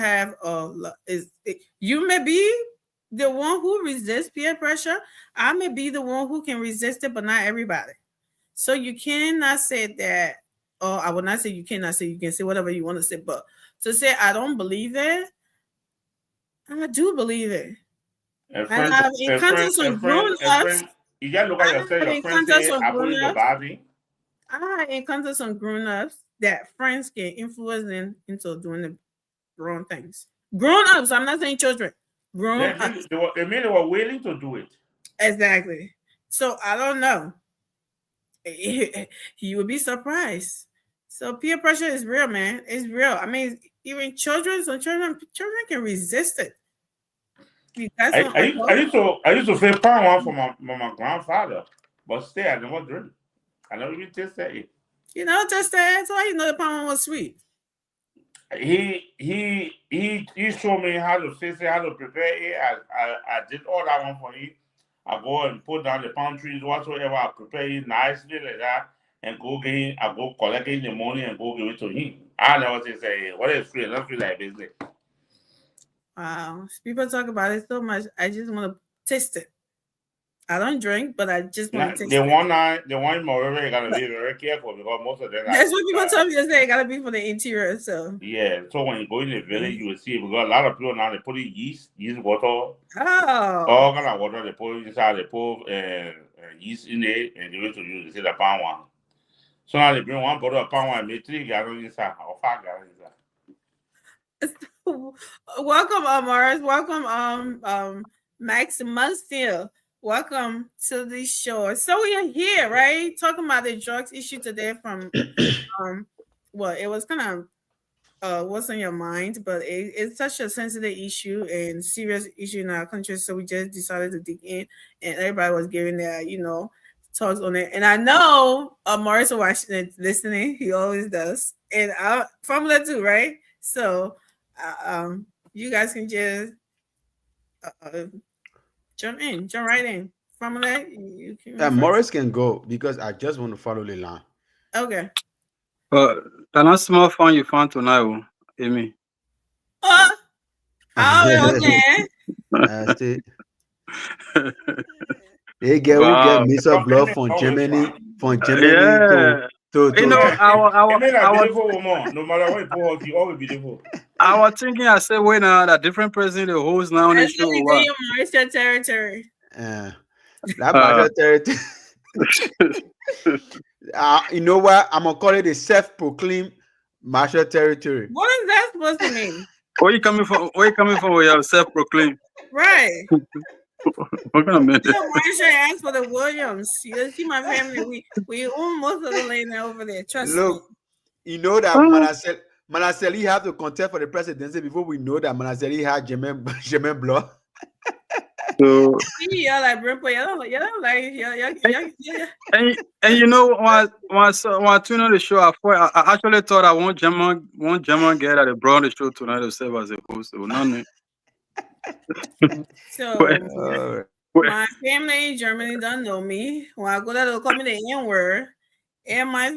you may be the one who resists peer pressure. I may be the one who can resist it, but not everybody. So you cannot say that, or I would not say you cannot say, you can say whatever you want to say, but to say I don't believe it, I do believe it. I have encounters with grown-ups. You just look at yourself, your friend say, I put in the body. I have encounters on grown-ups that friends can influence them into doing the wrong things. Grown-ups, I'm not saying children. Grown-ups. They were willing to do it. Exactly. So I don't know. You would be surprised. So peer pressure is real, man. It's real. I mean, even children can resist it. I used to feel power from my grandfather, but still I never drink. I never even tasted it. You know, just that. So you know the power was sweet. He showed me how to fix it, how to prepare it. I did all that one for him. I go and put down the palm trees, whatsoever. I prepare it nicely like that, and go get him. I go collect it in the morning and go give it to him. I never say, what is free? Let's feel like business. Wow. People talk about it so much. I just want to taste it. I don't drink, but I just want to taste it. The one in Morero, you gotta be very careful because most of them. That's what people tell me to say. It gotta be for the interior. So yeah. So when you go in the village, you will see it because a lot of people now they put in yeast water. Oh. All kind of water they put inside. They put yeast in it and give it to you. They say the palm one. So now they bring one bottle of palm wine, make 3 gallons inside or 5 gallons inside. Welcome, Morris. Welcome, Max Munstill. Welcome to the show. So we are here, right? Talking about the drugs issue today from well, it was kind of what's on your mind, but it's such a sensitive issue and serious issue in our country. So we just decided to dig in, and everybody was giving their, thoughts on it. And I know Morris Washington listening, he always does. And Formula 2, right? So you guys can just jump right in. Formula, you can. Morris can go because I just want to follow the line. Okay. That's small fun you found tonight, Amy. Okay. That's it. They get Mr. Blood from Germany. Yeah. To you know, no matter what you put, you always beautiful. I was thinking, I said, wait now, that different president the host now on the show. It's your territory. That my territory. You know what? I'm gonna call it a self-proclaimed martial territory. What is that supposed to mean? Where you coming from? Where you coming from? Where you self-proclaimed? Right. What kind of man? Why should I ask for the Williams? You see my family. We own most of the land over there. Trust me. You know that Manaseli have to contest for the presidency before we know that Manaseli had German blood. So y'all like Brimpo, y'all like and you know when I tuned on the show, I actually thought I want German girl that they brought on the show tonight to serve as a host. So none. So my family in Germany don't know me. When I go there, they'll call me the N-word. And my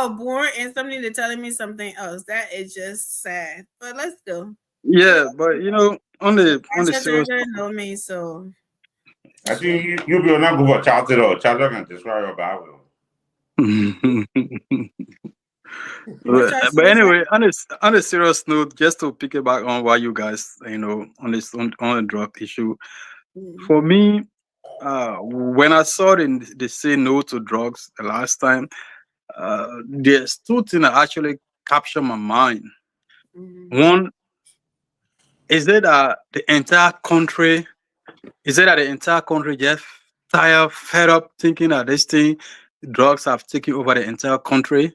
born and somebody they're telling me something else. That is just sad. But let's go. Yeah, but on the serious, they know me, so I think you'll be not good for Charter or Charter can describe your Bible. But anyway, on a serious note, just to pick it back on why you guys, on the drug issue, for me, when I saw they say no to drugs the last time, there's 2 things that actually capture my mind. One is that the entire country just tired, fed up, thinking that this thing, drugs have taken over the entire country.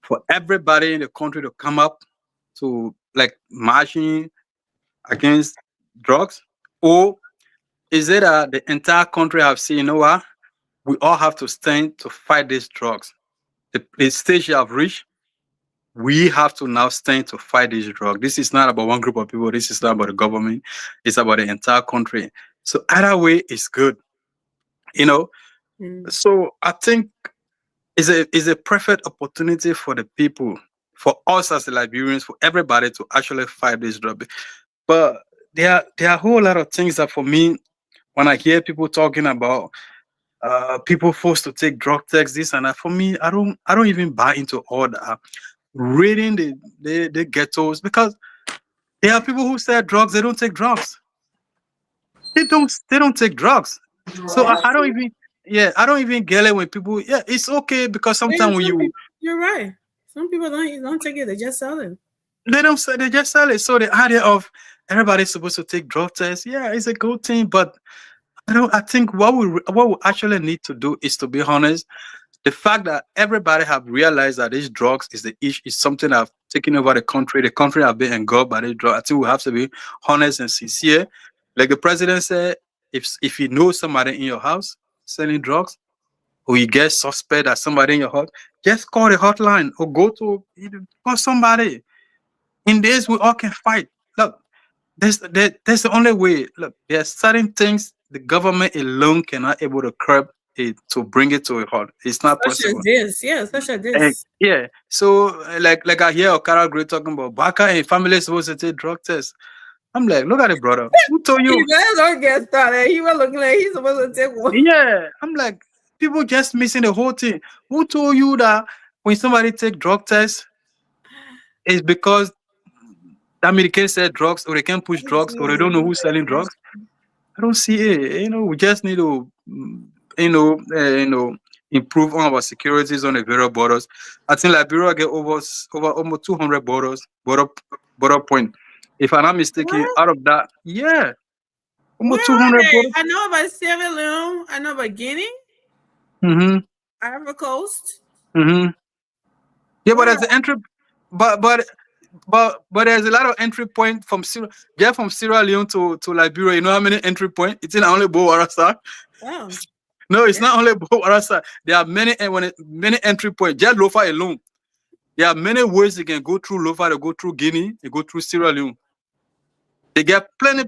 For everybody in the country to come up to like marching against drugs, or is it that the entire country have seen, what, we all have to stand to fight these drugs. The stage you have reached, we have to now stand to fight these drugs. This is not about one group of people. This is not about the government. It's about the entire country. So either way is good, So I think is a perfect opportunity for the people, for us as the Liberians, for everybody to actually fight this drug. But there are a whole lot of things that for me, when I hear people talking about people forced to take drug tests, this and that, for me, I don't even buy into all that. Reading the ghettos, because there are people who sell drugs, they don't take drugs. They don't take drugs. So I don't even I don't even get it when people it's okay because sometimes when you you're right. Some people don't take it, they just sell it. They don't say, they just sell it. So the idea of everybody's supposed to take drug tests, it's a good thing, but I think what we actually need to do is, to be honest, the fact that everybody have realized that these drugs is the issue, is something that have taken over the country. The country have been engulfed by these drugs. I think we have to be honest and sincere. Like the president said, if you know somebody in your house selling drugs, or you get suspect that somebody in your house, just call the hotline or go to call somebody. In this, we all can fight. Look, that's the only way. Look, there are certain things the government alone cannot able to curb it, to bring it to a halt. It's not possible. Such as this. So like I hear Okara Gray talking about Baka and family is supposed to take drug tests. I'm like, look at it, brother. Who told you? Don't get started. He was looking like he's supposed to take one. Yeah, I'm like, people just missing the whole thing. Who told you that when somebody take drug tests, it's because that Medicaid said drugs, or they can't push drugs, or they don't know who's selling drugs? I don't see it. We just need to, improve on our securities on the various borders. I think Liberia get over almost 200 border point. If I'm not mistaken, out of that, almost 200 borders. I know about Sierra Leone. I know about Guinea. Ivory Coast. Yeah, but there's the entry, but there's a lot of entry point from Sierra Leone to Liberia. You know how many entry point? It's in only Bowarasa. Wow. No, it's not only Bowarasa. There are many entry points. Just Lofa alone. There are many ways you can go through Lofa. They go through Guinea. They go through Sierra Leone. They get plenty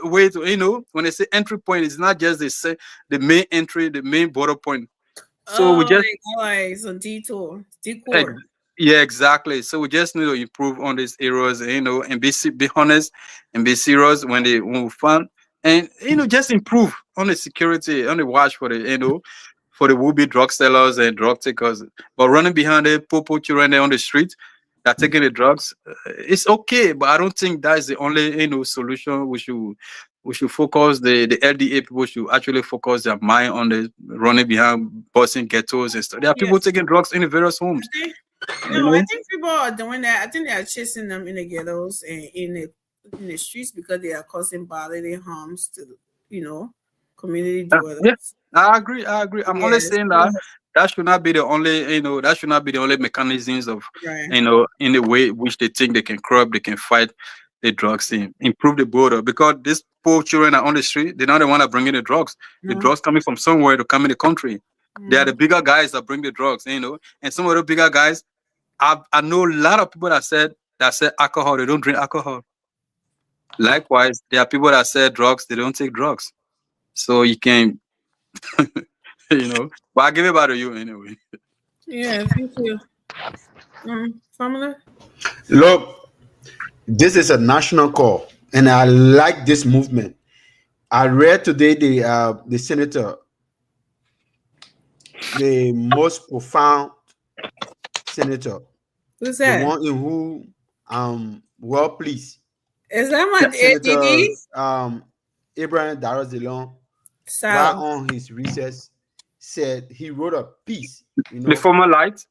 ways to, when they say entry point, it's not just the main entry, the main border point. So we just a detour. Yeah, exactly. So we just need to improve on these areas, and be honest and be serious when we find, and just improve on the security, on the watch for the for the would-be drug sellers and drug takers. But running behind the poor children there on the street that taking the drugs, it's okay, but I don't think that is the only solution. We should focus, the LDA people should actually focus their mind on the running behind busing ghettos and stuff. There are people taking drugs in the various homes. I think people are doing that. I think they are chasing them in the ghettos and in the streets because they are causing bodily harms to community dwellers. Yeah, I agree. I'm only saying that should not be the only that should not be the only mechanisms of in the way which they think they can curb, they can fight the drugs and improve the border, because these poor children are on the street. They're not the one that bring in the drugs. The drugs coming from somewhere to come in the country. They are the bigger guys that bring the drugs, and some of the bigger guys, I know a lot of people that said alcohol, they don't drink alcohol. Likewise, there are people that say drugs, they don't take drugs. So you can, but I'll give it back to you anyway. Yeah, thank you. Pamela? Look, this is a national call, and I like this movement. I read today the senator, the most profound senator. Who's that? The one in who well pleased. Is that my Senator Abraham Darrow Zilon, while on his recess, said he wrote a piece. The former light.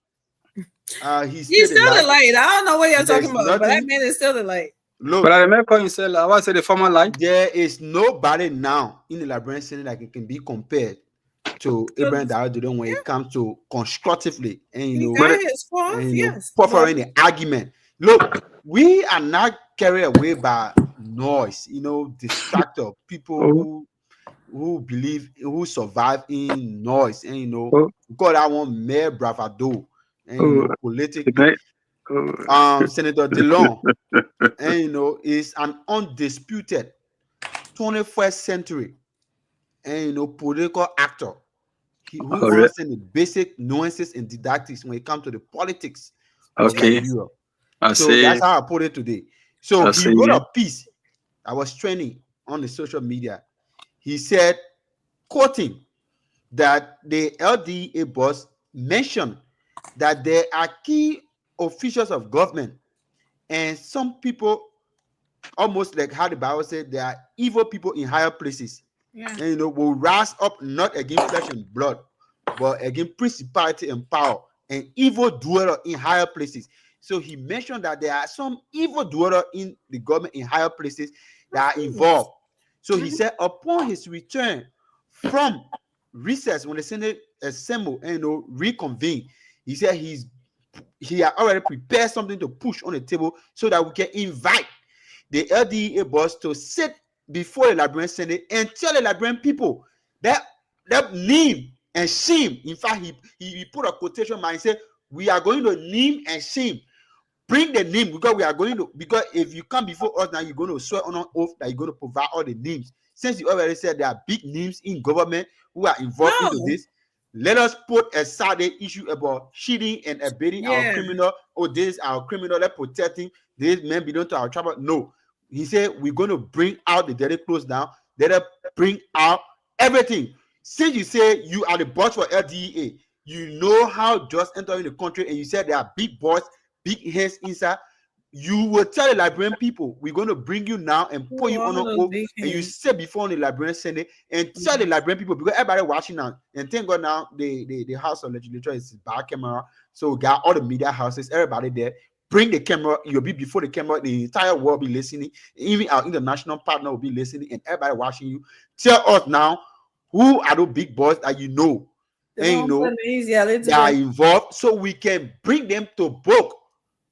He's still the light. I don't know what you're talking about, but that man is still the light. Look, but I remember you said, I was say the former light. There is nobody now in the Liberian Senate that can be compared to Abraham Darrow Zilon when it comes to constructively and preferring the argument. Look, we are not carried away by noise, distractor people who believe, who survive in noise, and God, I want mere bravado and politically. Senator DeLong, and is an undisputed 21st century political actor who understands the basic nuances and didactics when it comes to the politics of Liberia. So that's how I put it today. So he wrote a piece. I was training on the social media. He said, quoting, that the LDA boss mentioned that there are key officials of government and some people almost like how the Bible said there are evil people in higher places. Yeah. And will rise up not against flesh and blood, but against principality and power and evil dweller in higher places. So he mentioned that there are some evil dweller in the government in higher places that are involved. So he said upon his return from recess, when the Senate assemble and reconvene, he said he had already prepared something to push on the table so that we can invite the LDA boss to sit before the Liberian Senate and tell the Liberian people that name and shame. In fact, he put a quotation mark and said, we are going to name and shame. Bring the name because if you come before us now, you're going to swear on an oath that you're going to provide all the names. Since you already said there are big names in government who are involved into this, let us put aside the issue about cheating and abetting our criminal. Oh, this is our criminal, let's protect him. This men belong to our trouble. No. He said, we're going to bring out the dirty clothes down. Let us bring out everything. Since you say you are the boss for LDA, you know how just entering the country, and you said there are big boys, big hands inside. You will tell the Liberian people, we're going to bring you now and put you on an oath, and you sit before the Liberian Senate and tell the Liberian people, because everybody watching now, and thank God now the House of Legislature is back camera, so we got all the media houses, everybody there. Bring the camera, you'll be before the camera, the entire world will be listening, even our international partner will be listening, and everybody watching you. Tell us now, who are those big boys that you know, and they are involved, so we can bring them to book.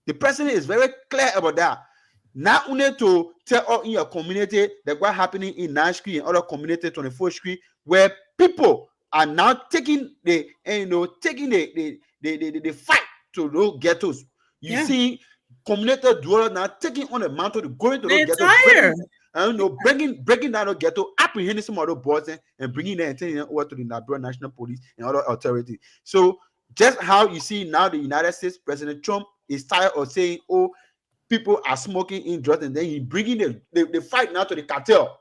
The president is very clear about that. Not only to tell all in your community that what happening in 9th Street and other community, 24th Street, where people are now taking the fight to those ghettos. You see community dwellers now taking on the mantle to going to those ghettos. Breaking down the ghetto, apprehending some other boys and bringing them and taking them over to the Liberian National Police and other authorities. So just how you see now the United States, President Trump is tired of saying, oh, people are smoking in drugs, and then he bringing the fight now to the cartel.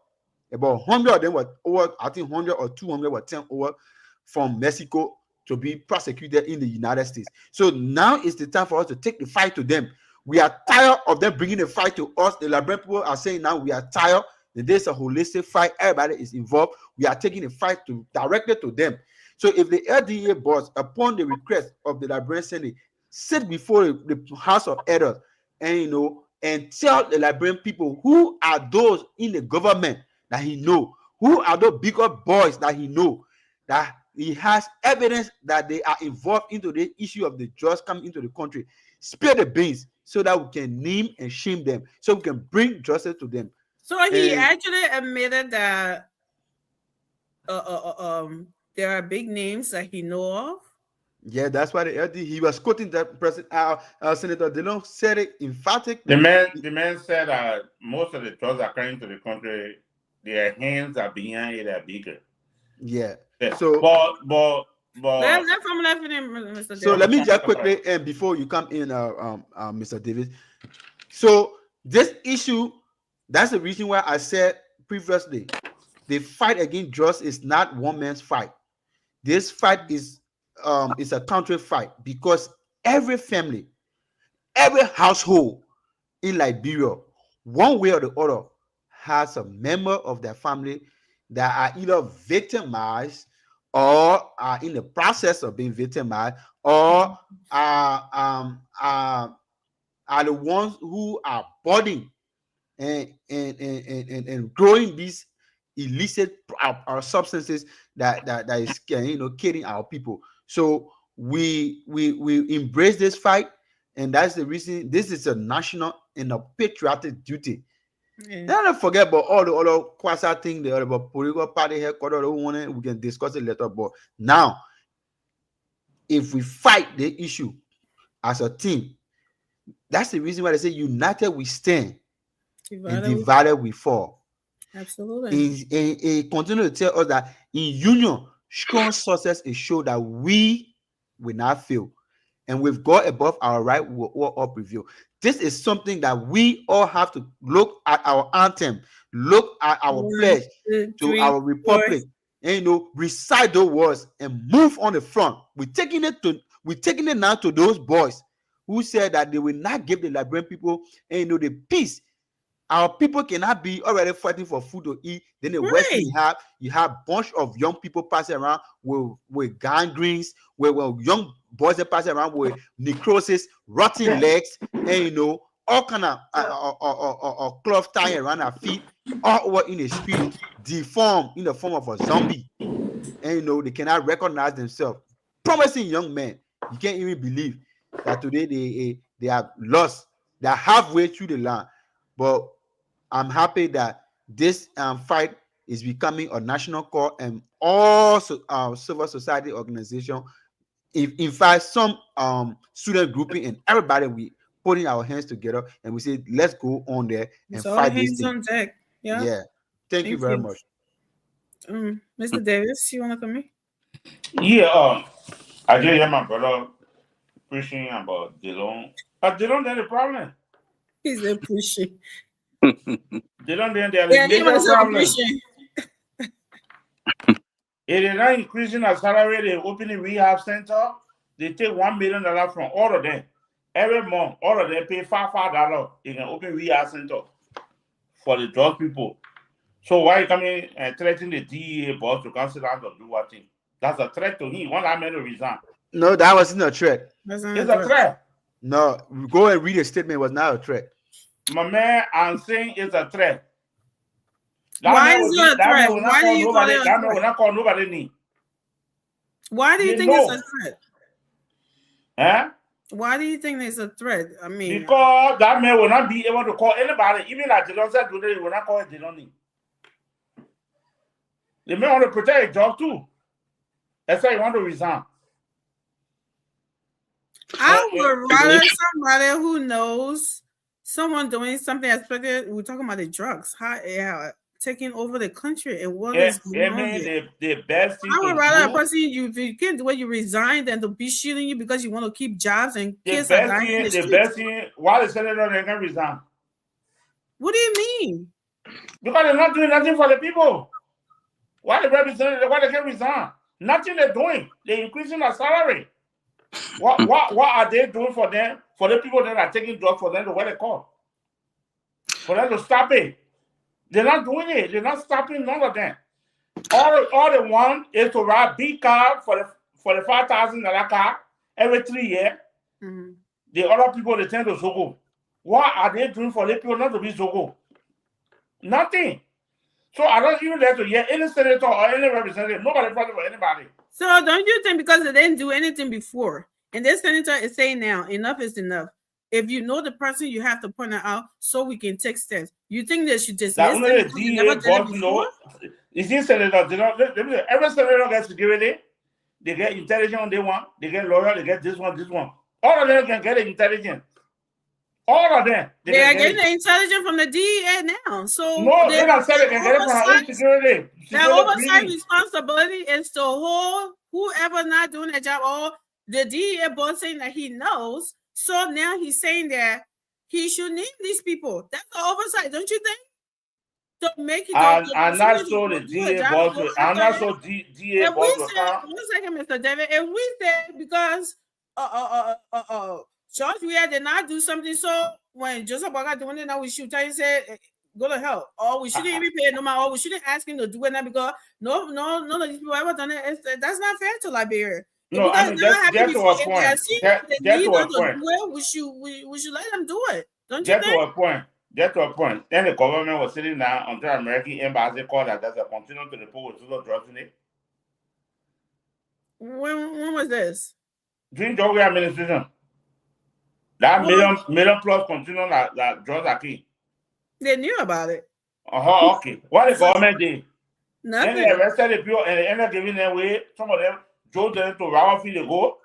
About 100 of them were over, I think 100 or 200 were sent over from Mexico to be prosecuted in the United States. So now is the time for us to take the fight to them. We are tired of them bringing the fight to us. The Liberian people are saying now we are tired. There's a holistic fight. Everybody is involved. We are taking the fight directly to them. So if the LDA boss, upon the request of the Liberian Senate, sit before the House of Elders and tell the Liberian people who are those in the government that he know, who are those bigger boys that he know, that he has evidence that they are involved into the issue of the drugs coming into the country. Spill the beans so that we can name and shame them, so we can bring justice to them. So he actually admitted that there are big names that he know of. Yeah, that's why he was quoting that President Senator Dillon said it emphatic. The man said most of the drugs are coming to the country, their hands are behind it, are bigger. Yeah. So, but so let me just quickly, and before you come in, Mr. Davis. So this issue, that's the reason why I said previously, the fight against drugs is not one man's fight. This fight is a country fight, because every family, every household in Liberia, one way or the other, has a member of their family that are either victimized or are in the process of being victimized, or are the ones who are budding and growing these illicit substances that is killing our people. So we embrace this fight, and that's the reason this is a national and a patriotic duty. Don't forget about all the other quasi thing, the other political party headquarters. We can discuss it later. But now, if we fight the issue as a team, that's the reason why they say united we stand, and divided we fall. Absolutely. He continue to tell us that in union, strong success is show that we will not fail, and with God above our right, we will all up with you. This is something that we all have to look at our anthem, look at our pledge to our republic, and recite those words and move on the front. We're taking it now to those boys who said that they will not give the Liberian people the peace Our people cannot be already fighting for food to eat. Then the West, you have bunch of young people passing around with gangrenes, with young boys that pass around with necrosis, rotten legs, and all kind of cloth tying around our feet, all over in the street, deformed in the form of a zombie. And they cannot recognize themselves. Promising young men, you can't even believe that today they are lost. They're halfway through the land. But I'm happy that this fight is becoming a national call, and all civil society organization, in fact, some student grouping and everybody, we putting our hands together and we say, let's go on there and fight this thing. On deck. Yeah. Thank you very much. Mr. Davis, you want to come in? Yeah. I just hear my brother preaching about Dillon. Dillon, that's the problem. He's a pushing. Dillon, they're the problem. If they're not increasing our salary, they open a rehab center, they take $1 million from all of them. Every month, all of them pay $5. They can open rehab center for the drug people. So why you coming and threatening the DEA boss to come sit down to do what thing? That's a threat to him. One I made to resign. No, that wasn't a threat. It's a threat. No, go and read the statement. It was not a threat. My man, I'm saying it's a threat. Why is it a threat? Why do you call it a threat? That man will not call nobody name. Why do you think it's a threat? Huh? Why do you think it's a threat? I mean, because that man will not be able to call anybody, even like Dillon said today, he will not call it Dillon. The man want to protect his job too. That's why he want to resign. I would rather somebody who knows someone doing something, especially we're talking about the drugs, how taking over the country and what is going on. The best thing I would rather a person if you can't do it, you resign than to be shielding you because you want to keep jobs and kids are dying in the streets. The best thing, why the senator they can resign? What do you mean? Because they're not doing nothing for the people. Why the representative? Why they can resign? Nothing they're doing. They're increasing their salary. What are they doing for them? For the people that are taking drugs for them to what they call? For them to stop it. They're not doing it. They're not stopping none of them. All they want is to ride big car for the $5,000 car every 3 years. Mm-hmm. The other people they tend to Zogo. What are they doing for the people not to be Zogo? Nothing. So I don't even dare to hear any senator or any representative. Nobody fighting for anybody. So don't you think because they didn't do anything before, and this senator is saying now, enough is enough. If you know the person, you have to point it out so we can take steps. You think they should just listen? You see, senator, every senator gets security. They get intelligence they want. They get lawyer. They get this one. All of them can get intelligence. All of them. They are getting the intelligence from the DEA now. So no, they're not saying they can get it from insecurity. Their oversight responsibility is to hold whoever not doing their job, or the DEA boss saying that he knows. So now he's saying that he should name these people. That's the oversight, don't you think? To make it. I'm not sure the DEA boss. I'm not sure DEA boss. One second, Mr. David. If we say because George Weah did not do something, so when Joseph Boakai doing it now, we should tell you say go to hell, or we shouldn't even pay no matter, or we shouldn't ask him to do it now because none of these people ever done it. That's not fair to Liberia. No, I mean that's to a point. Get to a point. We should let them do it. Don't you think? Get to a point. Then the government was sitting down until American embassy called that there's a continuum to the pool with drugs in it. When was this? During George Weah administration. That million plus continuum that drugs are key. They knew about it. Okay. What the government did? Nothing. Then they arrested the people and they ended up giving them away. Some of them drove them to Rawafi to go.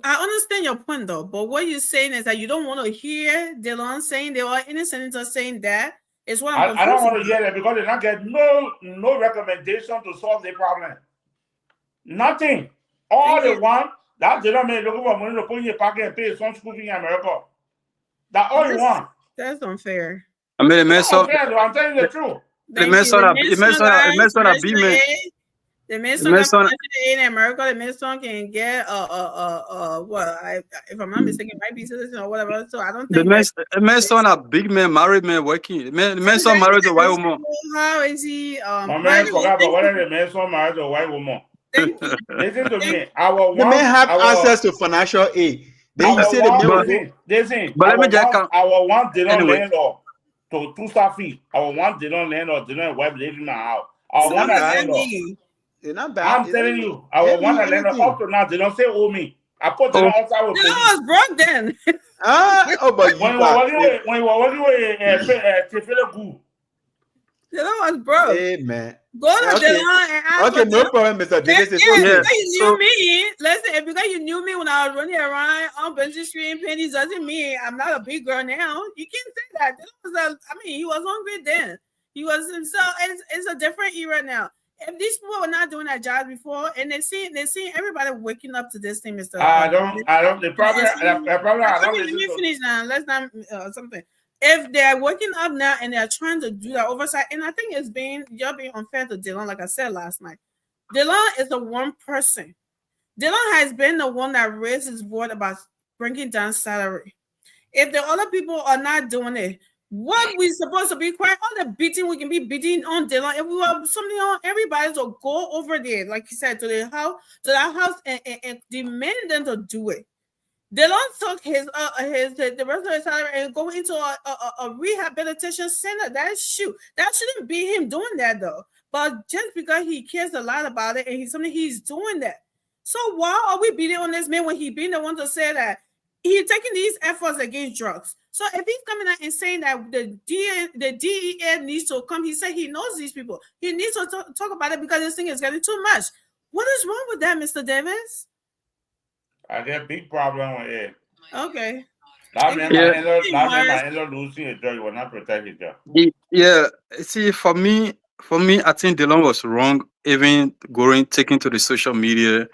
I understand your point though, but what you're saying is that you don't want to hear Dillon saying there are any senators saying that. Is what I don't want to hear that because they not get no recommendation to solve the problem. Nothing. All they want, that Dillon man looking for money to put in your pocket and pay some school fee in America. That's all you want. That's unfair. I mean, I'm telling you the truth. It makes on a beam. The Minister in America, the Minister can get if I'm not mistaken, might be citizen or whatever. So I don't think the Minister a big man, married man working. The Minister married a white woman. How is he? My man forgot about whether the Minister married a white woman. Listen to me. The man have access to financial aid. Then you say listen. But let me just come. Our one did not landlord to 2 star fee. Our one did not landlord did not wife living in my house. Our one landlord. It's not bad. I'm telling you, our one landlord up to now they don't say owe me. I put them outside with police. was broke then. But when you were working with Tefele Dylan was broke. Hey man. Go to Dylan and ask. Okay, no problem, Mr. Davis. Because you knew me. Listen, because you knew me when I was running around on Benji Street and Pennies doesn't mean I'm not a big girl now. You can't say that. He was hungry then. He was himself. It's a different era now. If these people were not doing that job before, and they're seeing everybody waking up to this thing, Mr. I don't. They probably. Let me finish now. Let's not something. If they're waking up now and they're trying to do that oversight, and I think you're being unfair to Dylan, like I said last night. Dylan is the one person. Dylan has been the one that raised his voice about bringing down salary. If the other people are not doing it, what we supposed to be quiet? All the beating we can be beating on Dylan. If we were something on everybody to go over there, like you said, to that house and demand them to do it. Dylan took the rest of his salary and go into a rehabilitation center. That shouldn't be him doing that though. But just because he cares a lot about it and he's doing that. So why are we beating on this man when he being the one to say that he's taking these efforts against drugs? So if he's coming out and saying that the DEA needs to come, he said he knows these people. He needs to talk about it because this thing is getting too much. What is wrong with that, Mr. Davis? I get a big problem with it. Okay. That man end up losing a job. He will not protect his job. Yeah. See, for me, I think Dylan was wrong, even taking to the social media.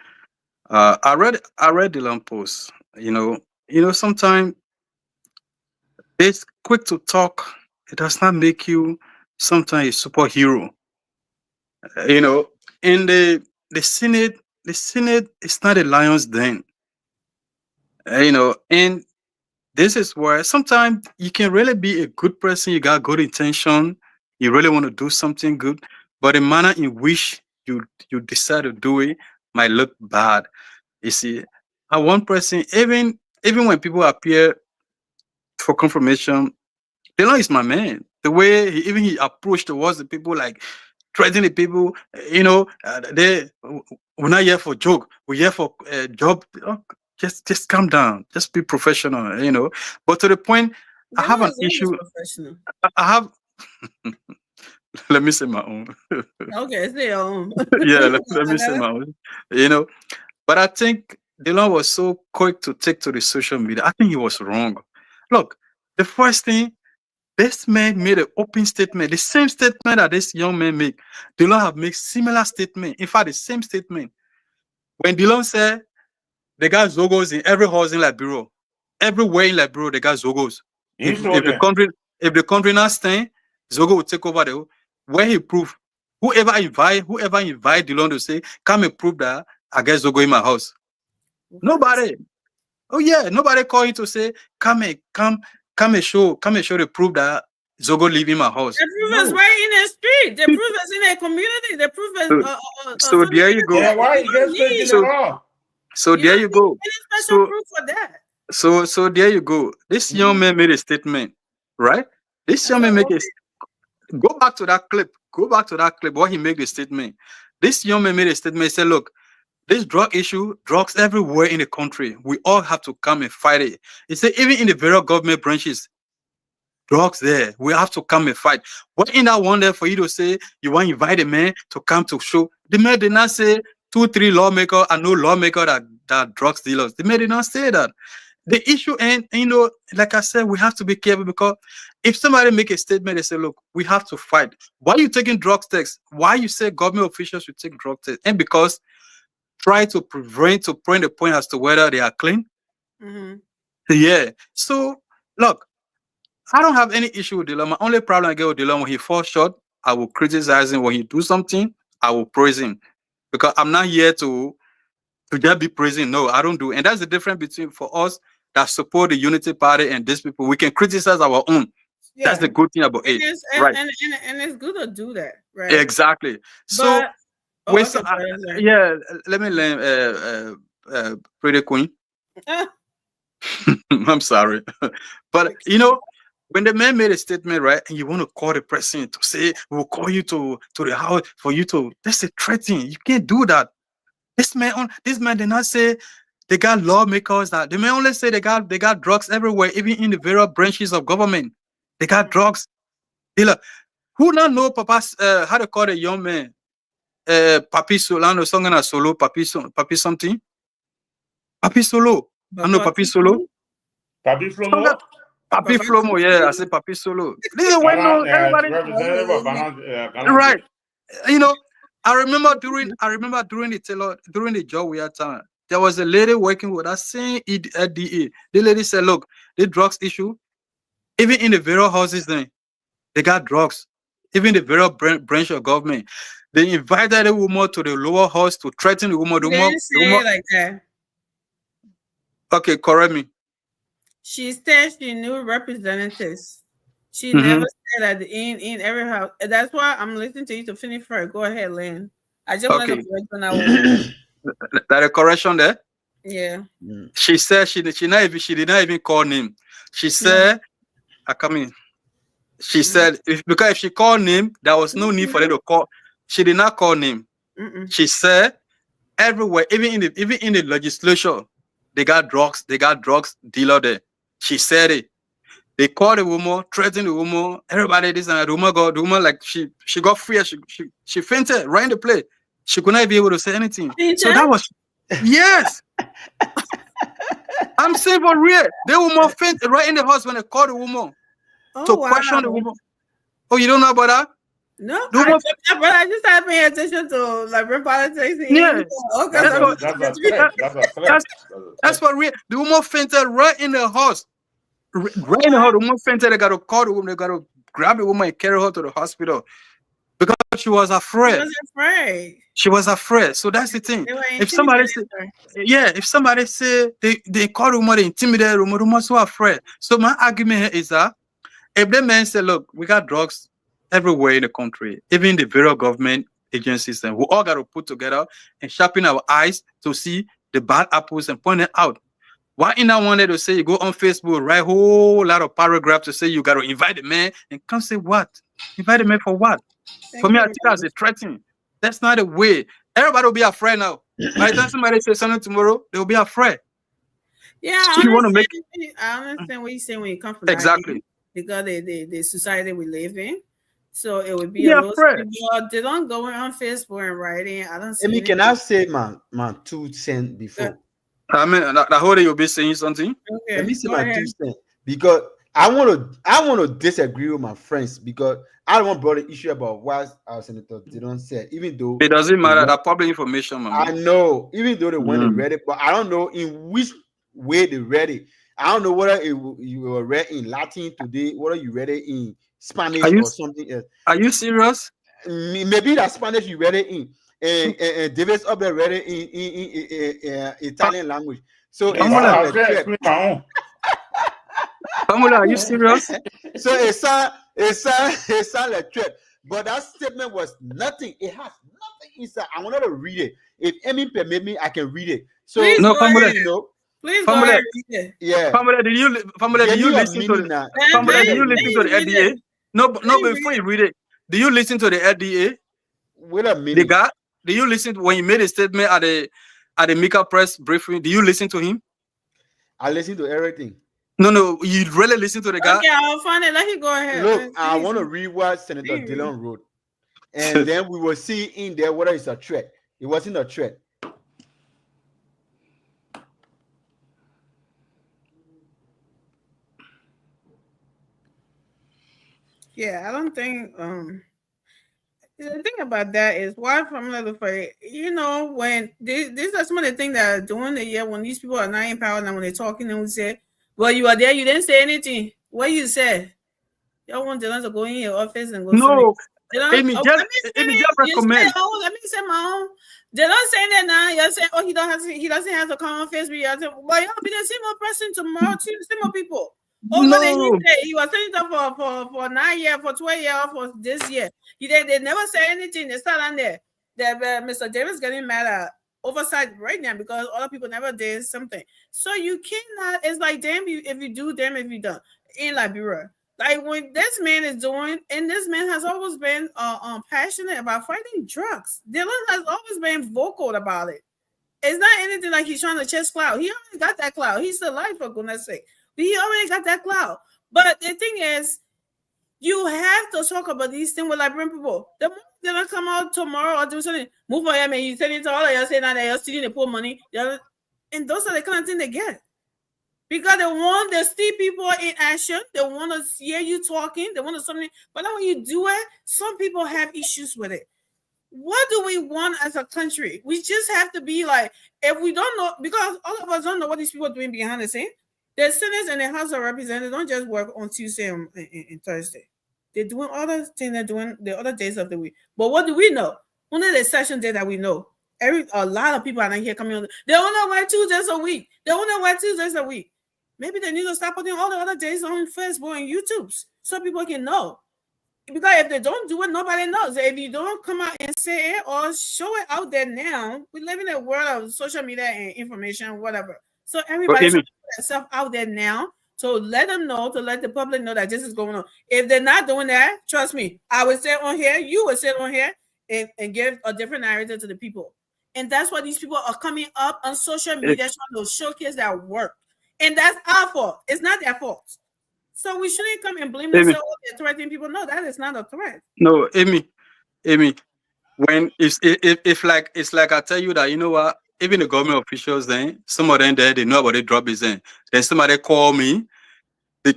I read Dylan post. You know, sometimes it's quick to talk. It does not make you sometimes a superhero. You know, in the Senate is not a lion's den. You know, and this is where sometimes you can really be a good person. You got good intention. You really want to do something good, but the manner in which you decide to do it might look bad. You see, one person, even when people appear for confirmation, Dylan is my man. The way he approached towards the people, like threatening the people, we're not here for joke. We're here for a job. Just calm down. Just be professional, But to the point, I have an issue. I have. Let me say my own. Okay, say your own. Yeah, let me say my own. But I think Dylan was so quick to take to the social media. I think he was wrong. Look, the first thing, this man made an open statement, the same statement that this young man made. Dylan have made similar statement. In fact, the same statement. When Dylan said, they got Zogos in every house in Liberia. Everywhere in Liberia, they got Zogos. If the country not stand, Zogo will take over the where he prove. Whoever invite Dylan to say, come and prove that I get Zogo in my house. Nobody. Oh yeah, nobody call him to say, come and show the proof that Zogo live in my house. The proof is right in the street. The proof is in the community. The proof is so there you go. Yeah, why you get straight in the law? So there you go. So there you go. This young man made a statement, right? This young man make a go back to that clip. Where he made the statement. This young man made a statement. He said, "Look, this drug issue, drugs everywhere in the country. We all have to come and fight it." He said, even in the various government branches, drugs there. We have to come and fight. What in that one there for you to say you want to invite a man to come to show? The man did not say 2-3 lawmakers and no lawmaker that drugs dealers. The man did not say that. The issue, and like I said, we have to be careful because if somebody make a statement, they say, look, we have to fight. Why are you taking drug tests? Why you say government officials should take drug tests? And because try to point the point as to whether they are clean. Mm-hmm. Yeah. So look, I don't have any issue with Dylan. My only problem I get with Dylan, when he falls short, I will criticize him. When he do something, I will praise him. because I'm not here to just be praising. No, I don't do. And that's the difference between for us that support the Unity Party and these people. We can criticize our own. Yeah. That's the good thing about it, right? And it's good to do that, right? Exactly. So, yeah, let me learn, Pretty Queen. I'm sorry, but you know, when the man made a statement, right, and you want to call the president to say we'll call you to the house for you to, that's a threatening. You can't do that. This man did not say they got lawmakers. That the man only say they got drugs everywhere, even in the various branches of government. They got drugs. Dealer. Who not know Papa how to call a young man? Papi Solano, song solo, Papi something. Papi Solo. I know Papi Solo. Papi Flomo. Papi Flomo, yeah, I said Papi Solo. This is when everybody. Right. You know, I remember during the job we had time, there was a lady working with us saying at DA. The lady said, look, the drugs issue, even in the various houses, they got drugs. Even the various branch of government. They invited the woman to the lower house to threaten the woman. They didn't say it like that. Okay, correct me. She said she knew representatives. She never said that in every house. That's why I'm listening to you to finish first. Go ahead, Lynn. I just wanted to correct when I was. That a correction there? Yeah. She said she did not even call name. She said, I come in. She said because if she called name, there was no need for her to call. She did not call name. She said everywhere, even in the legislature, they got drugs dealer there. She said it. They called the woman, threatened the woman, everybody this and that. The woman like she got free. She fainted right in the play. She could not be able to say anything. So that was yes. I'm saying for real. The woman fainted right in the house when they called the woman to question the woman. Oh, you don't know about that? No, I just started paying attention to like politics. Yeah, okay, that's for real. The woman fainted right in the house. Right in the house, the woman fainted. They got to call the woman. They got to grab the woman and carry her to the hospital because she was afraid. She was afraid. So that's the thing. If somebody say, they call the woman, they intimidate the woman, the woman's so afraid. So my argument here is that if the man say, look, we got drugs everywhere in the country, even in the various government agencies, and we all got to put together and sharpen our eyes to see the bad apples and point it out. Why in I wanted to say you go on Facebook, write a whole lot of paragraphs to say you got to invite the man and come say what? Invite the man for what? For me, I think that's a threatening. That's not the way. Everybody will be afraid now. By the time somebody says something tomorrow, they will be afraid. Yeah, so you want to make. I understand what you're saying when you come from exactly because the society we live in. So it would be a little people. They don't go on Facebook and writing. I don't see. Amy, can I say my 2 cents before? I mean, I heard you'll be saying something. Okay. Let me say my 2 cents because I want to disagree with my friends because I don't want to bring the issue about what our senator didn't say, even though it doesn't matter. That public information, man. I know, even though they went and read it, but I don't know in which way they read it. I don't know whether you were read in Latin today, whether you read it in Spanish or something else. Are you serious? Maybe that Spanish you read it in, and Davis up there read it in Italian language. So Pamela, are you serious? So it sound like threat, but that statement was nothing. It has nothing inside. I wanted to read it. If Amy permit me, I can read it. So no, Pamela, please go ahead and read it. Yeah, Pamela, did you listen to the LDA? No, before you read it, do you listen to the LDA? Wait a minute. The guy, do you listen to when he made a statement at the Mika press briefing? Do you listen to him? I listen to everything. No, you really listen to the guy? Okay, I'll find it. Let him go ahead. Look, I want to read what Senator Dillon wrote. And then we will see in there whether it's a threat. It wasn't a threat. Yeah, I don't think the thing about that is why from when these are some of the things that are doing the year when these people are not in power and when they're talking and we say, well, you are there, you didn't say anything. What you said? Y'all want them to go in your office and go. No, They don't, Amy, just recommend. Let me say my own. They don't say that now. You're saying, oh, he doesn't have to come on Facebook. You're saying, well, you'll be the same old person tomorrow, too, same old people. Over No. he was saying that for 9 years, for 12 years, for this year. They never say anything. They start on there. That Mr. Davis getting mad at oversight right now because other people never did something. So you cannot. It's like damn you if you do, damn if you don't. In Liberia, like when this man is doing, and this man has always been passionate about fighting drugs. Dylan has always been vocal about it. It's not anything like he's trying to chase clout. He already got that clout. He's alive for goodness sake. But he already got that clout. But the thing is, you have to talk about these things with Liberian people. The moment they don't come out tomorrow or do something, move on, man. You telling to all of you saying that you're stealing the poor money. And those are the kind of things they get. Because they want to see people in action. They want to hear you talking. They want to something. But then when you do it, some people have issues with it. What do we want as a country? We just have to be like, if we don't know, because all of us don't know what these people are doing behind the scene. The Senate and the House of Representatives don't just work on Tuesday and Thursday. They're doing other things they're doing the other days of the week. But what do we know? Only the session day that we know. A lot of people are not here coming on. They only work 2 days a week. They only work 2 days a week. Maybe they need to start putting all the other days on Facebook and YouTube so people can know. Because if they don't do it, nobody knows. If you don't come out and say it or show it out there now, we live in a world of social media and information, whatever. So everybody's putting themselves out there now to let them know, to let the public know that this is going on. If they're not doing that, trust me, I would sit on here, you would sit on here and give a different narrative to the people. And that's why these people are coming up on social media trying to showcase their work. And that's our fault. It's not their fault. So we shouldn't come and blame themselves for threatening people. No, that is not a threat. No, Amy, when if like it's like I tell you that, you know what, even the government officials then, some of them there, they know about the drop is in. Then somebody call me, over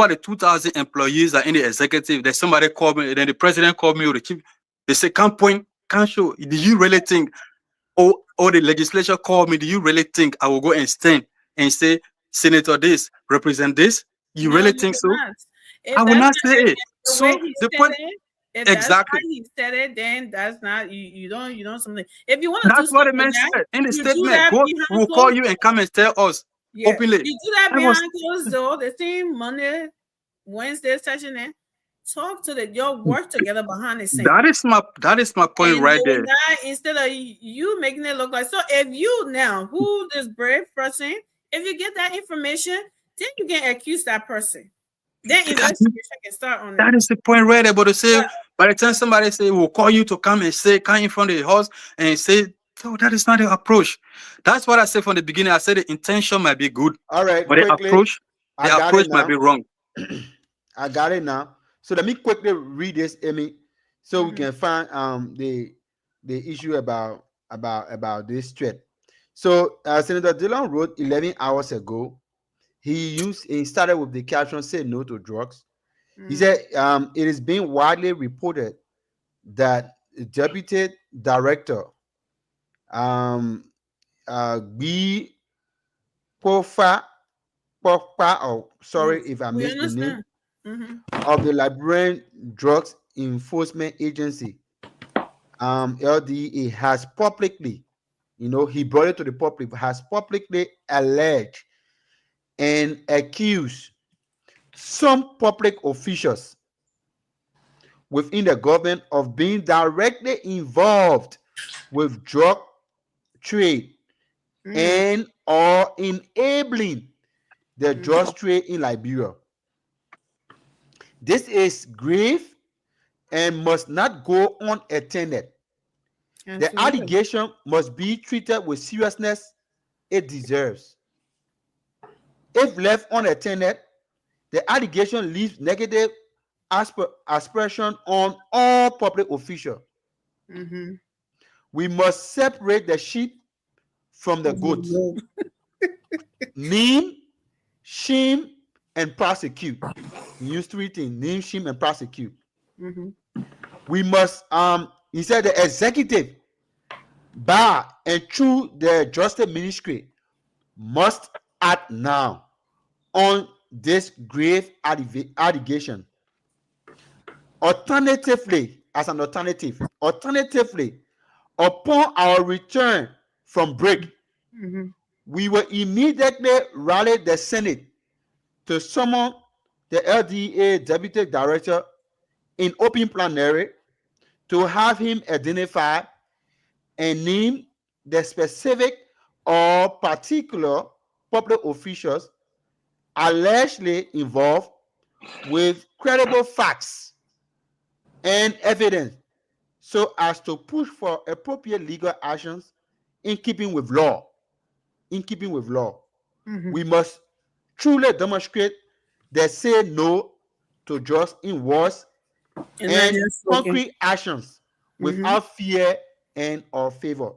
the 2,000 employees are in the executive. Then somebody called me, and then the president called me, or the chief, they say, can't show. Do you really think, or the legislature called me, do you really think I will go and stand and say, Senator this, represent this? You really think so? I will not say it. So the point, exactly. He said it, then that's not you don't something. If you want to, that's what the man said in the statement. We'll call you and come and tell us openly. You do that behind closed door. The same Monday, Wednesday session. Then talk to your work together behind the scenes. That is my point and right there. Instead of you making it look like so. If you now who this brave person, if you get that information, then you can accuse that person. Then investigation can start on that. Is the point right there. But to say, by the time somebody say we'll call you to come and say, come in front of the house and say, so that is not the approach. That's what I said from the beginning. I said the intention might be good. All right, but the approach might be wrong. I got it now. So let me quickly read this, Amy, so we can find the issue about this threat. So Senator Dillon wrote 11 hours ago. He started with the caption, "Say no to drugs." He said, it is being widely reported that Deputy Director B. Pofa, sorry if I missed the name, of the Liberian Drugs Enforcement Agency, LDA, has publicly, he brought it to the public, has publicly alleged and accused some public officials within the government of being directly involved with drug trade and or enabling the drug trade in Liberia. This is grave and must not go unattended. The allegation must be treated with seriousness it deserves. If left unattended, the allegation leaves negative aspersion on all public officials. We must separate the sheep from the goats. Name, shame, and prosecute. Use 3 things: name, shame, and prosecute. We must, he said, the executive, by and through the justice ministry, must act now on this grave allegation. Alternatively, upon our return from break, we will immediately rally the Senate to summon the LDA Deputy Director in open plenary to have him identify and name the specific or particular public officials allegedly involved with credible facts and evidence so as to push for appropriate legal actions in keeping with law. We must truly demonstrate that say no to drugs in words and concrete actions without fear and or favor.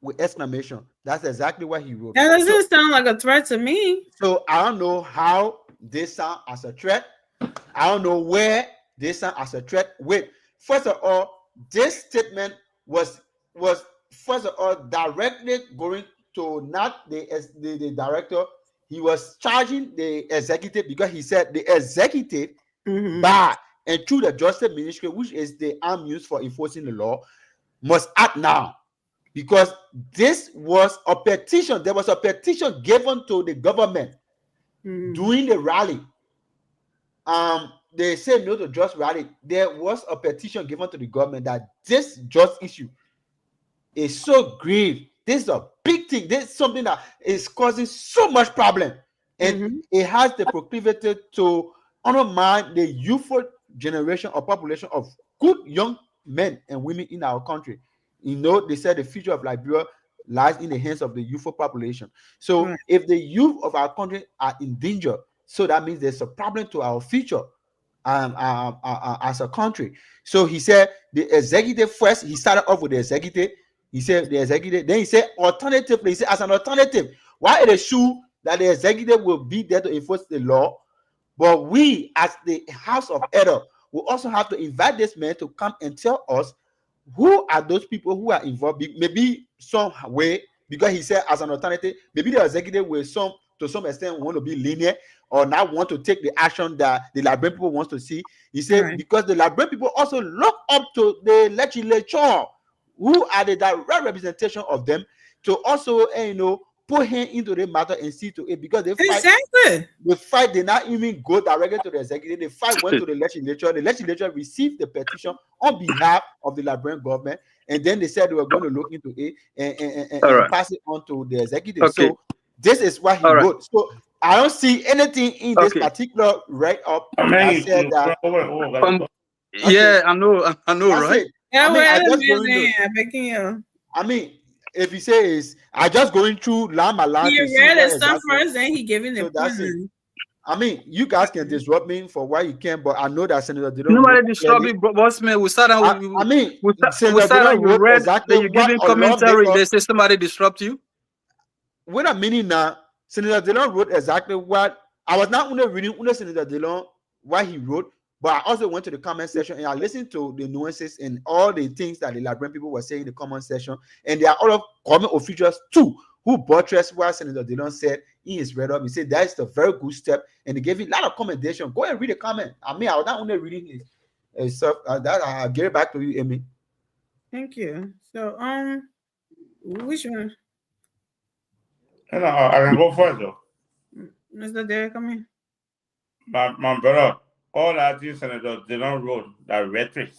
With exclamation. That's exactly what he wrote. That doesn't sound like a threat to me. So I don't know how this sound as a threat. I don't know where this sound as a threat. Wait, first of all, this statement was first of all directly going to not the director. He was charging the executive because he said the executive by and through the Justice Ministry, which is the arm used for enforcing the law, must act now. Because this was a petition. There was a petition given to the government during the rally. They said no to just rally. There was a petition given to the government that this just issue is so grave. This is a big thing. This is something that is causing so much problem. And it has the proclivity to undermine the youthful generation or population of good young men and women in our country. You know, they said the future of Liberia lies in the hands of the youthful population. So if the youth of our country are in danger, so that means there's a problem to our future as a country. So he said the executive first, he started off with the executive. He said the executive, then he said alternatively, he said as an alternative, why it is true that the executive will be there to enforce the law, but we as the House of Elder will also have to invite this man to come and tell us who are those people who are involved. Maybe some way, because he said as an alternative, maybe the executive will to some extent want to be lenient or not want to take the action that the Liberian people wants to see. He said because the Liberian people also look up to the legislature, who are the direct representation of them, to also put him into the matter and see to it, because they fight, they not even go directly to the executive. They fight went to the legislature. The legislature received the petition on behalf of the Liberian government, and then they said they were going to look into it and pass it on to the executive. So this is what he wrote. So I don't see anything in this particular write-up that said that. Yeah, I know, right? I mean, if he says, I just going through line by line. He read it stuff first, and he giving the point. I mean, you guys can disrupt me for why you can, but I know that Senator Dillon. Nobody disrupt me, boss man. We start out. You read exactly. You're giving commentary. They say somebody disrupt you. Wait a minute now. Senator Dillon wrote exactly what I was not only reading Senator Dillon what he wrote, but I also went to the comment section and I listened to the nuances and all the things that the Liberian people were saying in the comment section. And there are other government officials too who buttress what Senator Dillon said in his read up. He said that is a very good step, and he gave it a lot of commendation. Go and read the comment. I mean, I was not only reading it. So that I'll get it back to you, Amy. Thank you. So which one? I can go first though. Mr. Derek, come in. My brother, all that things Senator Dillon wrote, that rhetoric.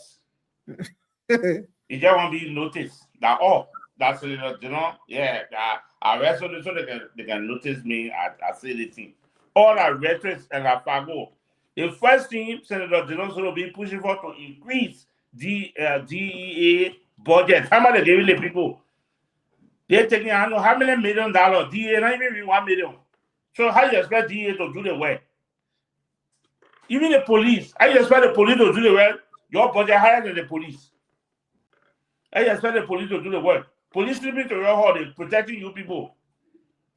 It just want to be noticed that that's Senator Dillon, that I rest so they can notice me. I say the thing. All that rhetoric and that fago. The first thing Senator Dillon will be pushing for to increase the DEA budget. How much they giving the people? They're taking, I know how many $1 million, DEA, not even 1 million. So how you expect DEA to do the work? Even the police, how you expect the police to do the work? Your budget higher than the police. How you expect the police to do the work? Police sleeping to your hall, they're protecting you people.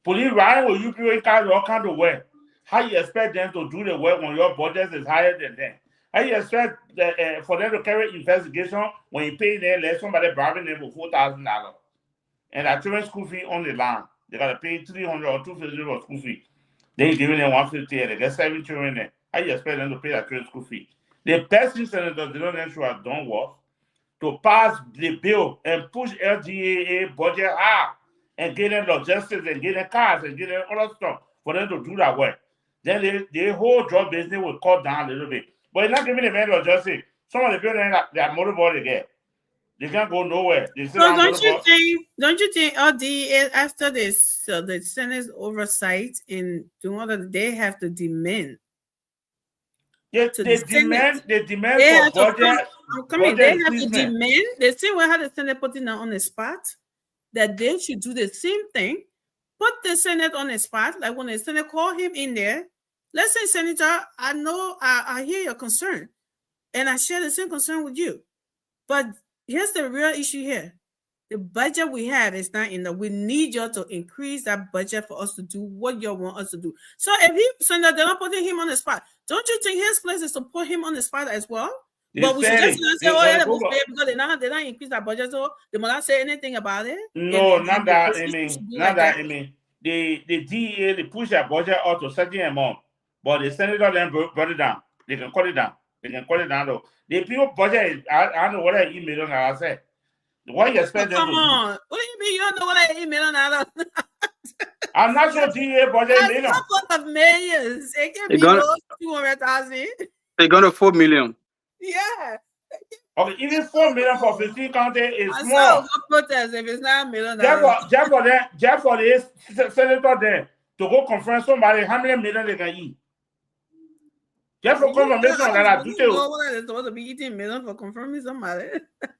Police riding with you people in cars, all kind of work. How you expect them to do the work when your budget is higher than them? How you expect for them to carry investigation when you pay them, let somebody bribing them for $4,000? And that children's school fee on the line. They got to pay $300 or $250 for school fee. Then you're giving them $150 and they get 7 children there. How you expect them to pay that children's school fee? The best thing Senator Dillon should have done was to pass the bill and push LGA budget high and get them logistics and get them cars and get them other stuff for them to do that work. Then the whole drug business will cut down a little bit. But it's not giving the man logistics. Some of the people that motorboat they get, they can't go nowhere. So don't you think LDA after this the Senate's oversight in doing all that, they have to demand? They demand they for budget. They have to demand. The same way how the Senate put it on the spot, that they should do the same thing. Put the Senate on the spot, like when the Senate call him in there. Let's say, Senator, I know I hear your concern, and I share the same concern with you. But here's the real issue here. The budget we have is not enough. We need you to increase that budget for us to do what you want us to do. So if Senator, they're not putting him on the spot, don't you think his place is to put him on the spot as well? But we should just not say, oh, yeah, because they're not increase our budget, so they will not say anything about it. No, not that, I mean. The DEA, they push their budget out to a certain amount, but the senator then brought it down. They can cut it down. Though. The people budget, I don't know what I email on I said. What you expect them to do? Come on. What do you mean you don't know what I email on I'm not sure DEA budget million. A couple of millions. It can be 200,000. They're going to 4 million. Yeah. Okay, even 4 million for 15 county is small. Protest if it's not $1 million. Just for the senator there to go confront somebody, how many million they can eat? Just for confirmation that I do too. They're supposed to be eating million for confirming somebody.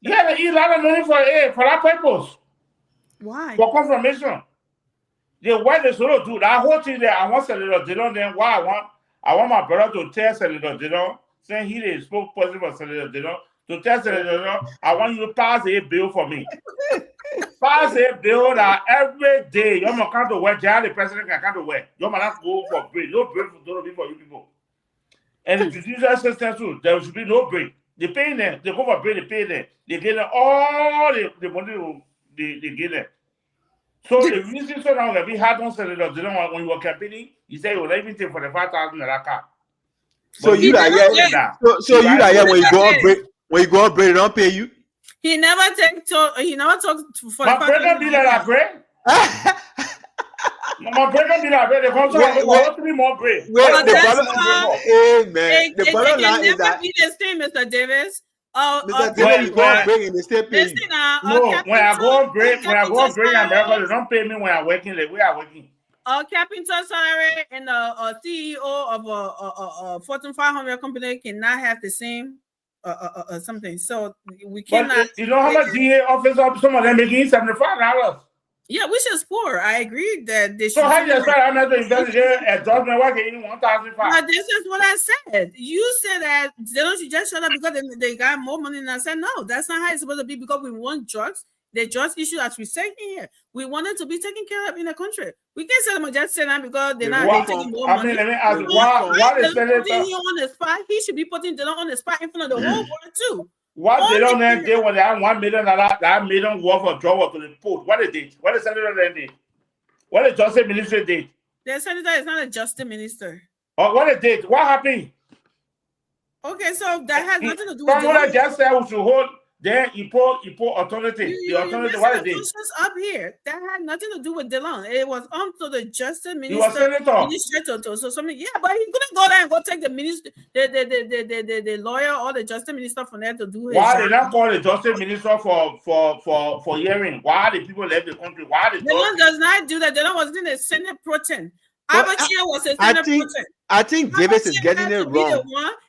Yeah, they eat a lot of money for that purpose. Why? For confirmation. Why they sort of do that whole thing there? I want Senator Dillon. Then why I want my brother to tell Senator Dillon, saying he is spokesperson for Senator Dillon, to tell Senator Dillon, I want you to pass a bill for me. Pass a bill that every day you're gonna come to work. The president can come to work. You're gonna go for break. No break for you people. And the judicial system too, there should be no break. They pay them, they go for break, they pay them. They get them all the money they get them. So the reason so now that we had on Senator Dillon when you were campaigning, he said he will let everything for the 5,000 car. So you are here. So you are here when you go on break. When you go on break, they don't pay you. He never talked for my brother be like break. My brother be like break. They come to me more break. Amen. The bottom line is that be the same, Mr. Davis. Mr. Davis, you go on break and they still pay you. No, when I go on break, in America, they don't pay me when I'm working. The way I'm working. Captain salary and a CEO of a Fortune 500 company cannot have the same something. So we cannot. But you know how much DA officer, some of them making $75. Yeah, which is poor. I agree that they should. So how you expect I'm not to investigate a judgment work in 1,005? But this is what I said. You said that they don't just shut up because they got more money. And I said no, that's not how it's supposed to be because we want drugs. The drugs issue, as we say here, we want it to be taken care of in the country. We can't say them just say that because they're not taking more money. Let me ask you, why is Senator on the spot? He should be putting them on the spot in front of the whole world too. What they don't then do when they have $1 million, that million worth of drug to the port? What they did? What the senator then did? What the justice minister did? The senator is not a justice minister. Oh, what they did? What happened? Okay, so that has nothing to do with. From what I just said, we should hold. Then he put authority. The authority, what it did? Up here, that had nothing to do with Dillon. It was to the justice minister. So something, yeah, but he couldn't go there and go take the minister, the lawyer or the justice minister from there to do his. Why they not call the justice minister for hearing? Why the people left the country? Why the Dillon does not do that. Dillon was in the Senate protein. Abachia was a Senate protein. I think Davis is getting it wrong.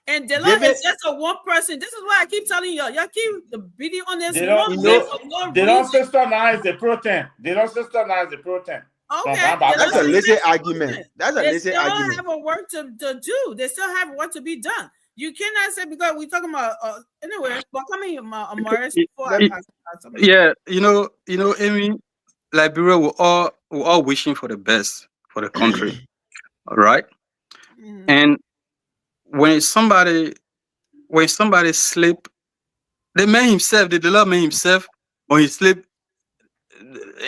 And Dillon is just a one person. This is why I keep telling y'all. Y'all keep beating on this. Dillon's sister now is the protein. Dillon's sister now is the protein. Okay, that's a lazy argument. That's a lazy argument. They still have a work to do. They still have work to be done. You cannot say because we're talking about anyway. But coming, Morris. Yeah, you know, Amy, Liberia, we're all wishing for the best for the country. All right. And when somebody sleep, the man himself, the Dillon man himself, when he sleep,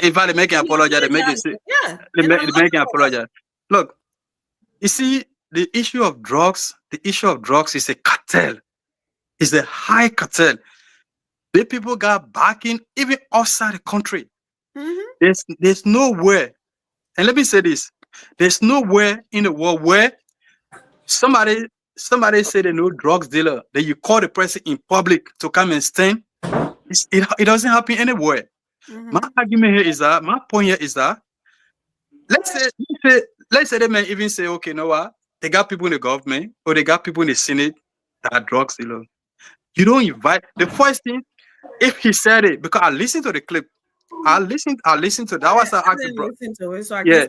if they make an apology, they make an apology. Look, you see, the issue of drugs is a cartel. It's a high cartel. The people got backing even outside the country. There's nowhere, and let me say this: there's nowhere in the world where somebody say they know drugs dealer, then you call the person in public to come and stand. It doesn't happen anywhere. My argument here is that my point here is that let's say they may even say, okay, you know what? They got people in the government or they got people in the Senate that are drugs dealers. You don't invite the first thing. If he said it, because I listened to the clip, I listened to that. Was I asked the brother? Yeah,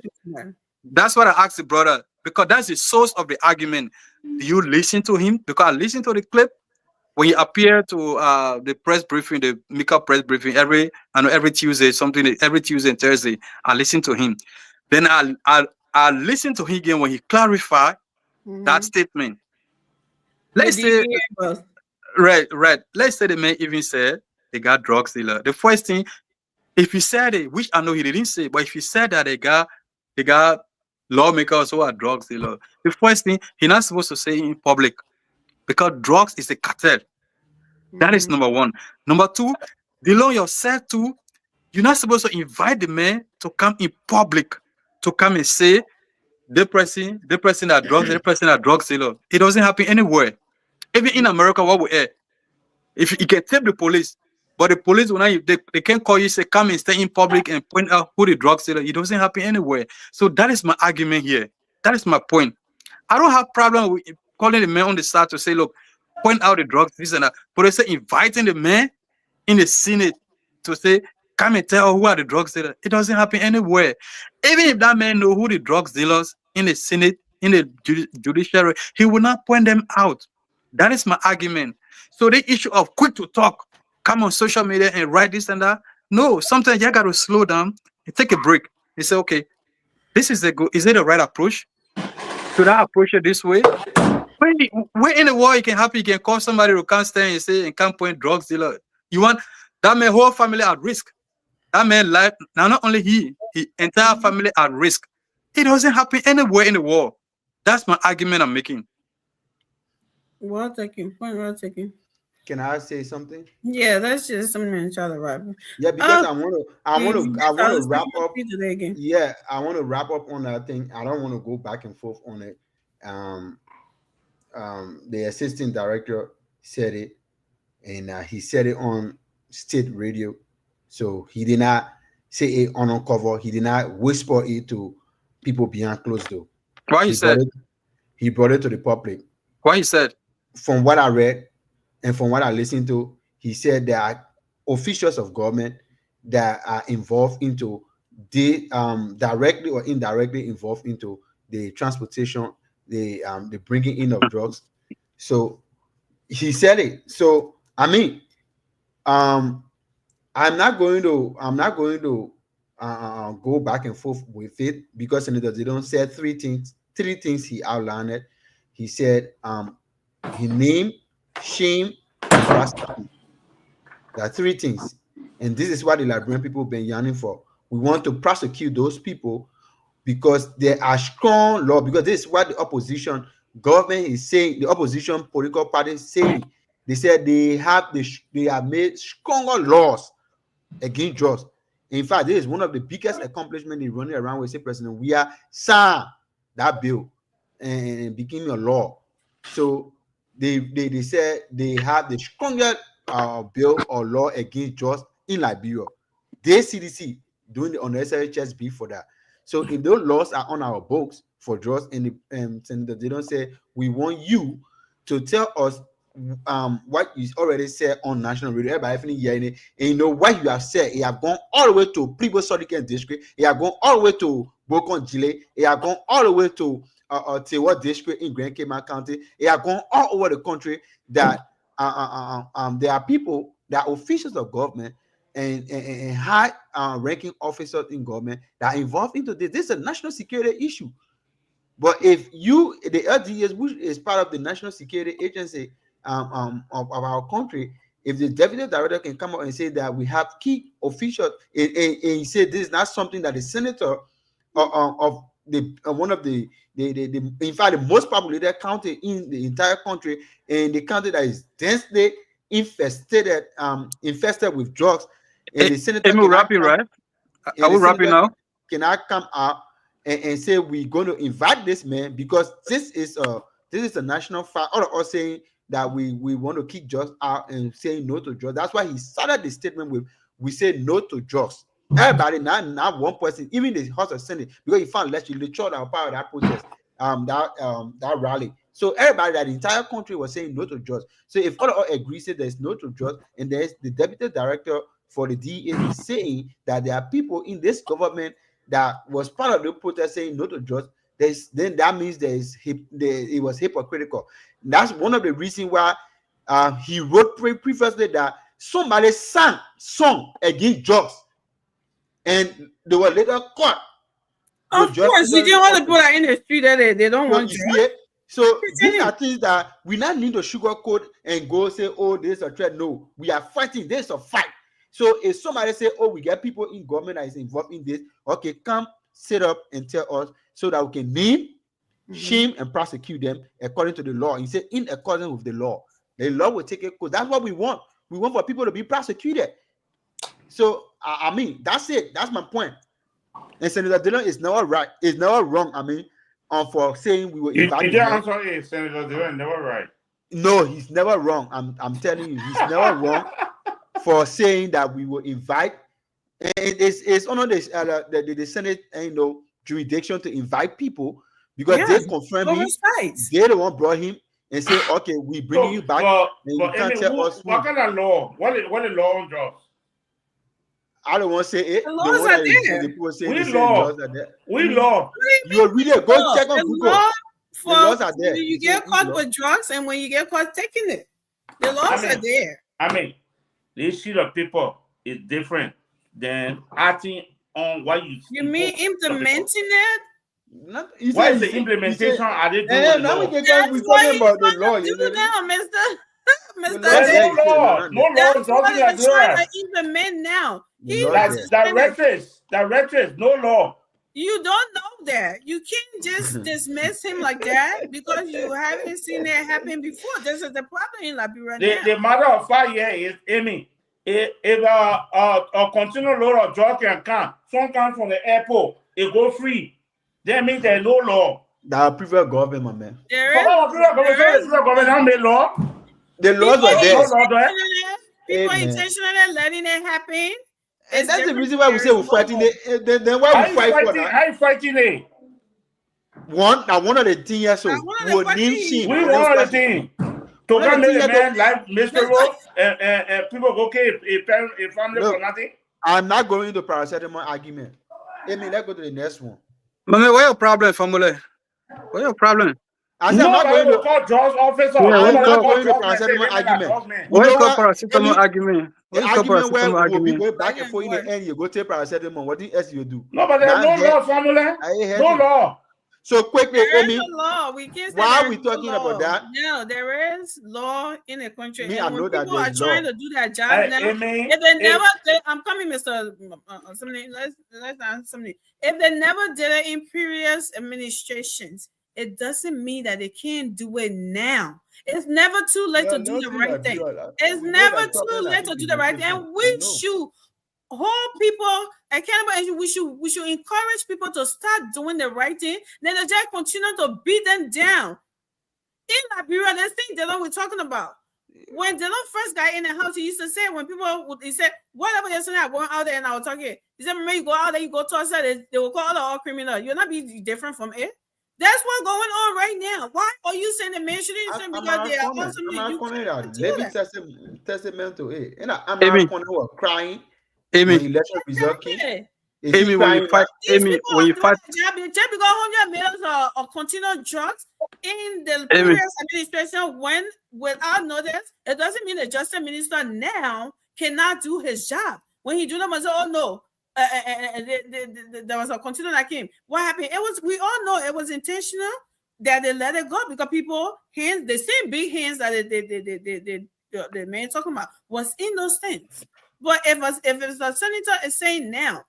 that's what I asked the brother, because that's the source of the argument. Do you listen to him? Because I listened to the clip when he appeared to the press briefing, the Mika press briefing every Tuesday, every Tuesday and Thursday. I listened to him. Then I listened to him again when he clarified that statement. Let's say, right. Let's say the man even said they got drugs dealer. The first thing, if he said it, which I know he didn't say, but if he said that they got lawmakers who are drugs dealer, the first thing he's not supposed to say in public, because drugs is a cartel. That is number one. Number two, belong yourself to. You're not supposed to invite the man to come in public to come and say the person that drugs dealer. It doesn't happen anywhere. Even in America, what we hear, if you can tell the police, but the police they can't call you, say come and stay in public and point out who the drugs dealer. It doesn't happen anywhere. So that is my argument here. That is my point. I don't have problem with calling the man on the side to say, look, point out the drugs, this and that. But they say inviting the man in the Senate to say, come and tell who are the drugs dealers. It doesn't happen anywhere. Even if that man know who the drugs dealers in the Senate, in the judiciary, he will not point them out. That is my argument. So the issue of quick to talk, come on social media and write this and that. No, sometimes you got to slow down and take a break. You say, okay, this is is it the right approach? Should I approach it this way? Where in the world you can call somebody who can't stand and say and can't point drugs dealer? You want that man whole family at risk. That man life now, not only his entire family at risk. It doesn't happen anywhere in the world. That's my argument I'm making. Well taken. Point well taken. Can I say something? Yeah, that's just something I'm trying to wrap up. Yeah, because I want to wrap up. Yeah, I want to wrap up on that thing. I don't want to go back and forth on it. The assistant director said it, and he said it on state radio. So he did not say it on uncover. He did not whisper it to people behind closed door. Why he brought it to the public. Why he said? From what I read and from what I listened to, he said there are officials of government that are involved into directly or indirectly involved into the transportation, the bringing in of drugs. So he said it. So I mean, I'm not going to go back and forth with it, because they don't say three things he outlined. He said he named, shame, and prosecute. There are three things, and this is what the Liberian people have been yearning for. We want to prosecute those people because there are strong law. Because this is what the opposition government is saying. The opposition political parties saying. They said they have made stronger laws against drugs. In fact, this is one of the biggest accomplishments in running around with, say, President Weah signed that bill and became a law. So they said they have the strongest bill or law against drugs in Liberia. The CDC doing the unnecessary chest beef for that. So if those laws are on our books for drugs, and they don't say, we want you to tell us what you already said on national radio, everybody hearing it, and you know what you have said. You have gone all the way to Pribo Sodican district, you have gone all the way to Bokon Jile, you have gone all the way to Tewa district in Grand Cayman County, you have gone all over the country that there are people that are officials of government and high ranking officers in government that are involved into this. This is a national security issue. But if the LDS, which is part of the National Security Agency of our country, if the deputy director can come out and say that we have key officials, and he said this is not something that the senator of one of the in fact the most populated county in the entire country, and the county that is densely infested with drugs. And the senator Amy, wrapping, right? Are we wrapping now? Can I come out and say we're going to invite this man because this is a national fact? All of us saying that we want to kick drugs out and saying no to drugs. That's why he started the statement with we say no to drugs. Everybody, not one person, even the House of Senate, because he found legislature that part of that protest, that rally. So everybody, that the entire country was saying no to drugs. So if all agree say there's no to drugs, and there's the deputy director for the DEA is saying that there are people in this government that was part of the protest saying no to drugs, then that means it was hypocritical. That's one of the reasons why he wrote previously that somebody sang song against drugs, and they were later caught. Of course, you didn't want to put that in the street that they don't want you. So these are things that we not need to sugarcoat and go say, oh, there's a threat. No, we are fighting. There's a fight. So if somebody say, oh, we get people in government that is involved in this, okay, come sit up and tell us so that we can name, shame, and prosecute them according to the law. He said, in accordance with the law will take it. Because that's what we want. We want for people to be prosecuted. So I mean, that's it. That's my point. And Senator Dillon is never right. It's never wrong. I mean, for saying we were invited. Senator Dillon never right. No, he's never wrong. I'm telling you, he's never wrong for saying that we will invite. And it's under the Senate, jurisdiction to invite people because they confirm him. They're the one brought him and say, okay, we bring you back. What kind of law? What is law on drugs? I don't want to say it. The laws are there. We law. You read it. Go check on Google. The laws are there. You get caught with drugs, and when you get caught taking it, the laws are there. I mean, the issue of people is different than acting on what you. You mean implementing it? What is the implementation? Are they doing? Now we're talking about the law. You do now, Mister. No law. That's what they're trying to implement now. Directors, no law. You don't know that. You can't just dismiss him like that because you haven't seen that happen before. This is the problem in Liberia now. The matter of fact here is, Amy, if a continual load of drugs can come, some come from the airport, it go free. That means there's no law. That previous government, my man. Previous government don't make law. The laws were there. People intentionally letting it happen. And that's the reason why we say we're fighting it. Then why we fight for that? How you fighting it? One of the things here, so we one of the things. To come make a man like miserable and people go okay a family for nothing. I'm not going into paracetamol argument. Amy, let's go to the next one. Mami, what's your problem, family? What's your problem? I'm not going to call drugs officer. I'm not going to paracetamol argument. What you call paracetamol argument? The argument where we'll be going back and forth in the end, you go take paracetamol. What else you do? No, but there's no law, family. No law. So quickly, Amy, why are we talking about that? No, there is law in the country. Me, I know that people are trying to do their job now. If they never did, I'm coming, Mr. Something. Let's not something. If they never did it in previous administrations, it doesn't mean that they can't do it now. It's never too late to do the right thing. It's never too late to do the right thing. And we should hold people accountable, and we should encourage people to start doing the right thing. Then the judge continue to beat them down. In Liberia, that's thing Dillon we're talking about. When Dillon first got in the house, he used to say, when people, he said, whatever you're saying, I'm going out there and I was talking. He said, remember, you go out there, you go to outside, they will call all criminal. You'll not be different from it. That's what's going on right now. Why are you saying the man shouldn't? Because they are awesome. Living testamental. And I'm not crying. Amy, election result came. Amy, when you fight, just because 100 million of continual drugs in the previous administration went without notice, it doesn't mean the justice minister now cannot do his job. When he do them, I say, oh no. There was a continual that came. What happened? We all know it was intentional that they let it go because people hands, the same big hands that the man talking about was in those things. But if a senator is saying now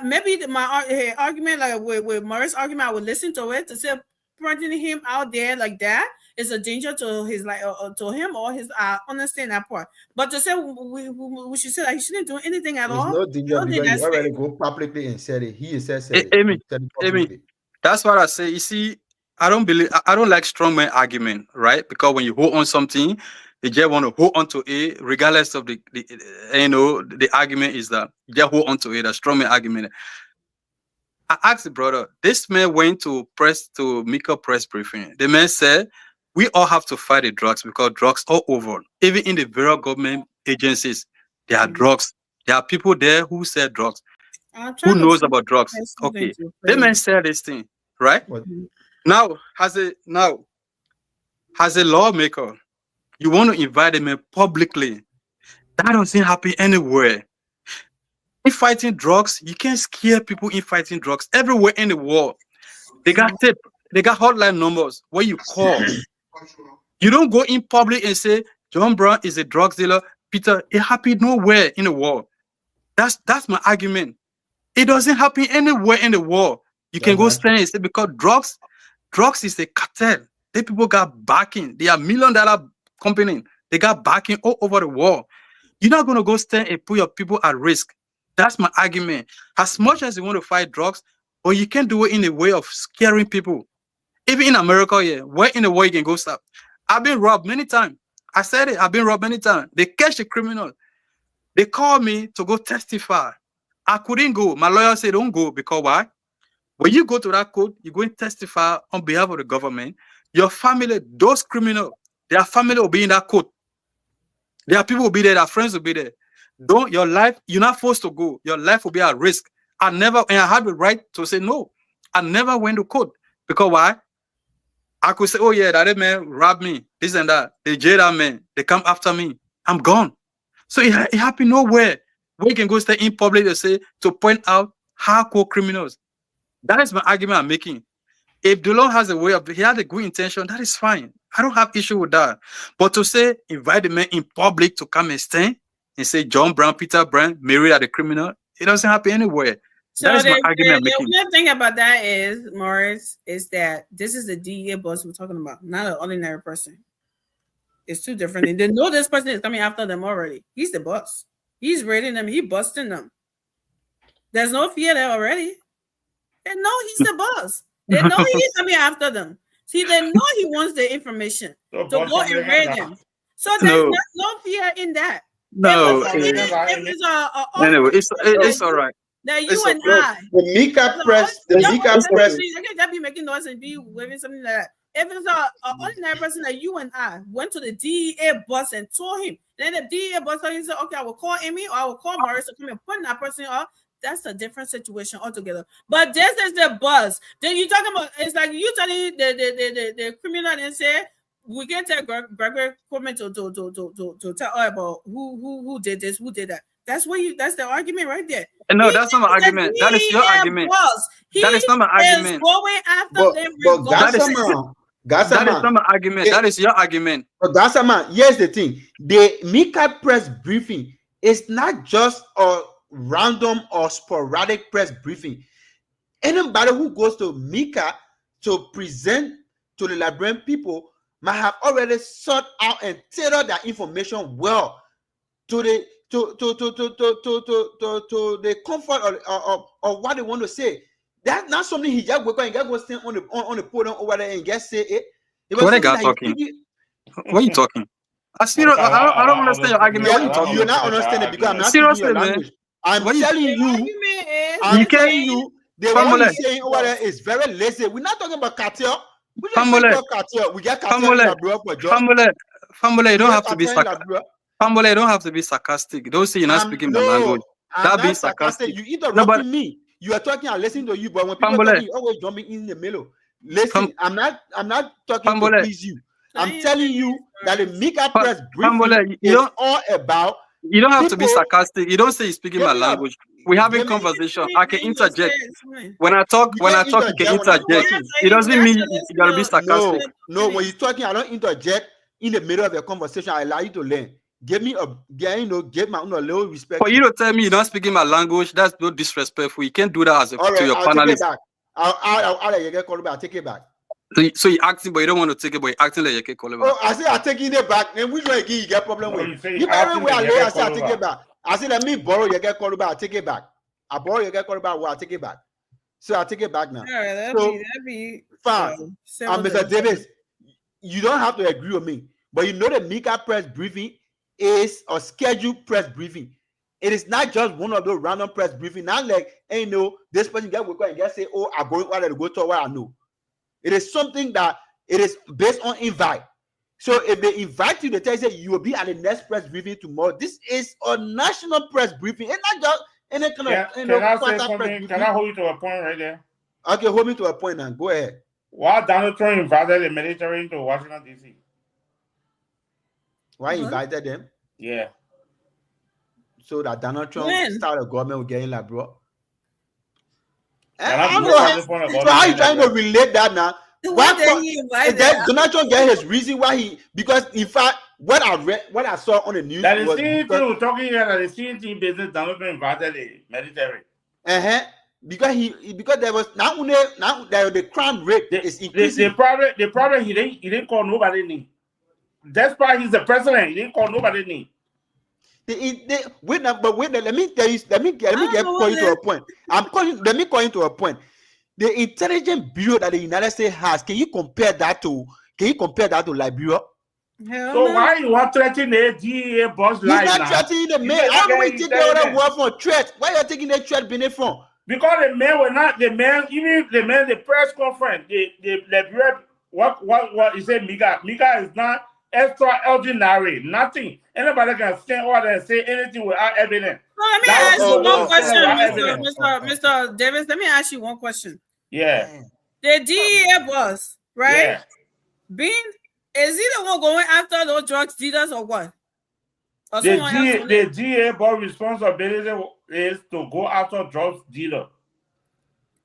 maybe my argument, like with Morris' argument, I would listen to it to say pointing him out there like that is a danger to his to him or his. I understand that part, but to say we should say that he shouldn't do anything at all. No danger because you already go publicly and said it. He said it. Amy, that's what I say. You see, I don't like strongman argument, right? Because when you hold on something, you just want to hold on to it, regardless of the the argument is that you just hold on to it. A strongman argument. I asked the brother, this man went to Mika press briefing. The man said, we all have to fight the drugs because drugs are over. Even in the various government agencies, there are drugs. There are people there who sell drugs. Who knows about drugs? Okay. The man said this thing, right? Now, as a lawmaker, you want to invite them publicly. That doesn't happen anywhere. In fighting drugs, you can't scare people in fighting drugs. Everywhere in the world, they got tape, they got hotline numbers where you call. You don't go in public and say John Brown is a drug dealer. Peter, it happened nowhere in the world. That's my argument. It doesn't happen anywhere in the world. You can go stand and say because drugs is a cartel. The people got backing. They are $1 million company. They got backing all over the world. You're not gonna go stand and put your people at risk. That's my argument. As much as you want to fight drugs, but you can't do it in a way of scaring people. Even in America, yeah, where in the world you can go stop? I've been robbed many times. I said it, I've been robbed many times. They catch a criminal. They called me to go testify. I couldn't go. My lawyer said, don't go, because why? When you go to that court, you go and testify on behalf of the government. Your family, those criminals, their family will be in that court. Their people will be there, their friends will be there. Your life, you're not forced to go. Your life will be at risk. I had the right to say no. I never went to court. Because why? I could say, oh yeah, that man robbed me, this and that. They jail that man. They come after me. I'm gone. So it happened nowhere. We can go stay in public to point out hardcore criminals. That is my argument I'm making. If the law has a way of, he had a good intention, that is fine. I don't have issue with that. But to say, invite the man in public to come and stand and say John Brown, Peter Brown, married at the criminal, it doesn't happen anywhere. So that is my argument. The only thing about that is, Morris, is that this is the DEA boss we're talking about, not an ordinary person. It's two different things. They know this person is coming after them already. He's the boss. He's raiding them. He's busting them. There's no fear there already. They know he's the boss. They know he's coming after them. See, they know he wants the information to go and raid them. So there's no fear in that. No. Anyway, it's all right. That you and I. The Mika press. The Mika press. I can't just be making noise and be waving something like that. If it's an ordinary person that you and I went to the DEA boss and told him, then the DEA boss told him, said, okay, I will call Amy or I will call Morris to come and put that person up. That's a different situation altogether. But this is the buzz. Then you talking about, it's like you telling the criminal and say, we can tell Gregory Coleman to tell about who did this, who did that. That's the argument right there. No, that's not my argument. That is your argument. That is not my argument. Going after them. That is not my argument. That is your argument. But Gassama, here's the thing. The Mika press briefing is not just a random or sporadic press briefing. Anybody who goes to Mika to present to the Liberian people might have already sought out and tailored that information well to the comfort or what they want to say. That's not something he just go and go stand on the podium over there and just say it. When I got talking, what are you talking? I don't understand your argument. What are you talking? You're not understanding because I'm not seriously, man. I'm telling you, the one you're saying over there is very lazy. We're not talking about cartel. We cartel. We get cartel. Famole, you don't have to be sarcastic. Famole, you don't have to be sarcastic. Don't say you're not speaking the language. That being sarcastic. You interrupting me. You are talking and listening to you, but when people are talking, you always jumping in the middle. Listen, I'm not talking to please you. I'm telling you that the Mika press briefing is all about. You don't have to be sarcastic. You don't say you're speaking my language. We're having conversation. I can interject. When I talk, you can interject. It doesn't mean you gotta be sarcastic. No, when you're talking, I don't interject in the middle of your conversation. I allow you to learn. give me a give my own a little respect. For you to tell me you're not speaking my language, that's no disrespectful. You can't do that as a All to right, your I'll take it panelists. back. I'll let you get called back. I'll take it back. So you're acting, but you don't want to take it, but you're acting like you can't call it back. Oh, I say I'm taking it back. Then which one again you get problem with? You acting where I like lay, you I say I get take called it back. I say let me borrow you get called back. I take it back. I borrow you get called back. Well, I take it back. So I take it back now. All right, that'd be fine. Mr. Davis, you don't have to agree with me, but you know the Mika press briefing is a scheduled press briefing. It is not just one of those random press briefing. Not like, hey, this person get wake up and get say, oh, I'm going to go to where I know. It is something that it is based on invite. So if they invite you, they tell you you will be at the next press briefing tomorrow. This is a national press briefing. It's not just any kind of Can I say something? Can I hold you to a point right there? Okay, hold me to a point now. Go ahead. Why Donald Trump invited the military into Washington, D.C.? Why he invited them? Yeah. So that Donald Trump started a government with getting like, bro. So how you trying to relate that now? Why Donald Trump get his reason why he, because in fact what I saw on the news that was CNN talking here that the CNN business Donald Trump invited the military. Because there was now the crime rate is increasing. The problem he didn't call nobody name. That's why he's the president. He didn't call nobody name. Let me tell you. Let me call you to a point. Let me call you to a point. The intelligence bureau that the United States has. Can you compare that to Liberia? So why you want threatening the DEA boss? He's not threatening the man. How do we take the other word for threat? Why are you taking the threat beneath from? Because the men were not the press conference. The Liberia what is it? Mika is not extraordinary. Nothing. Anybody can stand order and say anything without evidence. So let me ask you one question, Mr. Davis. Let me ask you one question. Yeah. The DEA boss, right? Yeah. Is he the one going after those drug dealers or what? Or the DEA boss responsibility is to go after drug dealers.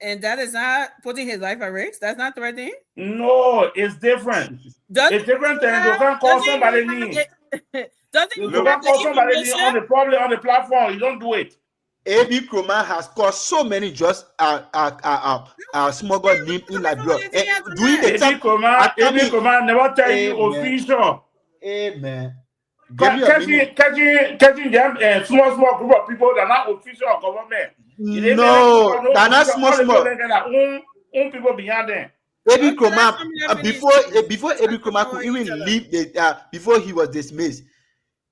And that is not putting his life at risk? That's not threatening? No, it's different. It's different than you can call somebody name. You can call somebody name on the platform. You don't do it. A.B. Kroma has caused so many just smuggled name in Liberia. During the time, A.B. Kroma never tell you official. Amen. Catching them small group of people that are not official of government. No, they're not small. People behind them. A.B. Kroma before A.B. Kroma could even leave before he was dismissed.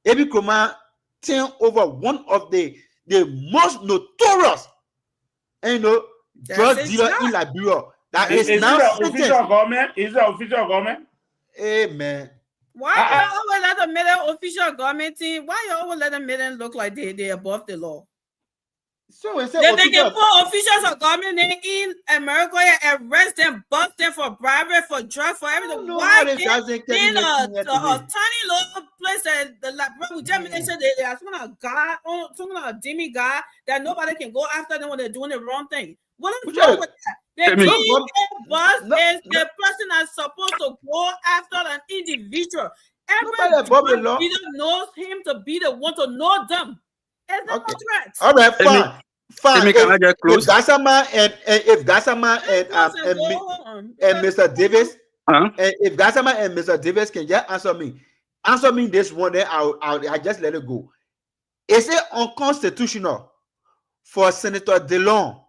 A.B. Kroma turned over one of the most notorious, drug dealer in Liberia. That is now official government. Is it official government? Amen. Why you always let the middle official government team? Why you always let the middle look like they above the law? So they can put officials of government in America and arrest them, bust them for bribery, for drugs, for everything. Why in a tiny little place that the germination they are talking about a demigod that nobody can go after them when they're doing the wrong thing. What is wrong with that? The DEA boss is the person that's supposed to go after an individual. Every drug dealer knows him to be the one to know them. It's not a threat. All right, fine. If Gassama and Mr. Davis, if Gassama and Mr. Davis can just answer me this one, then I just let it go. Is it unconstitutional for Senator DeLong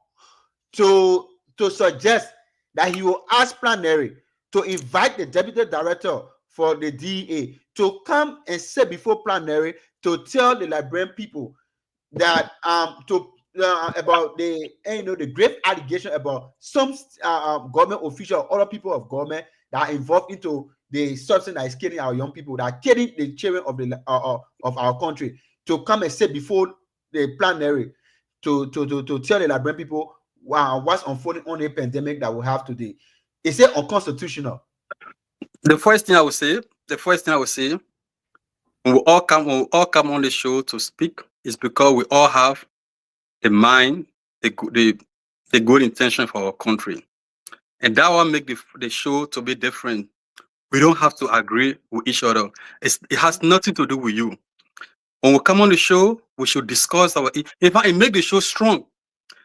to suggest that he will ask plenary to invite the deputy director for the DEA to come and sit before plenary to tell the Liberian people that about the grave allegation about some government official or other people of government that are involved into the substance that is killing our young people, that are killing the children of our country, to come and sit before the plenary to tell the Liberian people what's unfolding on the pandemic that we have today. Is it unconstitutional? The first thing I would say, when we all come on the show to speak, is because we all have the mind, the good intention for our country. And that will make the show to be different. We don't have to agree with each other. It has nothing to do with you. When we come on the show, we should discuss in fact, it make the show strong.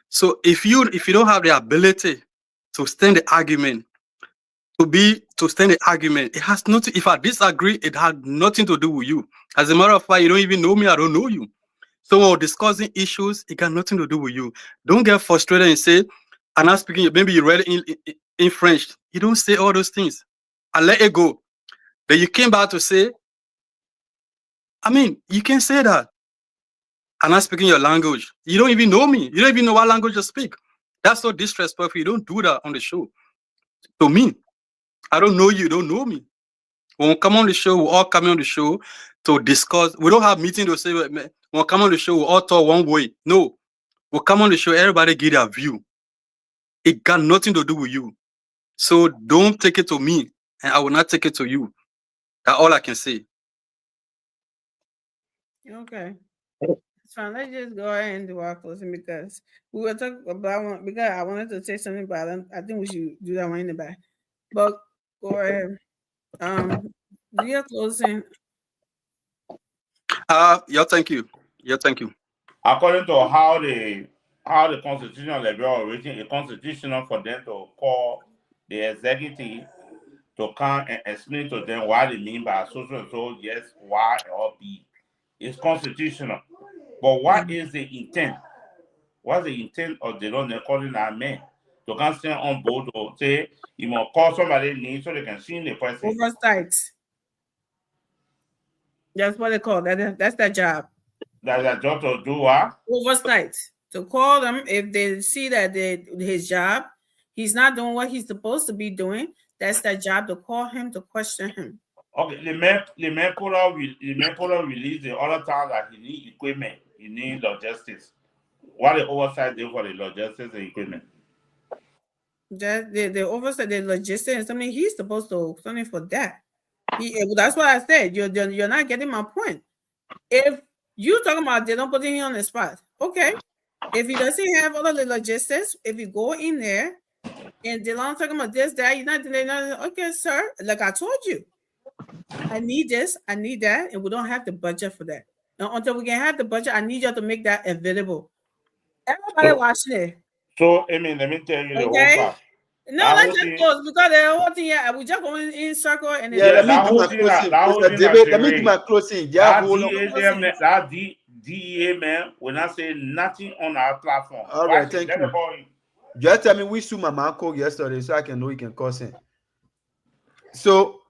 So if you don't have the ability to stand the argument, to stand the argument, it has nothing. If I disagree, it had nothing to do with you. As a matter of fact, you don't even know me, I don't know you. So when we're discussing issues, it got nothing to do with you. Don't get frustrated and say, I'm not speaking, maybe you read it in French. You don't say all those things. I let it go. Then you came back to say, I mean, you can say that. I'm not speaking your language. You don't even know me. You don't even know what language you speak. That's so disrespectful. You don't do that on the show. To me, I don't know you, don't know me. When we come on the show, we all come on the show to discuss. We don't have meetings to say, when we come on the show, we all talk one way. No. We come on the show, everybody give their view. It got nothing to do with you. So don't take it to me, and I will not take it to you. That's all I can say. Okay. It's fine. Let's just go ahead and do our closing because we were talking about because I wanted to say something about them. I think we should do that one in the back. But go ahead. Do your closing. Yeah, thank you. Yeah, thank you. According to how the constitutional level written, it's constitutional for them to call the executive to come and explain to them what they mean by so and so, yes, Y or B. It's constitutional. But what is the intent? What's the intent of the law calling our men to come stand on board or say you must call somebody name so they can see the person? Oversight. That's what they call that. That's their job. That's their job to do what? Oversight. To call them if they see that his job, he's not doing what he's supposed to be doing. That's their job to call him to question him. Okay, the man put out release the other time that he need equipment, he need logistics. What the oversight do for the logistics and equipment? That the oversight the logistics and something he's supposed to something for that. That's what I said. You're not getting my point. If you talking about they don't put him on the spot, okay. If he doesn't have all of the logistics, if you go in there and they're not talking about this, that, you're not okay, sir. Like I told you. I need this, I need that, and we don't have the budget for that. Now, until we can have the budget, I need you to make that available. Everybody watching it. So, I mean, let me tell you the whole part. No, let's just close because the whole thing, we just going in circle and let me do my closing. That DEA man will not say nothing on our platform. All right, thank you. Just tell me we sued my uncle yesterday so I can know you can cause him. So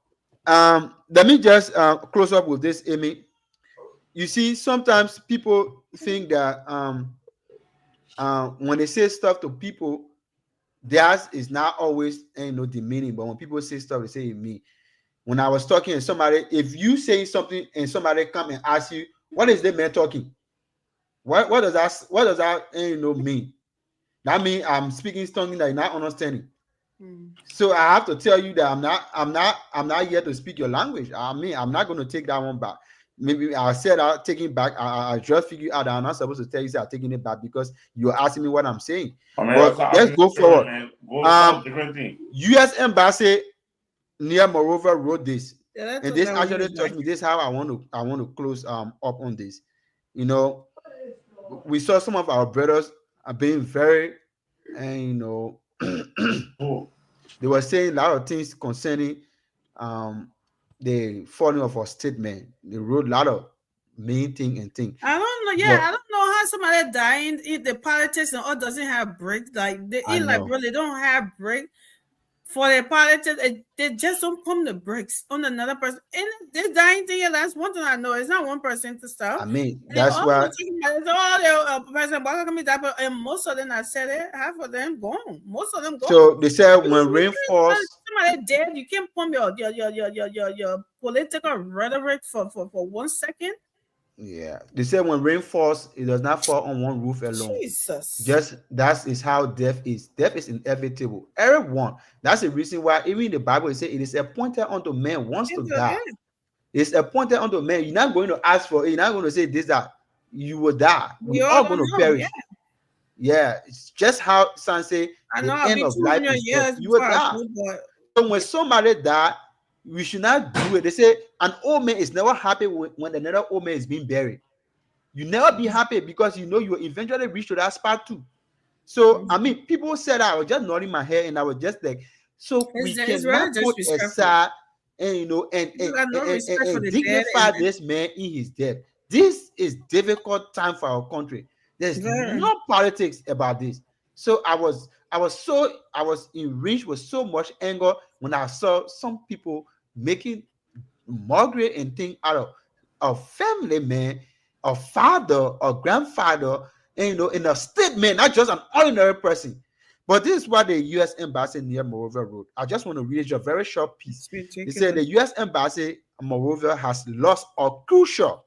let me just close up with this, Amy. You see, sometimes people think that when they say stuff to people, theirs is not always demeaning. But when people say stuff, they say it mean. When I was talking to somebody, if you say something and somebody come and ask you, what is the man talking? What does that mean? That means I'm speaking something that you're not understanding. So I have to tell you that I'm not here to speak your language. I mean, I'm not going to take that one back. Maybe I said I'll take it back. I just figured out that I'm not supposed to tell you that I'm taking it back because you're asking me what I'm saying. But let's go forward. U.S. Embassy near Moreover wrote this, and this actually touched me. This is how I want to close up on this. We saw some of our brothers are being very, they were saying a lot of things concerning the following of our statement. They wrote a lot of main thing and thing. I don't know. Yeah, I don't know how somebody dying if the politics and all doesn't have break. Like they really don't have break for their politics. They just don't pump the brakes on another person. And this dying thing, that's one thing I know. It's not one person to stop. I mean, that's why. It's all the person. And most of them, I said it. Half of them gone. Most of them gone. So they said when rainfalls. Somebody dead, you can't pump your political rhetoric for 1 second. Yeah, they said when rain falls, it does not fall on one roof alone. Jesus. Just that is how death is. Death is inevitable. Everyone. That's the reason why even in the Bible it says it is appointed unto man once to die. It's appointed unto man. You're not going to ask for it. You're not going to say this, that. You will die. We're all going to perish. Yeah, it's just how San say the end of life is death. You will die. So when somebody die, we should not do it. They say an old man is never happy when another old man is being buried. You never be happy because you know you will eventually reach to that spot too. So I mean, people said I was just nodding my head, and I was just like, so we cannot put aside and and dignify this man in his death. This is difficult time for our country. There's no politics about this. So I was enraged with so much anger when I saw some people making mockery and thing out of a family man, a father, a grandfather, and in a statement, not just an ordinary person. But this is what the U.S. Embassy near Monrovia wrote. I just want to read you a very short piece. They said the U.S. Embassy Monrovia has lost a crucial,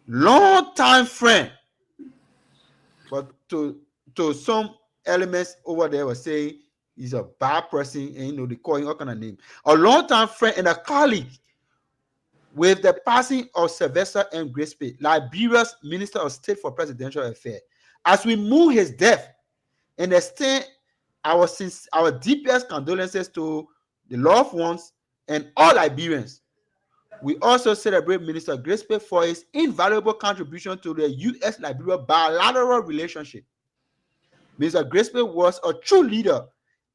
long-time friend. But to some elements over there were saying he's a bad person, and they call him all kind of name. A long-time friend and a colleague. With the passing of Sylvester M. Gillespie, Liberia's Minister of State for Presidential Affairs, as we mourn his death and extend our deepest condolences to the loved ones and all Liberians, we also celebrate Minister Gillespie for his invaluable contribution to the U.S.-Liberia bilateral relationship. Mr. Gillespie was a true leader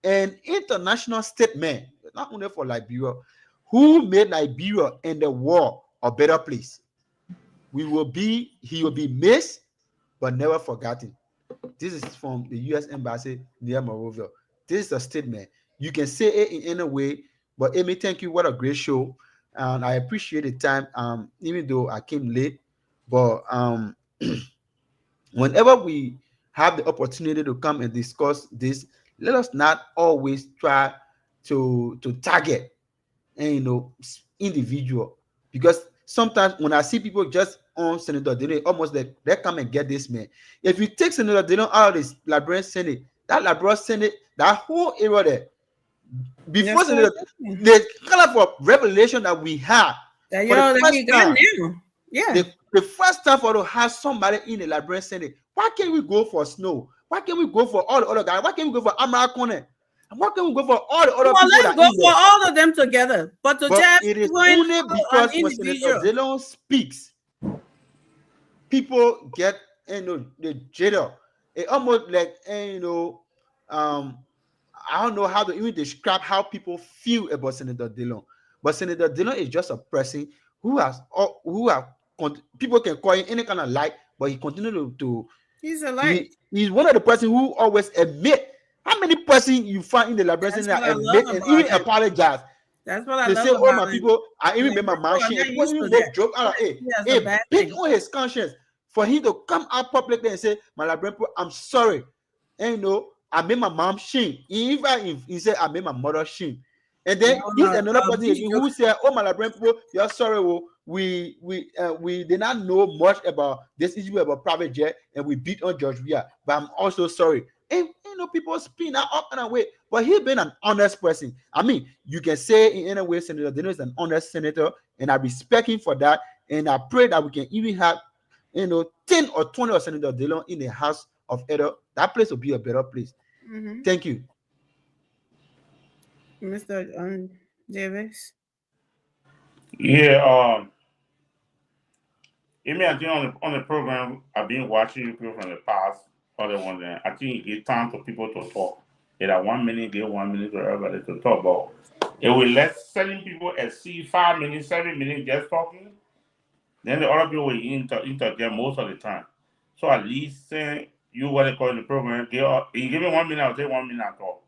and international statesman, not only for Liberia, who made Liberia and the world a better place. He will be missed, but never forgotten. This is from the U.S. Embassy near Monrovia. This is a statement. You can say it in any way, but Amy, thank you. What a great show. And I appreciate the time, even though I came late. But whenever we have the opportunity to come and discuss this, let us not always try to target individual, because sometimes when I see people just on Senator Dillon, almost like they come and get this man. If you take Senator Dillon out of this Liberian Senate, that Liberian Senate, that whole area there, before Senator, the kind of revelation that we had, the first time for to have somebody in the Liberian Senate, why can't we go for Snow? Why can't we go for all the other guys? Why can't we go for Amara Kone? Why can't we go for all the other people? Let's go for all of them together. But it is only because when Senator Dillon speaks, people get the jitter. It almost like I don't know how to even describe how people feel about Senator Dillon. But Senator Dillon is just a person who people can call him any kind of light, but he continues to he's a light. He's one of the person who always admit. How many persons you find in the Liberation that admit and even apologize? That's what I love. They say, "Oh my people, I even remember my shit." People even go joke out, "Hey, pick on his conscience for him to come out publicly and say, my Liberian people, I'm sorry, and I made my mom shame." Even if he said, "I made my mother shame," and then he's another person who said, "Oh my Liberian people, you're sorry, we did not know much about this issue about private jet, and we beat on George Weah, but I'm also sorry." And people spin that up and away, but he's been an honest person. I mean, you can say in any way, Senator Dillon is an honest senator, and I respect him for that. And I pray that we can even have 10 or 20 of Senator Dillon in the House of Edo. That place will be a better place. Thank you. Mr. Davis. Yeah, I think on the program, I've been watching you people from the past. Other one there. I think it's time for people to talk. They have 1 minute, give 1 minute for everybody to talk about. It will let certain people exceed 5 minutes, 7 minutes just talking. Then the other people will interject most of the time. So at least you what they call in the program, you give me 1 minute, I'll take 1 minute to talk.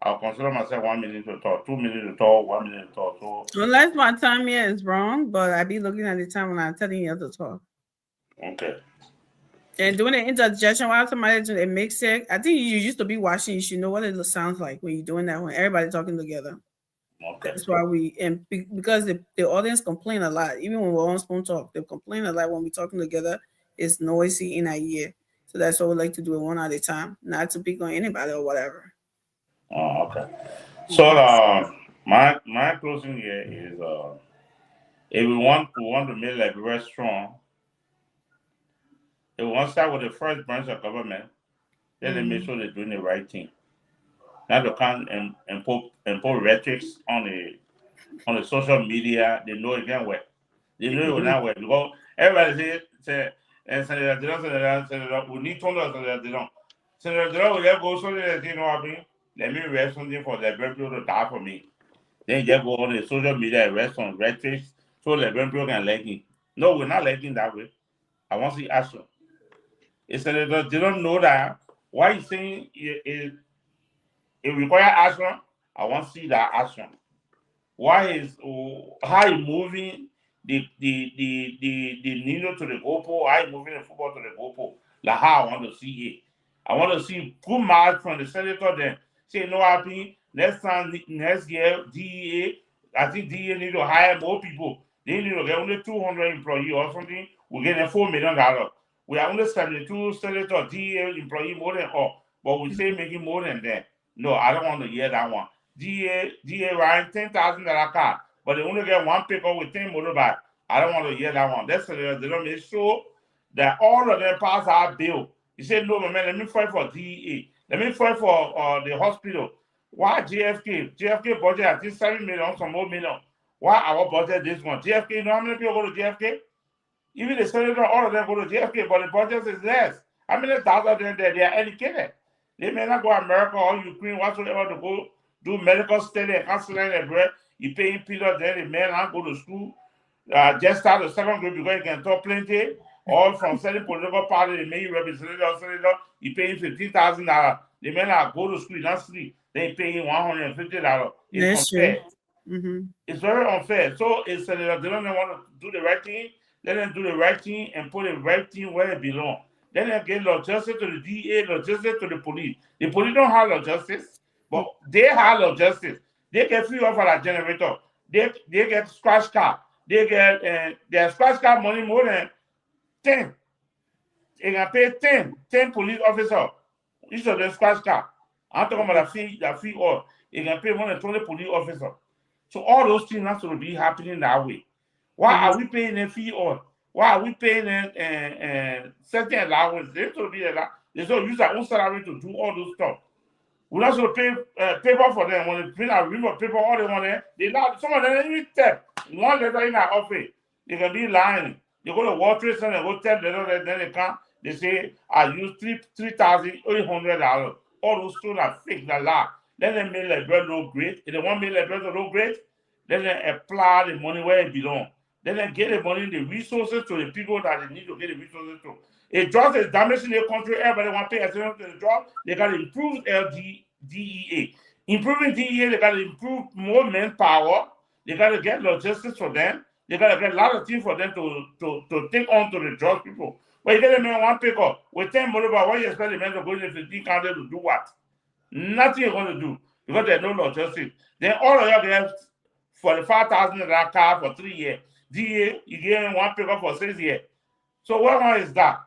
I'll consider myself 1 minute to talk, 2 minutes to talk, 1 minute to talk. So unless my time here is wrong, but I be looking at the time when I'm telling you to talk. Okay. And doing an interjection while somebody doing a mix it, I think you used to be watching, you should know what it sounds like when you're doing that, when everybody's talking together. Okay. That's why because the audience complain a lot, even when we're on Spoon Talk, they complain a lot when we're talking together. It's noisy in our ear. So that's why we like to do it one at a time, not to pick on anybody or whatever. Oh, okay. So my closing here is if we want to make Liberia strong, if we want to start with the first branch of government, then they make sure they're doing the right thing. Not to come and put rhetorics on the social media. They know again what. They know it will not work because everybody say and Senator Senator, we need $20 Senator. Senator will go so that you know what I mean. Let me arrest something for the people to die for me. Then just go on the social media arrest on rhetoric so the people can like it. No, we're not liking that way. I want to see action. It's Senator, they don't know that. Why you saying it require action? I want to see that action. Why is how you moving the needle to the goalpost? How you moving the football to the goalpost? Like how I want to see it. I want to see good march from the senator. Then say no happy next time next year DEA. I think DEA need to hire more people. They need to get only 200 employees or something. We're getting $4 million. We are only 72 senator DEA employee more than all, but we say making more than that. No, I don't want to hear that one. DA riding $10,000 car, but they only get one pickup with 10 motorbike. I don't want to hear that one. That's they don't make sure that all of them pass our bill. He said, no, man, let me fight for DEA. Let me fight for the hospital. Why JFK? JFK budget, I think 7 million, some more million. Why our budget this one? JFK, you know how many people go to JFK? Even the senator, all of them go to JFK, but the budget is less. How many thousand of them there? They are educated. They may not go to America or Ukraine, whatsoever, to go do medical study and counseling everywhere. You pay Peter, then the man not go to school. Just start the second grade because you can talk plenty. All from certain political party, they make you representative or senator, you pay him $15,000. The man not go to school, not sleep. They pay him $150. It's unfair. It's very unfair. So it's they don't want to do the right thing. Let them do the right thing and put the right thing where it belongs. Then they get law justice to the DA, law justice to the police. The police don't have law justice, but they have law justice. They get free off of that generator. They get scratch card. They get their scratch card money more than 10. They can pay 10 police officers. Each of them scratch card. I'm talking about that fee or they can pay more than 20 police officers. So all those things have to be happening that way. Why are we paying them fee or? Why are we paying them certain allowance? They should be allowed. They should use their own salary to do all those stuff. We're not supposed to pay paper for them. When they print a ream of paper, all they want there, they allow some of them even step. One letter in our office, they can be lying. They go to World Trade Center and go tell them, then they come. They say, I use $3,800. All those students are fake, they're lie. Then they make like bread low grade. If they want to make like bread low grade, then they apply the money where it belongs. Then they get the money, the resources to the people that they need to get the resources to. If drugs is damaging their country, everybody want to pay attention to the drug, they got to improve DEA. Improving DEA, they got to improve more manpower. They got to get logistics for them. They got to get a lot of things for them to take on to the drug people. But you get a man one pick up with 10 motorbike, why you expect the man to go in the 15 county to do what? Nothing you're going to do because there's no logistics. Then all of y'all get $45,000 car for 3 years. DA, you get one pickup for 6 years. So what one is that?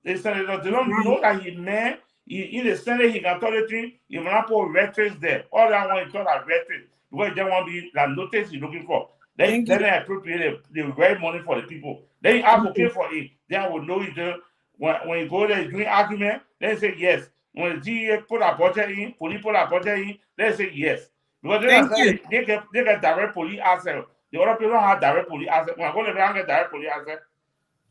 They don't know that he man. In the Senate, he can tell the thing. He will not put veterans there. All that one is called a veteran because they want to be that notice you're looking for. Then they appropriate the right money for the people. Then you advocate for it. Then I will know it. When you go there, doing argument, then say yes. When the DA put a budget in, police put a budget in, they say yes. Because they get direct police access. The other people don't have direct police access. When I go to the get direct police access.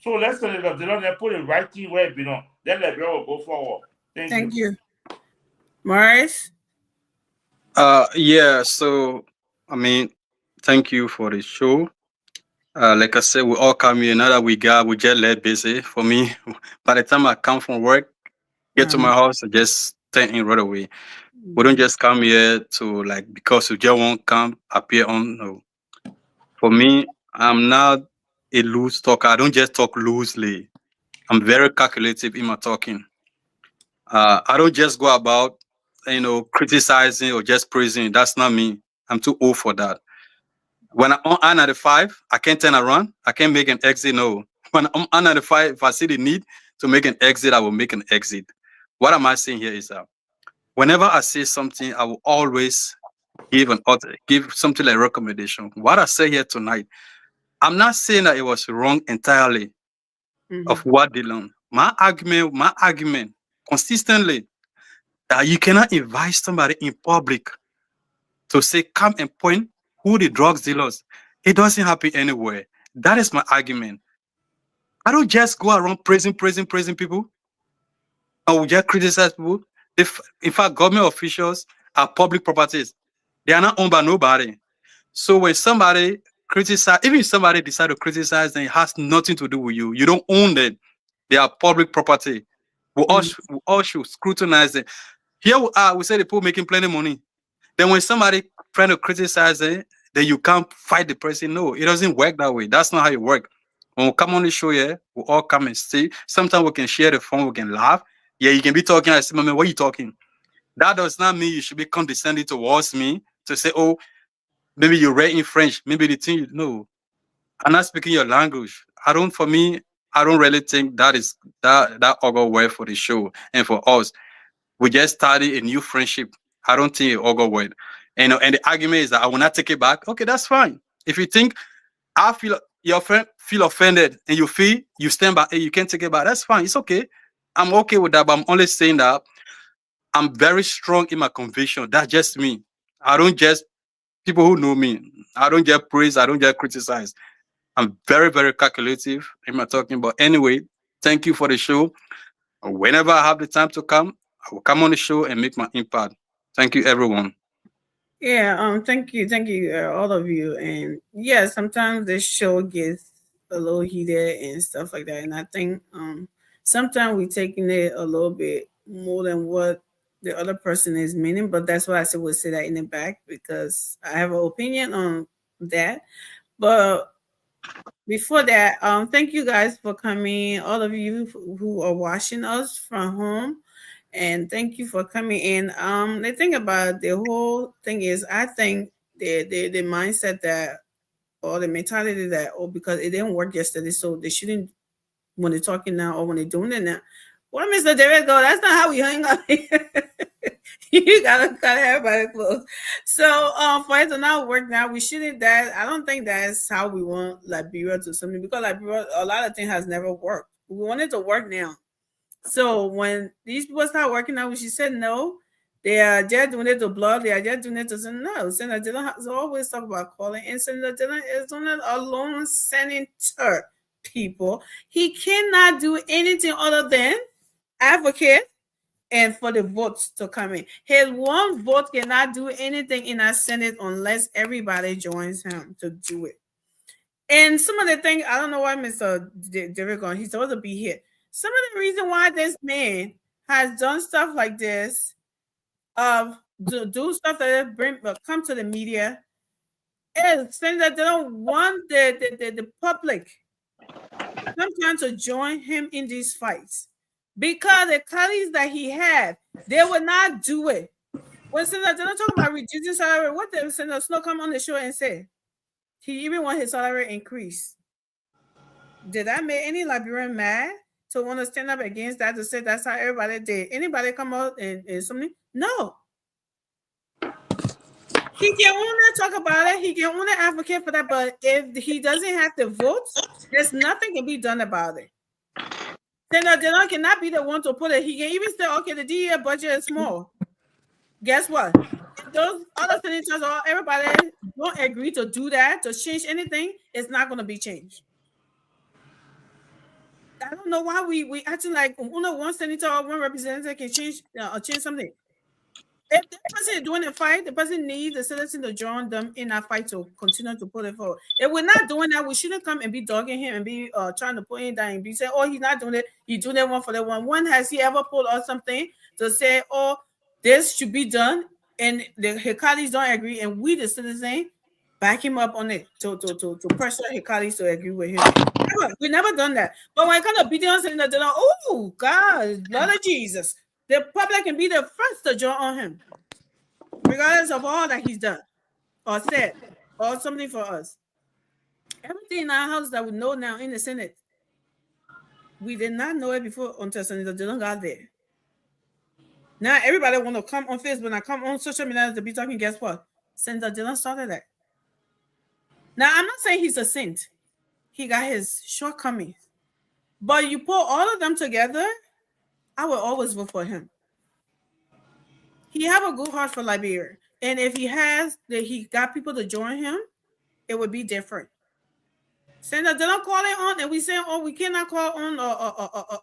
So let's say that they don't put the right thing where it belongs. Then the bill will go forward. Thank you. Maurice? Yeah, so I mean, thank you for the show. Like I said, we all come here. Now that we just let busy. For me, by the time I come from work, get to my house, I just turn in right away. We don't just come here to like because you just won't come appear on. No. For me, I'm not a loose talker. I don't just talk loosely. I'm very calculative in my talking. I don't just go about, criticizing or just praising. That's not me. I'm too old for that. When I'm on I-95, I can't turn around. I can't make an exit. No. When I'm on I-95, if I see the need to make an exit, I will make an exit. What am I saying here is that whenever I say something, I will always give something like recommendation. What I say here tonight, I'm not saying that it was wrong entirely of what they learned. My argument consistently that you cannot invite somebody in public to say, come and point who the drugs dealers. It doesn't happen anywhere. That is my argument. I don't just go around praising people. I will just criticize people. In fact, government officials are public properties. They are not owned by nobody. So when somebody criticize, even if somebody decide to criticize, then it has nothing to do with you. You don't own them. They are public property. We all should scrutinize them. Here we are, we say the people making plenty of money. Then when somebody trying to criticize it, then you can't fight the person. No, it doesn't work that way. That's not how it works. When we come on the show here, we all come and stay. Sometimes we can share the phone, we can laugh. Yeah, you can be talking. I say, man, what are you talking? That does not mean you should be condescending towards me to say, oh, maybe you read in French. Maybe the thing, no. I'm not speaking your language. For me, I don't really think that is that all go well for the show and for us. We just started a new friendship. I don't think it all go well. And the argument is that I will not take it back. Okay, that's fine. If you think I feel your friend feel offended and you feel you stand by and you can't take it back, that's fine. It's okay. I'm okay with that, but I'm only saying that I'm very strong in my conviction. That's just me. I don't just, people who know me, I don't just praise, I don't just criticize. I'm very, very calculative in my talking. But anyway, thank you for the show. Whenever I have the time to come, I will come on the show and make my impact. Thank you, everyone. Yeah, thank you, all of you. And yeah, sometimes this show gets a little heated and stuff like that. And I think sometimes we're taking it a little bit more than what the other person is meaning. But that's why I said we'll say that in the back, because I have an opinion on that. But before that, thank you guys for coming, all of you who are watching us from home. And thank you for coming in. The thing about the whole thing is, I think the mindset that, or the mentality that, because it didn't work yesterday, so they shouldn't, when they're talking now or when they're doing it now. Well, Mr. David, go, that's not how we hang up here. You gotta cut everybody close. So for it to not work now, we shouldn't. I don't think that's how we want Liberia to something, because Liberia, a lot of things has never worked. We want it to work now. So when these people start working out, she said no, they are just doing it to blog, they are just doing it to say no. Senator Dillon has always talk about calling, and Senator Dillon is not alone senator, people. He cannot do anything other than advocate and for the votes to come in. His one vote cannot do anything in our Senate unless everybody joins him to do it. And some of the things, I don't know why Mr. David gone, he's supposed to be here. Some of the reason why this man has done stuff like this, do stuff that come to the media, is saying that they don't want the public sometimes to join him in these fights, because the colleagues that he had, they would not do it. When Senator Dillon talking about reducing salary, what did Senator Snow come on the show and say? He even want his salary increase. Did that make any Liberian mad to want to stand up against that, to say that's how everybody did? Anybody come out and something? No. He can only talk about it. He can only advocate for that. But if he doesn't have the votes, there's nothing can be done about it. Senator Dillon cannot be the one to put it. He can even say, okay, the DEA budget is small. Guess what? If those other senators or everybody don't agree to do that, to change anything, it's not going to be changed. I don't know why we acting like only one senator or one representative can change something. If the person is doing a fight, the person needs the citizen to join them in that fight to continue to put it forward. If we're not doing that, we shouldn't come and be dogging him and be trying to put him down and be saying, oh, he's not doing it. He's doing that one for that one. When has he ever pulled out something to say, oh, this should be done, and his colleagues don't agree, and we, the citizen, back him up on it to pressure his colleagues to agree with him? We never done that. But when it comes to Bidon saying that, oh, God, Lord of Jesus, the public can be the first to join on him, regardless of all that he's done or said or something for us. Everything in our house that we know now in the Senate, we did not know it before until Senator Dillon got there. Now everybody want to come on Facebook and come on social media to be talking. Guess what? Senator Dillon started that. Now I'm not saying he's a saint. He got his shortcomings. But you put all of them together, I will always vote for him. He have a good heart for Liberia. And if he got people to join him, it would be different. Senator, they don't call it on, and we say, oh, we cannot call on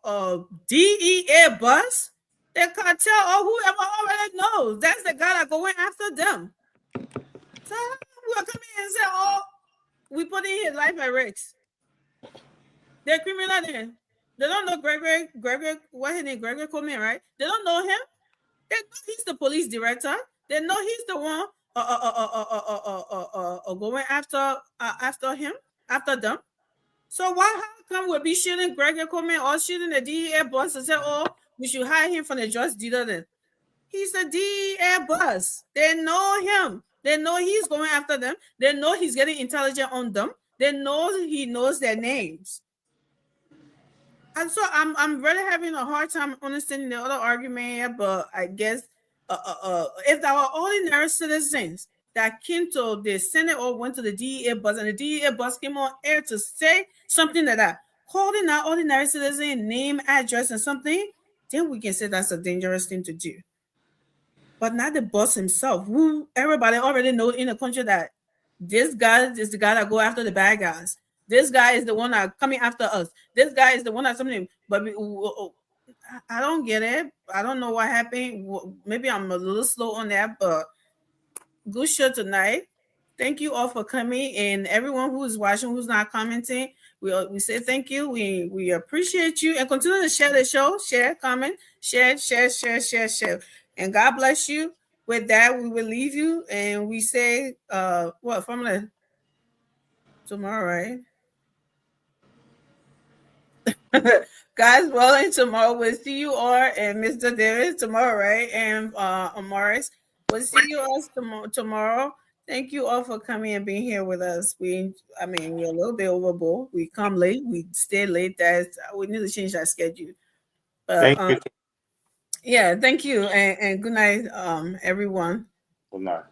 a DEA bus. The cartel or whoever already knows that's the guy that going after them. So we are coming and say, oh, we putting his life at risk. They're criminal then. They don't know Gregory, what his name, Gregory Coleman, right? They don't know him. They know he's the police director. They know he's the one going after him, after them. So how come we'll be shooting Gregory Coleman or shooting the DEA boss and say, oh, we should hire him from the drug dealer then? He's a DEA boss. They know him. They know he's going after them. They know he's getting intelligence on them. They know he knows their names. And so I'm really having a hard time understanding the other argument here, but I guess if there were ordinary citizens that came to the Senate or went to the DEA bus and the DEA bus came on air to say something like that, calling out ordinary citizen name, address, and something, then we can say that's a dangerous thing to do. But not the boss himself, who everybody already know in the country that this guy is the guy that go after the bad guys. This guy is the one that coming after us. This guy is the one that's something. But I don't get it. I don't know what happened. Maybe I'm a little slow on that, but good show tonight. Thank you all for coming, and everyone who is watching, who's not commenting, we say thank you. We appreciate you, and continue to share the show, share, comment, share. And God bless you. With that, we will leave you, and we say what formula tomorrow, right? Guys, well, and tomorrow we'll see you all and Mr. Davis tomorrow, right? And Morris, we'll see you all tomorrow. Thank you all for coming and being here with us. We're a little bit overboard. We come late, we stay late. We need to change that schedule. Thank you. Yeah, thank you, and good night, everyone. Good night.